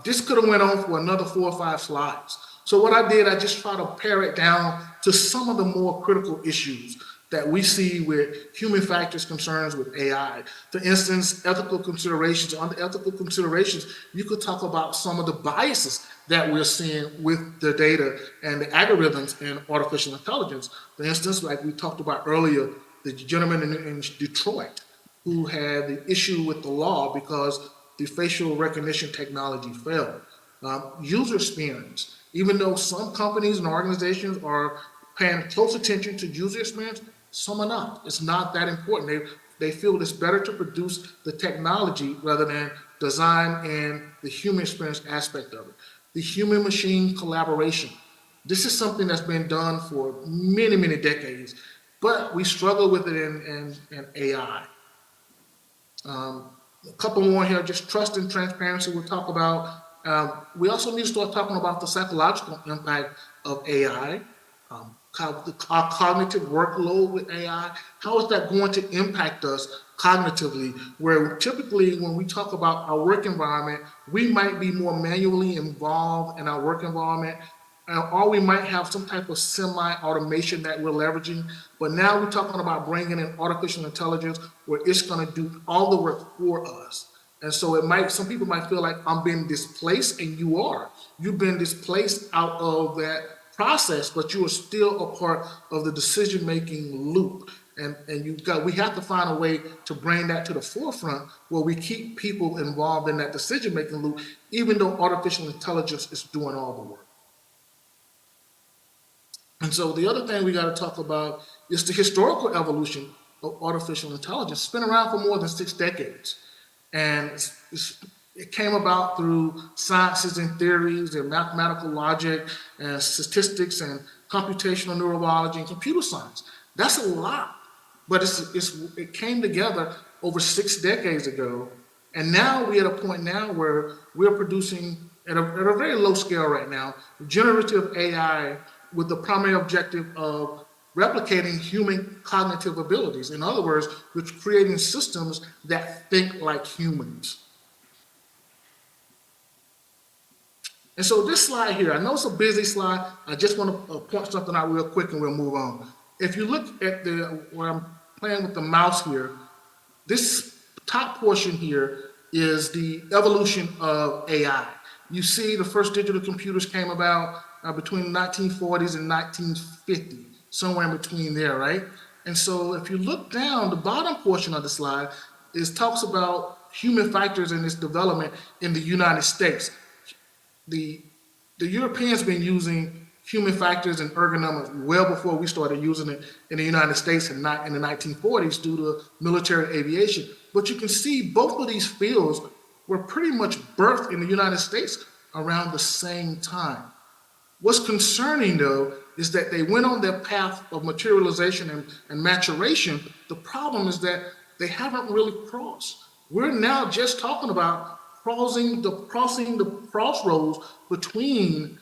This could have went on for another 4 or 5 slides. So what I did, I just tried to pare it down to some of the more critical issues that we see with human factors concerns with AI. For instance, ethical considerations. Under ethical considerations, you could talk about some of the biases that we're seeing with the data and the algorithms in artificial intelligence. For instance, like we talked about earlier, the gentleman in Detroit who had the issue with the law because the facial recognition technology failed. User experience. Even though some companies and organizations are paying close attention to user experience, some are not. It's not that important. They feel it's better to produce the technology rather than design and the human experience aspect of it. The human-machine collaboration. This is something that's been done for many, many decades, but we struggle with it in AI. A couple more here, just trust and transparency we'll talk about. We also need to start talking about the psychological impact of AI, our cognitive workload with AI. How is that going to impact us cognitively? Where typically when we talk about our work environment, we might be more manually involved in our work environment, or we might have some type of semi-automation that we're leveraging. But now we're talking about bringing in artificial intelligence where it's going to do all the work for us. And so some people might feel like I'm being displaced, and you are. You've been displaced out of that process, but you are still a part of the decision-making loop. And we have to find a way to bring that to the forefront where we keep people involved in that decision-making loop, even though artificial intelligence is doing all the work. And so the other thing we got to talk about is the historical evolution of artificial intelligence. It's been around for more than 6 decades. And it came about through sciences and theories and mathematical logic and statistics and computational neurobiology and computer science. That's a lot, but it came together over 6 decades ago. And now we're at a point now where we're producing at a very low scale right now, generative AI with the primary objective of replicating human cognitive abilities. In other words, we're creating systems that think like humans. And so this slide here, I know it's a busy slide. I just want to point something out real quick and we'll move on. If you look at where I'm playing with the mouse here, this top portion here is the evolution of AI. You see the first digital computers came about between the 1940s and 1950. Somewhere in between there, right? And so if you look down, the bottom portion of the slide talks about human factors in its development in the United States. The Europeans been using human factors and ergonomics well before we started using it in the United States in the 1940s due to military aviation. But you can see both of these fields were pretty much birthed in the United States around the same time. What's concerning, though, is that they went on their path of materialization and maturation. The problem is that they haven't really crossed. We're now just talking about crossing the crossroads between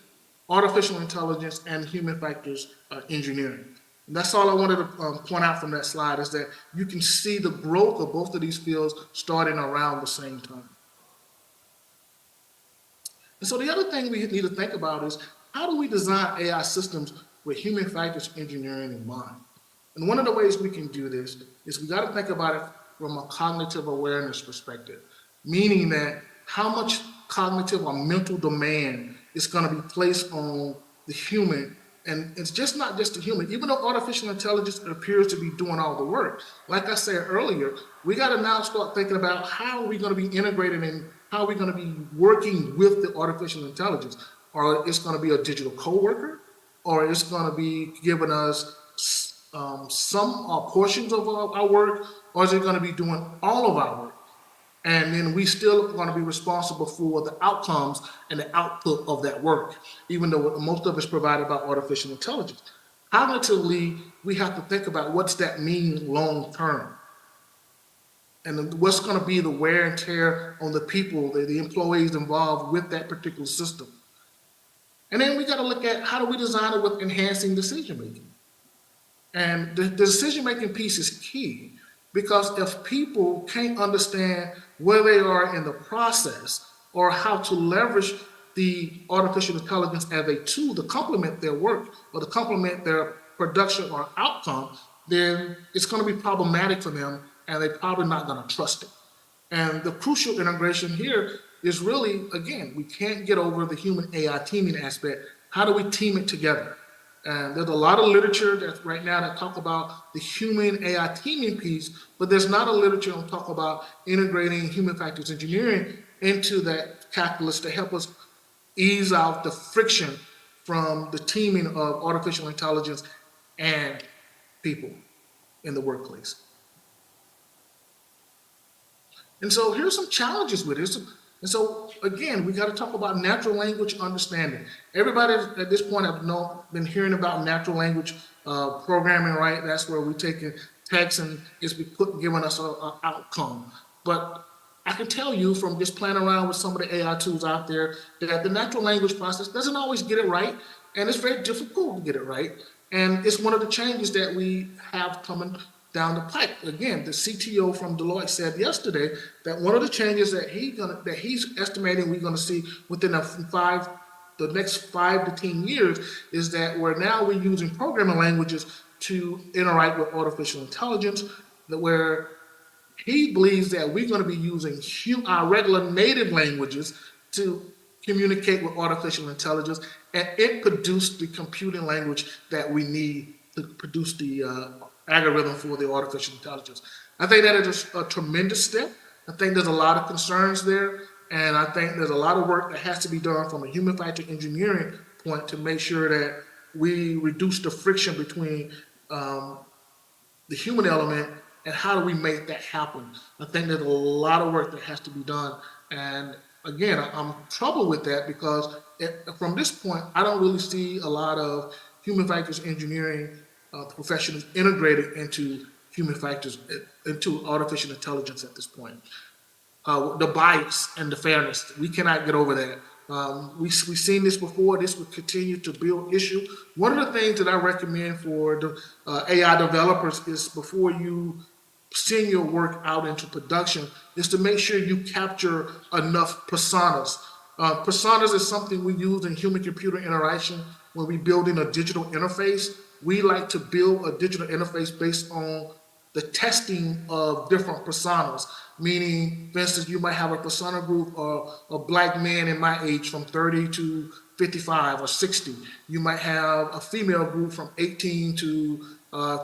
artificial intelligence and human factors engineering. And that's all I wanted to point out from that slide, is that you can see the growth of both of these fields starting around the same time. And so the other thing we need to think about is, how do we design AI systems with human factors engineering in mind? And one of the ways we can do this is we got to think about it from a cognitive awareness perspective, meaning that how much cognitive or mental demand is going to be placed on the human. And it's just not just the human. Even though artificial intelligence appears to be doing all the work, like I said earlier, we got to now start thinking about how are we going to be integrated and how are we going to be working with the artificial intelligence. Or it's going to be a digital coworker, or it's going to be giving us some portions of our work, or is it going to be doing all of our work? And then we still going to be responsible for the outcomes and the output of that work, even though most of it's provided by artificial intelligence. Cognitively, we have to think about what's that mean long term, and what's going to be the wear and tear on the people, the employees involved with that particular system. And then we got to look at how do we design it with enhancing decision making. And the decision making piece is key, because if people can't understand where they are in the process or how to leverage the artificial intelligence as a tool to complement their work or to complement their production or outcome, then it's going to be problematic for them, and they're probably not going to trust it. And the crucial integration here is really, again, we can't get over the human AI teaming aspect. How do we team it together? And there's a lot of literature that's right now that talk about the human AI teaming piece, but there's not a literature on talk about integrating human factors engineering into that calculus to help us ease out the friction from the teaming of artificial intelligence and people in the workplace. And so here's some challenges with this. And so, again, we got to talk about natural language understanding. Everybody at this point have been hearing about natural language programming, right? That's where we're taking text and it's giving us an outcome. But I can tell you from just playing around with some of the AI tools out there that the natural language process doesn't always get it right, and it's very difficult to get it right. And it's one of the changes that we have coming down the pipe. Again, the CTO from Deloitte said yesterday that one of the changes that he's estimating we're going to see within the next 5 to 10 years is that we're using programming languages to interact with artificial intelligence, where he believes that we're going to be using our regular native languages to communicate with artificial intelligence, and it produced the computing language that we need to produce the algorithm for the artificial intelligence. I think that is a tremendous step. I think there's a lot of concerns there, and I think there's a lot of work that has to be done from a human factor engineering point to make sure that we reduce the friction between the human element and how do we make that happen. I think there's a lot of work that has to be done, and again, I'm troubled with that because from this point, I don't really see a lot of human factors engineering professionals integrated into human factors, into artificial intelligence at this point. The bias and the fairness, we cannot get over that. We've seen this before. This will continue to build issue. One of the things that I recommend for the AI developers is before you send your work out into production is to make sure you capture enough personas. Personas is something we use in human-computer interaction when we're building a digital interface. We like to build a digital interface based on the testing of different personas, meaning, for instance, you might have a persona group of Black men in my age from 30 to 55 or 60. You might have a female group from 18 to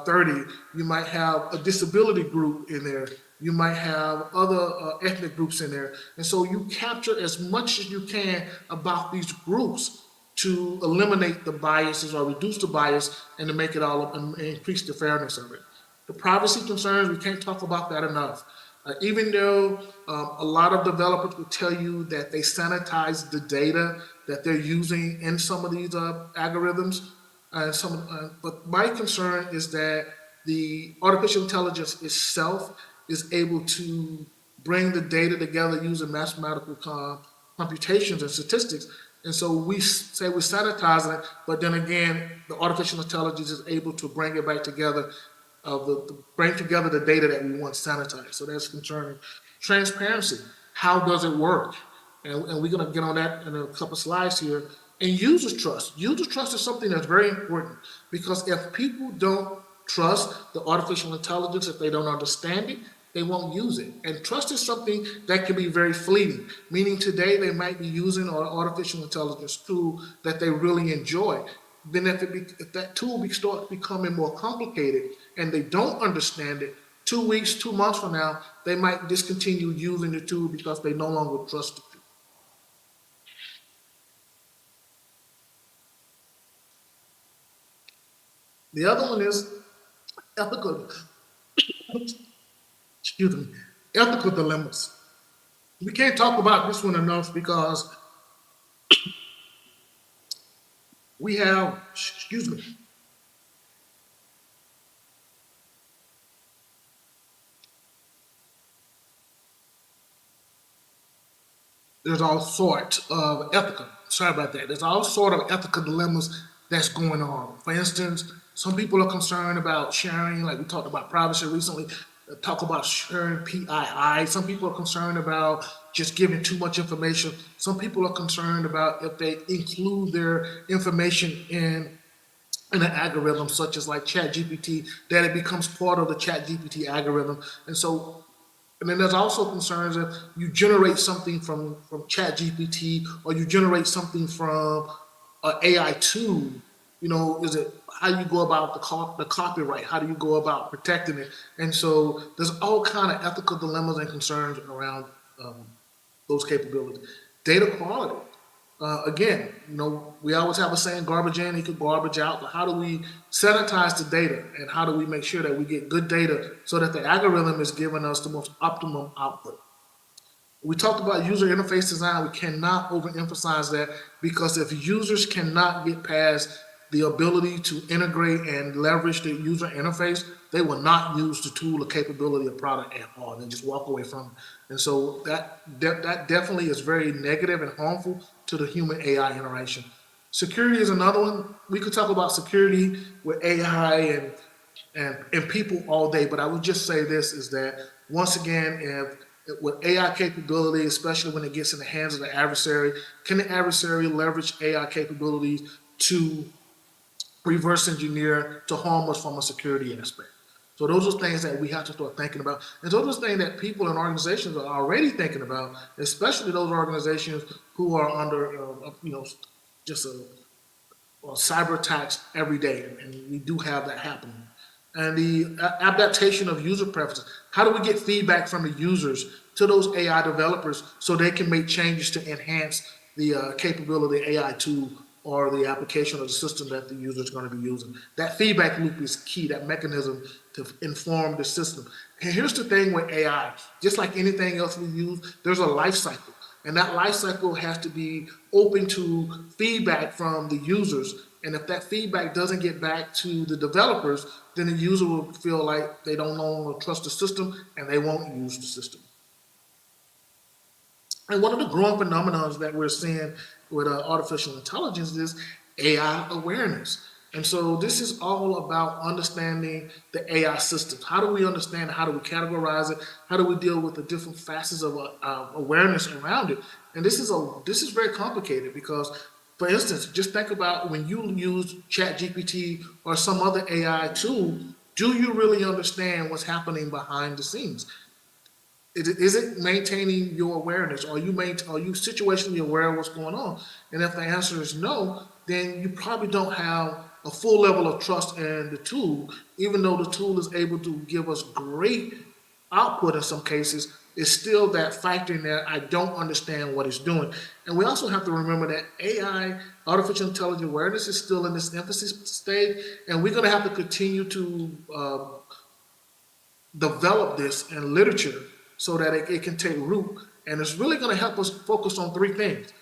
30. You might have a disability group in there. You might have other ethnic groups in there. And so you capture as much as you can about these groups. to eliminate the biases or reduce the bias and to make it all up and increase the fairness of it. The privacy concerns, we can't talk about that enough. Even though a lot of developers will tell you that they sanitize the data that they're using in some of these algorithms, but my concern is that the artificial intelligence itself is able to bring the data together using mathematical computations and statistics. And so we say we're sanitizing it, but then again, the artificial intelligence is able to bring it back together, bring together the data that we want sanitized. So that's concerning. Transparency, how does it work? And we're gonna get on that in a couple slides here. And user trust. User trust is something that's very important, because if people don't trust the artificial intelligence, if they don't understand it, they won't use it. And trust is something that can be very fleeting, meaning today they might be using an artificial intelligence tool that they really enjoy. Then if that tool starts becoming more complicated and they don't understand it, 2 weeks, 2 months from now, they might discontinue using the tool because they no longer trust it. The other one is ethical, ethical dilemmas. We can't talk about this one enough because we have, there's all sorts of there's all sort of ethical dilemmas that's going on. For instance, some people are concerned about sharing, like we talked about privacy recently, talk about sharing PII. Some people are concerned about just giving too much information. Some people are concerned about if they include their information in an algorithm such as like ChatGPT, that it becomes part of the ChatGPT algorithm. And then there's also concerns if you generate something from ChatGPT or you generate something from an AI tool, is it how you go about the copyright? How do you go about protecting it? And so there's all kind of ethical dilemmas and concerns around those capabilities. Data quality. Again, we always have a saying, garbage in equals garbage out, but how do we sanitize the data and how do we make sure that we get good data so that the algorithm is giving us the most optimum output? We talked about user interface design. We cannot overemphasize that, because if users cannot get past the ability to integrate and leverage the user interface, they will not use the tool or capability of product at all and just walk away from it. And so that definitely is very negative and harmful to the human AI interaction. Security is another one. We could talk about security with AI and people all day, but I would just say this is that, once again, with AI capability, especially when it gets in the hands of the adversary, can the adversary leverage AI capabilities to reverse engineer to harm us from a security aspect? So those are things that we have to start thinking about. And those are things that people and organizations are already thinking about, especially those organizations who are under, just cyber attacks every day. And we do have that happening. And the adaptation of user preferences. How do we get feedback from the users to those AI developers so they can make changes to enhance the capability of the AI tool or the application of the system that the user is going to be using? That feedback loop is key, that mechanism to inform the system. And here's the thing with AI, just like anything else we use, there's a life cycle. And that life cycle has to be open to feedback from the users. And if that feedback doesn't get back to the developers, then the user will feel like they don't no longer trust the system and they won't use the system. And one of the growing phenomena that we're seeing with artificial intelligence is AI awareness. And so this is all about understanding the AI systems. How do we understand it? How do we categorize it? How do we deal with the different facets of awareness around it? And this is very complicated because, for instance, just think about when you use ChatGPT or some other AI tool, do you really understand what's happening behind the scenes? Is it maintaining your awareness? Are you situationally aware of what's going on? And if the answer is no, then you probably don't have a full level of trust in the tool, even though the tool is able to give us great output in some cases, it's still that factor in there, I don't understand what it's doing. And we also have to remember that AI, artificial intelligence awareness, is still in this infancy stage, and we're gonna have to continue to develop this in literature so that it can take root. And it's really gonna help us focus on three things.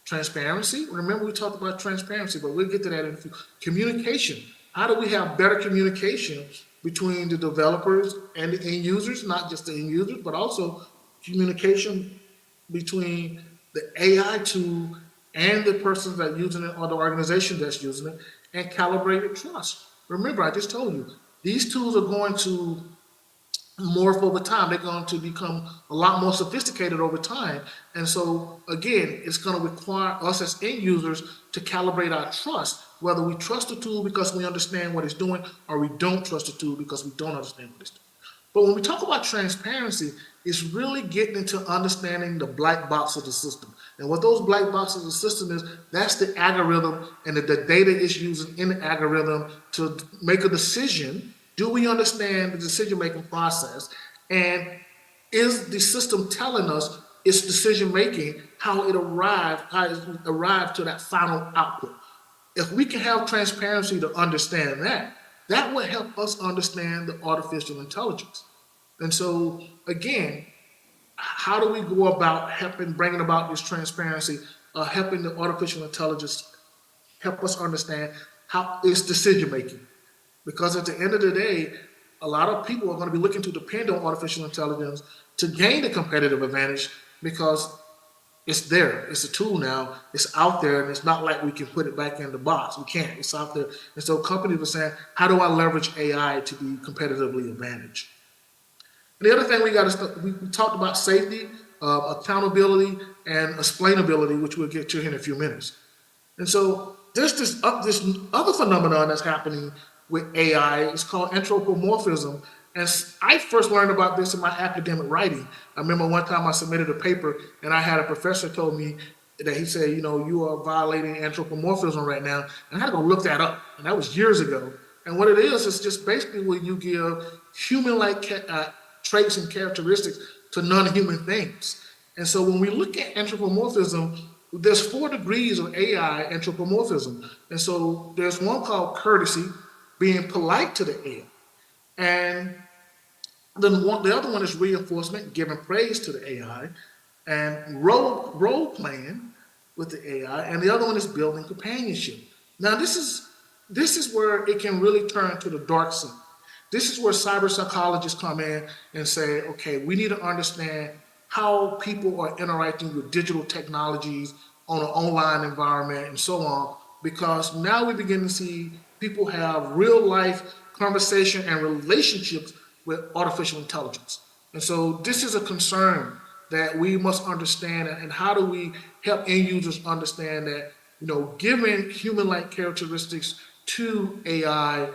Transparency, remember we talked about transparency, but we'll get to that in a few. Communication, how do we have better communication between the developers and the end users, not just the end users, but also communication between the AI tool and the persons that are using it or the organization that's using it, and calibrated trust. Remember, I just told you, these tools are going to morph over time. They're going to become a lot more sophisticated over time. And so, again, it's going to require us as end users to calibrate our trust, whether we trust the tool because we understand what it's doing or we don't trust the tool because we don't understand what it's doing. But when we talk about transparency, it's really getting into understanding the black box of the system. And what those black boxes of the system is, that's the algorithm and the data it's using in the algorithm to make a decision. Do we understand the decision-making process? And is the system telling us its decision-making, how it arrived to that final output? If we can have transparency to understand that, that will help us understand the artificial intelligence. And so, again, how do we go about bringing about this transparency, helping the artificial intelligence help us understand how its decision-making? Because at the end of the day, a lot of people are going to be looking to depend on artificial intelligence to gain a competitive advantage because it's there. It's a tool now. It's out there, and it's not like we can put it back in the box. We can't. It's out there. And so companies are saying, how do I leverage AI to be competitively advantaged? And the other thing we talked about safety, accountability, and explainability, which we'll get to here in a few minutes. And so there's this other phenomenon that's happening with AI. It's called anthropomorphism. And I first learned about this in my academic writing. I remember one time I submitted a paper and I had a professor told me that he said, you know, you are violating anthropomorphism right now. And I had to go look that up. And that was years ago. And what it is just basically when you give human-like traits and characteristics to non-human things. And so when we look at anthropomorphism, there's 4 degrees of AI anthropomorphism. And so there's one called courtesy, being polite to the AI. And then the other one is reinforcement, giving praise to the AI, and role playing with the AI. And the other one is building companionship. Now this is where it can really turn to the dark side. This is where cyber psychologists come in and say, okay, we need to understand how people are interacting with digital technologies on an online environment and so on, because now we begin to see people have real life conversation and relationships with artificial intelligence. And so this is a concern that we must understand, and how do we help end users understand that, you know, giving human-like characteristics to AI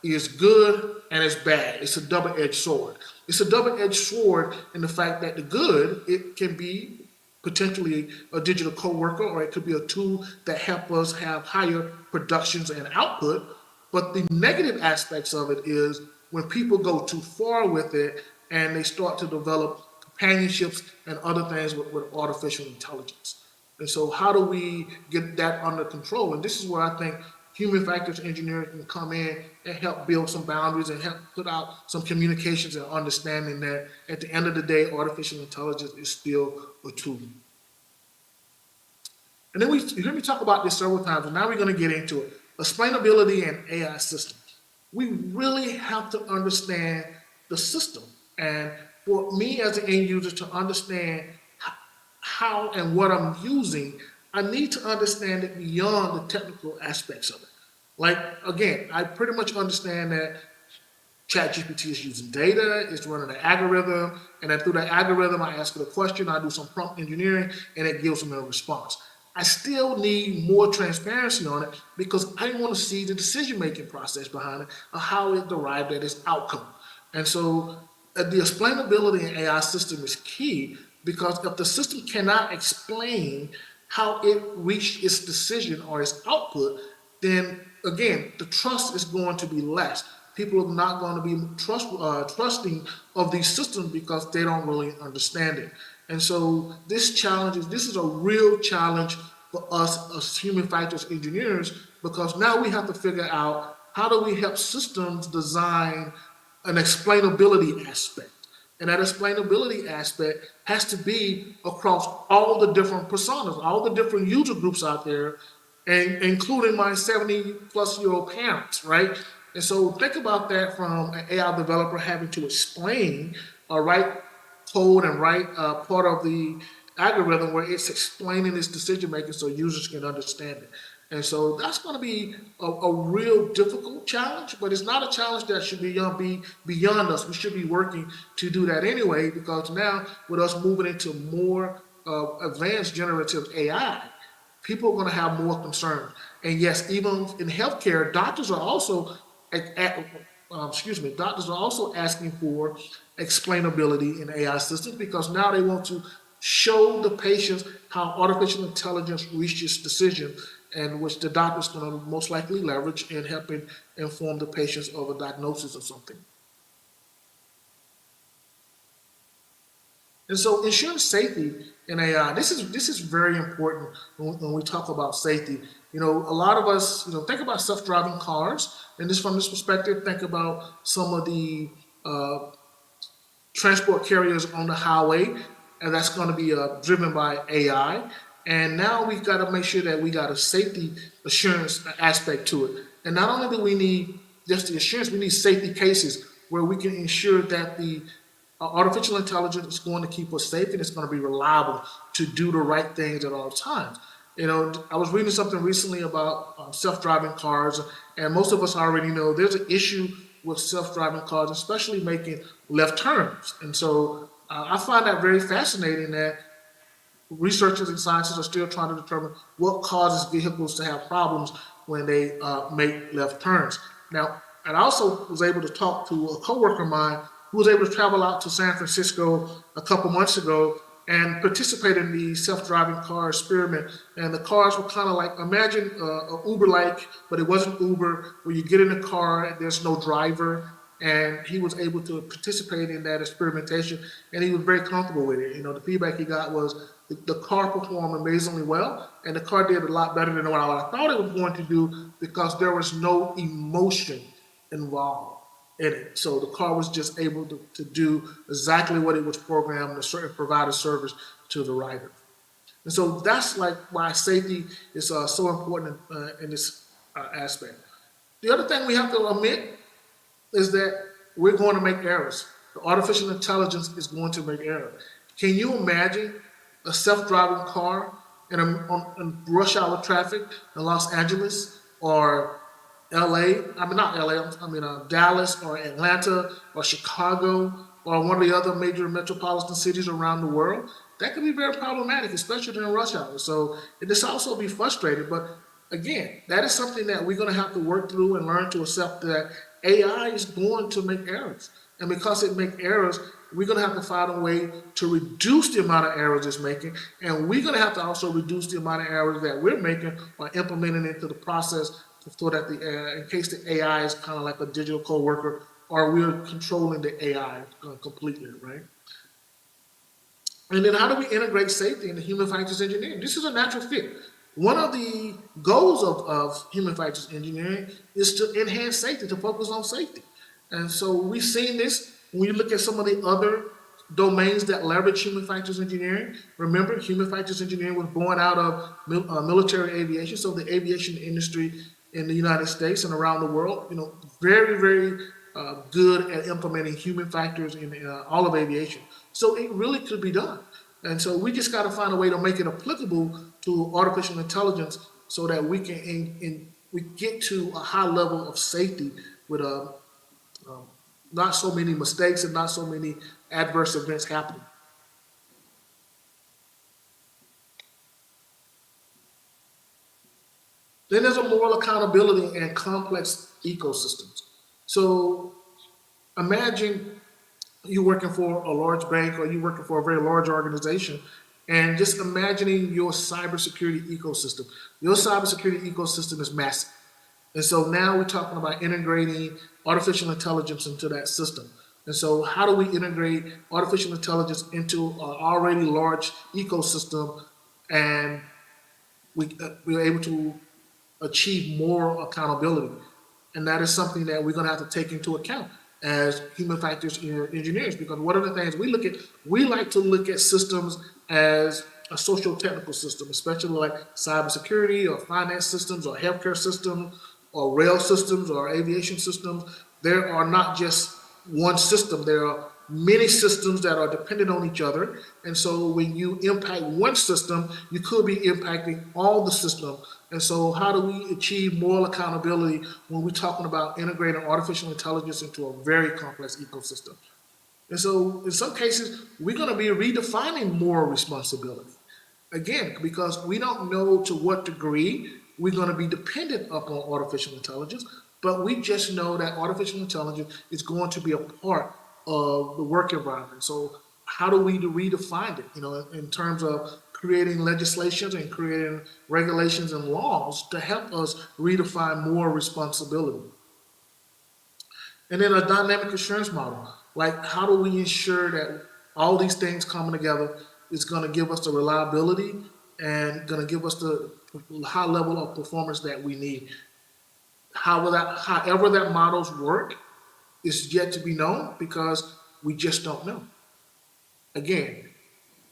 is good and it's bad. It's a double-edged sword. It's a double-edged sword in the fact that the good, it can be potentially a digital coworker, or it could be a tool that help us have higher productions and output. But the negative aspects of it is when people go too far with it and they start to develop companionships and other things with artificial intelligence. And so how do we get that under control? And this is where I think human factors engineering can come in and help build some boundaries and help put out some communications and understanding that at the end of the day, artificial intelligence is still a tool. And then you hear me talk about this several times, and now we're going to get into it. Explainability and AI systems. We really have to understand the system. And for me as an end user to understand how and what I'm using, I need to understand it beyond the technical aspects of it. Like, again, I pretty much understand that ChatGPT is using data, it's running an algorithm, and then through that algorithm, I ask it a question, I do some prompt engineering, and it gives me a response. I still need more transparency on it because I want to see the decision-making process behind it, or how it derived at its outcome. And so the explainability in AI system is key, because if the system cannot explain how it reached its decision or its output, then again, the trust is going to be less. people are not going to be trusting of these systems because they don't really understand it. And so this is a real challenge for us as human factors engineers, because now we have to figure out how do we help systems design an explainability aspect. And that explainability aspect has to be across all the different personas, all the different user groups out there, and including my 70-plus-year-old parents, right? And so think about that from an AI developer having to explain or write code and write part of the algorithm where it's explaining its decision making so users can understand it. And so that's going to be a real difficult challenge, but it's not a challenge that should be beyond us. We should be working to do that anyway, because now with us moving into more advanced generative AI, people are going to have more concerns. And yes, even in healthcare, doctors are also asking for explainability in AI systems, because now they want to show the patients how artificial intelligence reaches decisions, and which the doctor is going to most likely leverage in helping inform the patients of a diagnosis of something. And so ensuring safety in AI, this is very important when we talk about safety. You know, a lot of us, think about self-driving cars, and from this perspective, think about some of the transport carriers on the highway, and that's going to be driven by AI. And now we've got to make sure that we got a safety assurance aspect to it. And not only do we need just the assurance, we need safety cases where we can ensure that the artificial intelligence is going to keep us safe and it's going to be reliable to do the right things at all times. I was reading something recently about self-driving cars, and most of us already know there's an issue with self-driving cars, especially making left turns. And so I find that very fascinating that researchers and scientists are still trying to determine what causes vehicles to have problems when they make left turns. Now, and I also was able to talk to a coworker of mine who was able to travel out to San Francisco a couple months ago and participate in the self-driving car experiment. And the cars were kind of like, imagine Uber-like, but it wasn't Uber, where you get in a car and there's no driver. And he was able to participate in that experimentation, and he was very comfortable with it. The feedback he got was the car performed amazingly well, and the car did a lot better than what I thought it was going to do, because there was no emotion involved in it. So the car was just able to do exactly what it was programmed to provide a service to the rider. And so that's why safety is so important in this aspect. The other thing we have to admit is that we're going to make errors. The artificial intelligence is going to make errors. Can you imagine a self-driving car in rush hour traffic in Los Angeles or LA? Dallas or Atlanta or Chicago or one of the other major metropolitan cities around the world? That can be very problematic, especially during rush hour. So this also be frustrating, but again, that is something that we're going to have to work through and learn to accept that AI is going to make errors. And because it makes errors, we're going to have to find a way to reduce the amount of errors it's making. And we're going to have to also reduce the amount of errors that we're making by implementing it into the process, so that in case the AI is kind of like a digital co-worker, or we're controlling the AI completely, right? And then how do we integrate safety into human factors engineering? This is a natural fit. One of the goals of human factors engineering is to enhance safety, to focus on safety. And so we've seen this when you look at some of the other domains that leverage human factors engineering. Remember, human factors engineering was born out of military aviation, so the aviation industry in the United States and around the world, very, very good at implementing human factors in all of aviation. So it really could be done. And so we just got to find a way to make it applicable to artificial intelligence so that we can we get to a high level of safety with not so many mistakes and not so many adverse events happening. Then there's a moral accountability and complex ecosystems. So imagine you working for a large bank or you working for a very large organization, and just imagining your cybersecurity ecosystem. Your cybersecurity ecosystem is massive. And so now we're talking about integrating artificial intelligence into that system. And so how do we integrate artificial intelligence into an already large ecosystem, and we're able to achieve more accountability? And that is something that we're going to have to take into account as human factors engineers, because one of the things we like to look at systems as a social technical system, especially like cybersecurity or finance systems or healthcare systems or rail systems or aviation systems. There are not just one system. There are many systems that are dependent on each other. And so when you impact one system, you could be impacting all the systems. And so how do we achieve moral accountability when we're talking about integrating artificial intelligence into a very complex ecosystem? And so in some cases, we're going to be redefining moral responsibility. Again, because we don't know to what degree we're going to be dependent upon artificial intelligence, but we just know that artificial intelligence is going to be a part of the work environment. So how do we redefine it, in terms of creating legislations and creating regulations and laws to help us redefine moral responsibility? And then a dynamic assurance model. Like, how do we ensure that all these things coming together is going to give us the reliability and going to give us the high level of performance that we need? However that models work is yet to be known, because we just don't know. Again,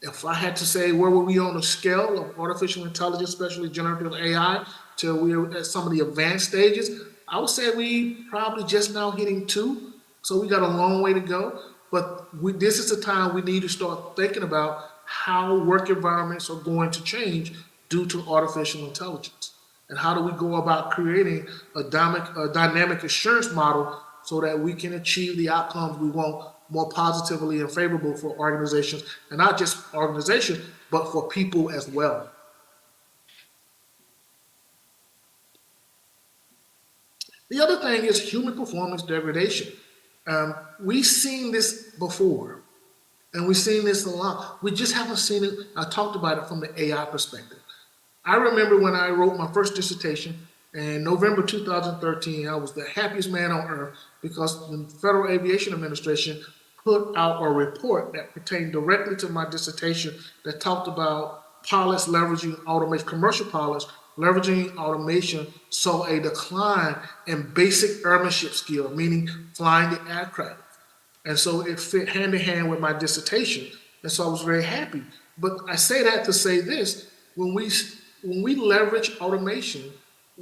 if I had to say where were we on the scale of artificial intelligence, especially generative AI, till we're at some of the advanced stages, I would say we probably just now hitting 2. So we got a long way to go. But this is the time we need to start thinking about how work environments are going to change due to artificial intelligence. And how do we go about creating a dynamic assurance model so that we can achieve the outcomes we want more positively and favorable for organizations, and not just organizations, but for people as well. The other thing is human performance degradation. We've seen this before, and we've seen this a lot. We just haven't seen it. I talked about it from the AI perspective. I remember when I wrote my first dissertation in November 2013, I was the happiest man on earth because the Federal Aviation Administration put out a report that pertained directly to my dissertation that talked about pilots leveraging automation, commercial pilots leveraging automation saw a decline in basic airmanship skill, meaning flying the aircraft. And so it fit hand in hand with my dissertation. And so I was very happy. But I say that to say this: when we leverage automation,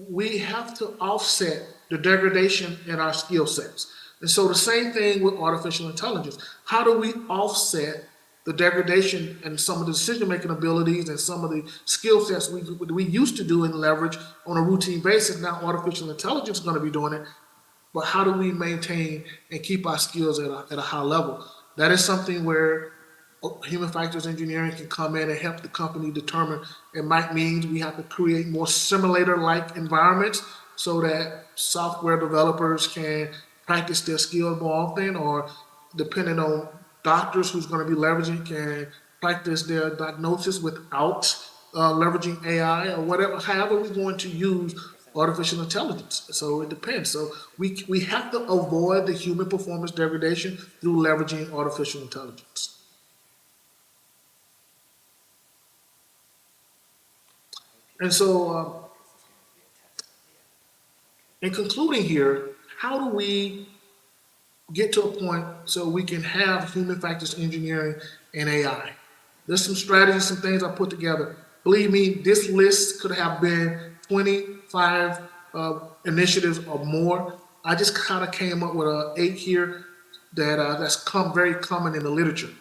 we have to offset the degradation in our skill sets. And so the same thing with artificial intelligence. How do we offset the degradation and some of the decision-making abilities and some of the skill sets we used to do and leverage on a routine basis? Now artificial intelligence is going to be doing it. But how do we maintain and keep our skills at a high level? That is something where human factors engineering can come in and help the company determine. It might mean we have to create more simulator-like environments so that software developers can practice their skills more often, or depending on doctors who's going to be leveraging can practice their diagnosis without leveraging AI or whatever, however we're going to use artificial intelligence. So it depends. So we have to avoid the human performance degradation through leveraging artificial intelligence. And so in concluding here, how do we get to a point so we can have human factors engineering and AI? There's some strategies, some things I put together. Believe me, this list could have been 25 initiatives or more. I just kind of came up with 8 here that's very common in the literature.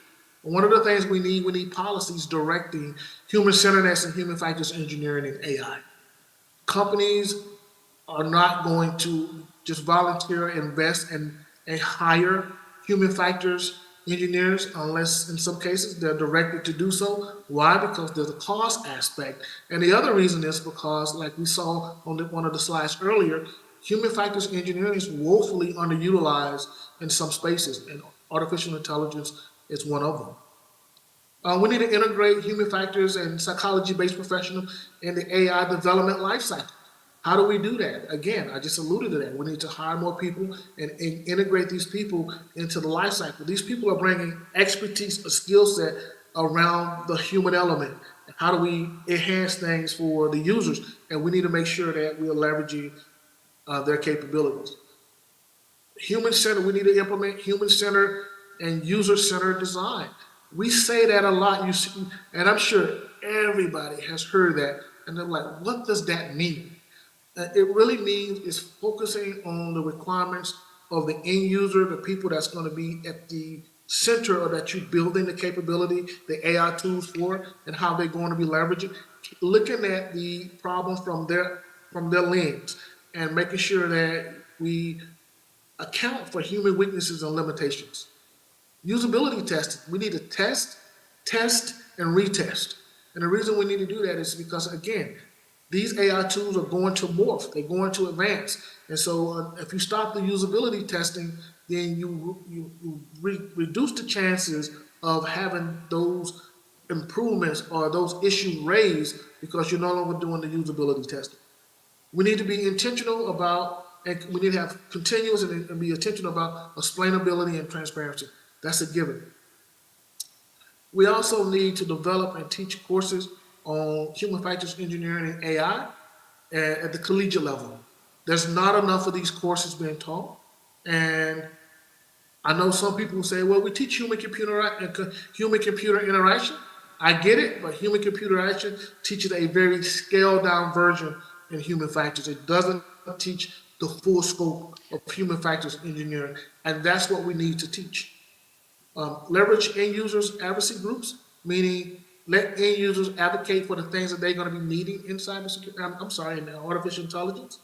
One of the things we need policies directing human-centeredness and human factors engineering and AI. Companies are not going to just volunteer invest and hire human factors engineers unless in some cases they're directed to do so. Why? Because there's a cost aspect. And the other reason is because, like we saw on one of the slides earlier, human factors engineering is woefully underutilized in some spaces, and artificial intelligence is one of them. We need to integrate human factors and psychology-based professionals in the AI development lifecycle. How do we do that? Again, I just alluded to that. We need to hire more people and integrate these people into the life cycle. These people are bringing expertise, a skill set around the human element. How do we enhance things for the users? And we need to make sure that we are leveraging their capabilities. Human-centered, we need to implement human-centered and user-centered design. We say that a lot, you see, and I'm sure everybody has heard that, and they're like, what does that mean? It really means is focusing on the requirements of the end user, the people that's going to be at the center of that you're building the capability, the AI tools for, and how they're going to be leveraging. Looking at the problem from their lens and making sure that we account for human weaknesses and limitations. Usability testing, we need to test, and retest. And the reason we need to do that is because, again, these AI tools are going to morph, they're going to advance. And so if you stop the usability testing, then you reduce the chances of having those improvements or those issues raised because you're no longer doing the usability testing. We need to be intentional about, and we need to have continuous and be intentional about explainability and transparency. That's a given. We also need to develop and teach courses on human factors engineering and AI at the collegiate level. There's not enough of these courses being taught. And I know some people say, well, we teach human-computer interaction. I get it, but human-computer interaction teaches a very scaled-down version in human factors. It doesn't teach the full scope of human factors engineering, and that's what we need to teach. Leverage end users advocacy groups, meaning let end users advocate for the things that they're going to be needing in cybersecurity, in artificial intelligence,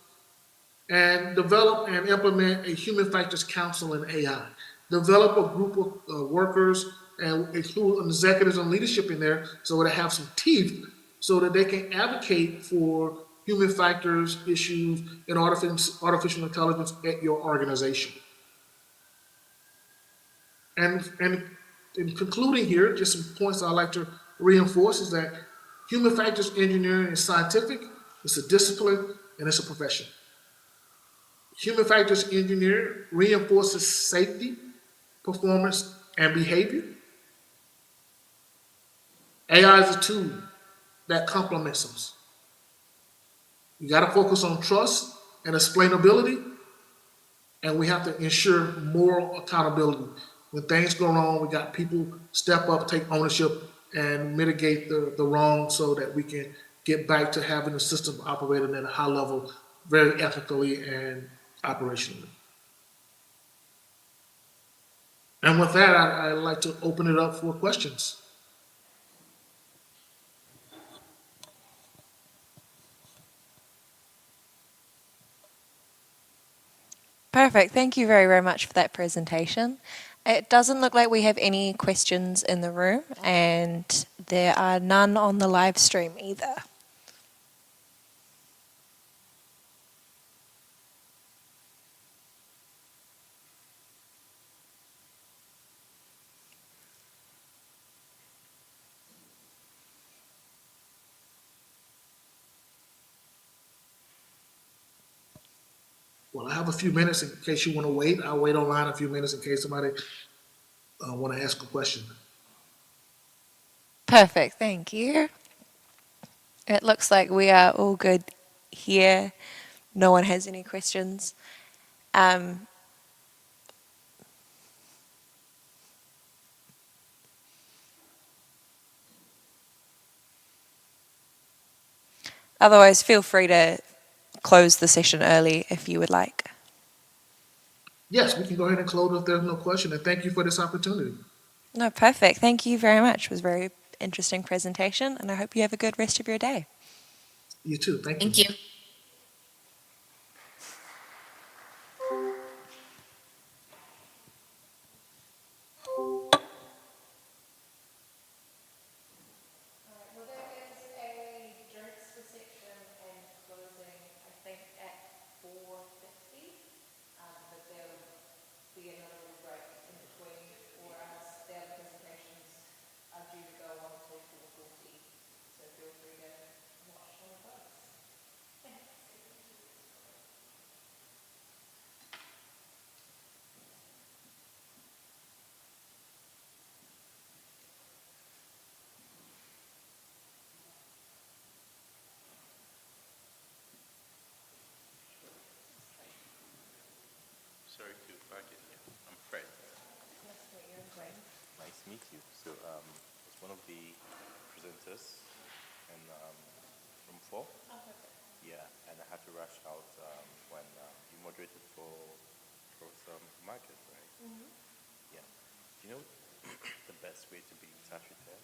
and develop and implement a human factors council in AI. Develop a group of workers and include executives and leadership in there so they have some teeth so that they can advocate for human factors issues in artificial intelligence at your organization. And in concluding here, just some points I'd like to reinforce is that human factors engineering is scientific, it's a discipline, and it's a profession. Human factors engineering reinforces safety, performance, and behavior. AI is a tool that complements us. You got to focus on trust and explainability, and we have to ensure moral accountability. When things go wrong, we got people step up, take ownership, and mitigate the wrong so that we can get back to having the system operating at a high level, very ethically and operationally. And with that, I'd like to open it up for questions. Perfect. Thank you very, very much for that presentation. It doesn't look like we have any questions in the room, and there are none on the live stream either. Well, I have a few minutes in case you want to wait. I'll wait online a few minutes in case somebody want to ask a question. Perfect. Thank you. It looks like we are all good here. No one has any questions. Otherwise, feel free to close the session early if you would like. Yes, we can go ahead and close if there's no question. And thank you for this opportunity. No, perfect. Thank you very much. It was a very interesting presentation, and I hope you have a good rest of your day. You too. Thank you. Thank you. Nice to meet you. So I was one of the presenters in room 4. Yeah, and I had to rush out when you moderated for some market, right? Yeah. Do you know the best way to be in touch with her?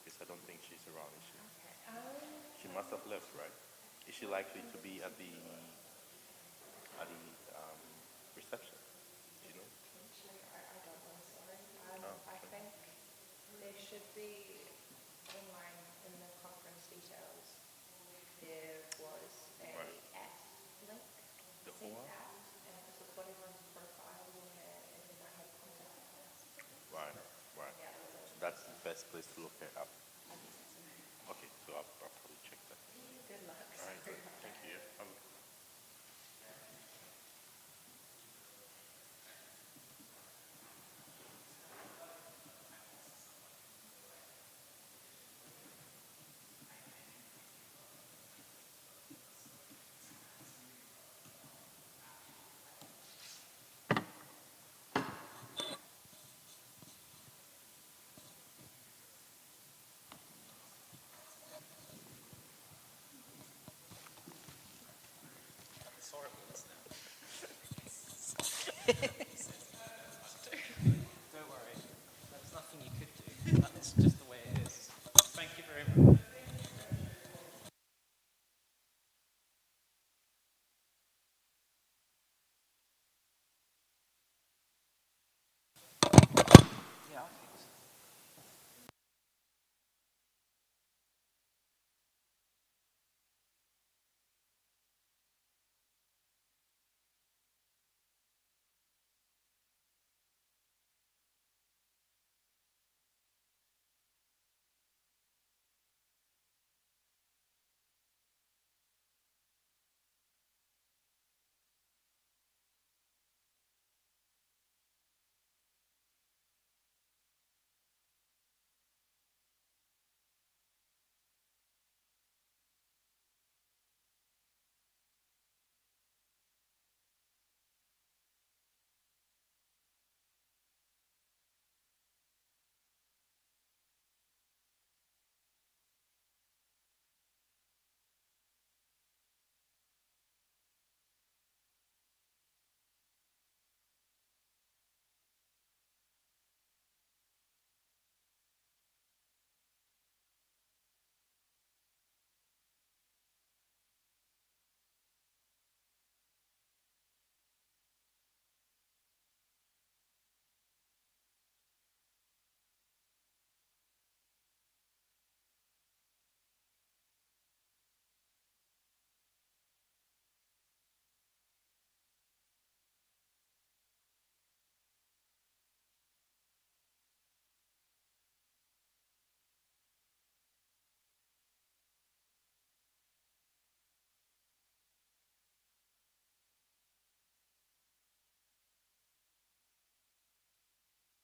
Because I don't think she's around, is she? She must have left, right? Is she likely to be at the reception? Do you know? I don't know, sorry. I think there should be online in the conference details. There was a at link The sent what? out, and it was what everyone's profile will have, and then I had contact details. Right, right. So that's the best place to look her up. Okay, so I'll probably check that. Good luck. All right, good. Thank you. Sorry.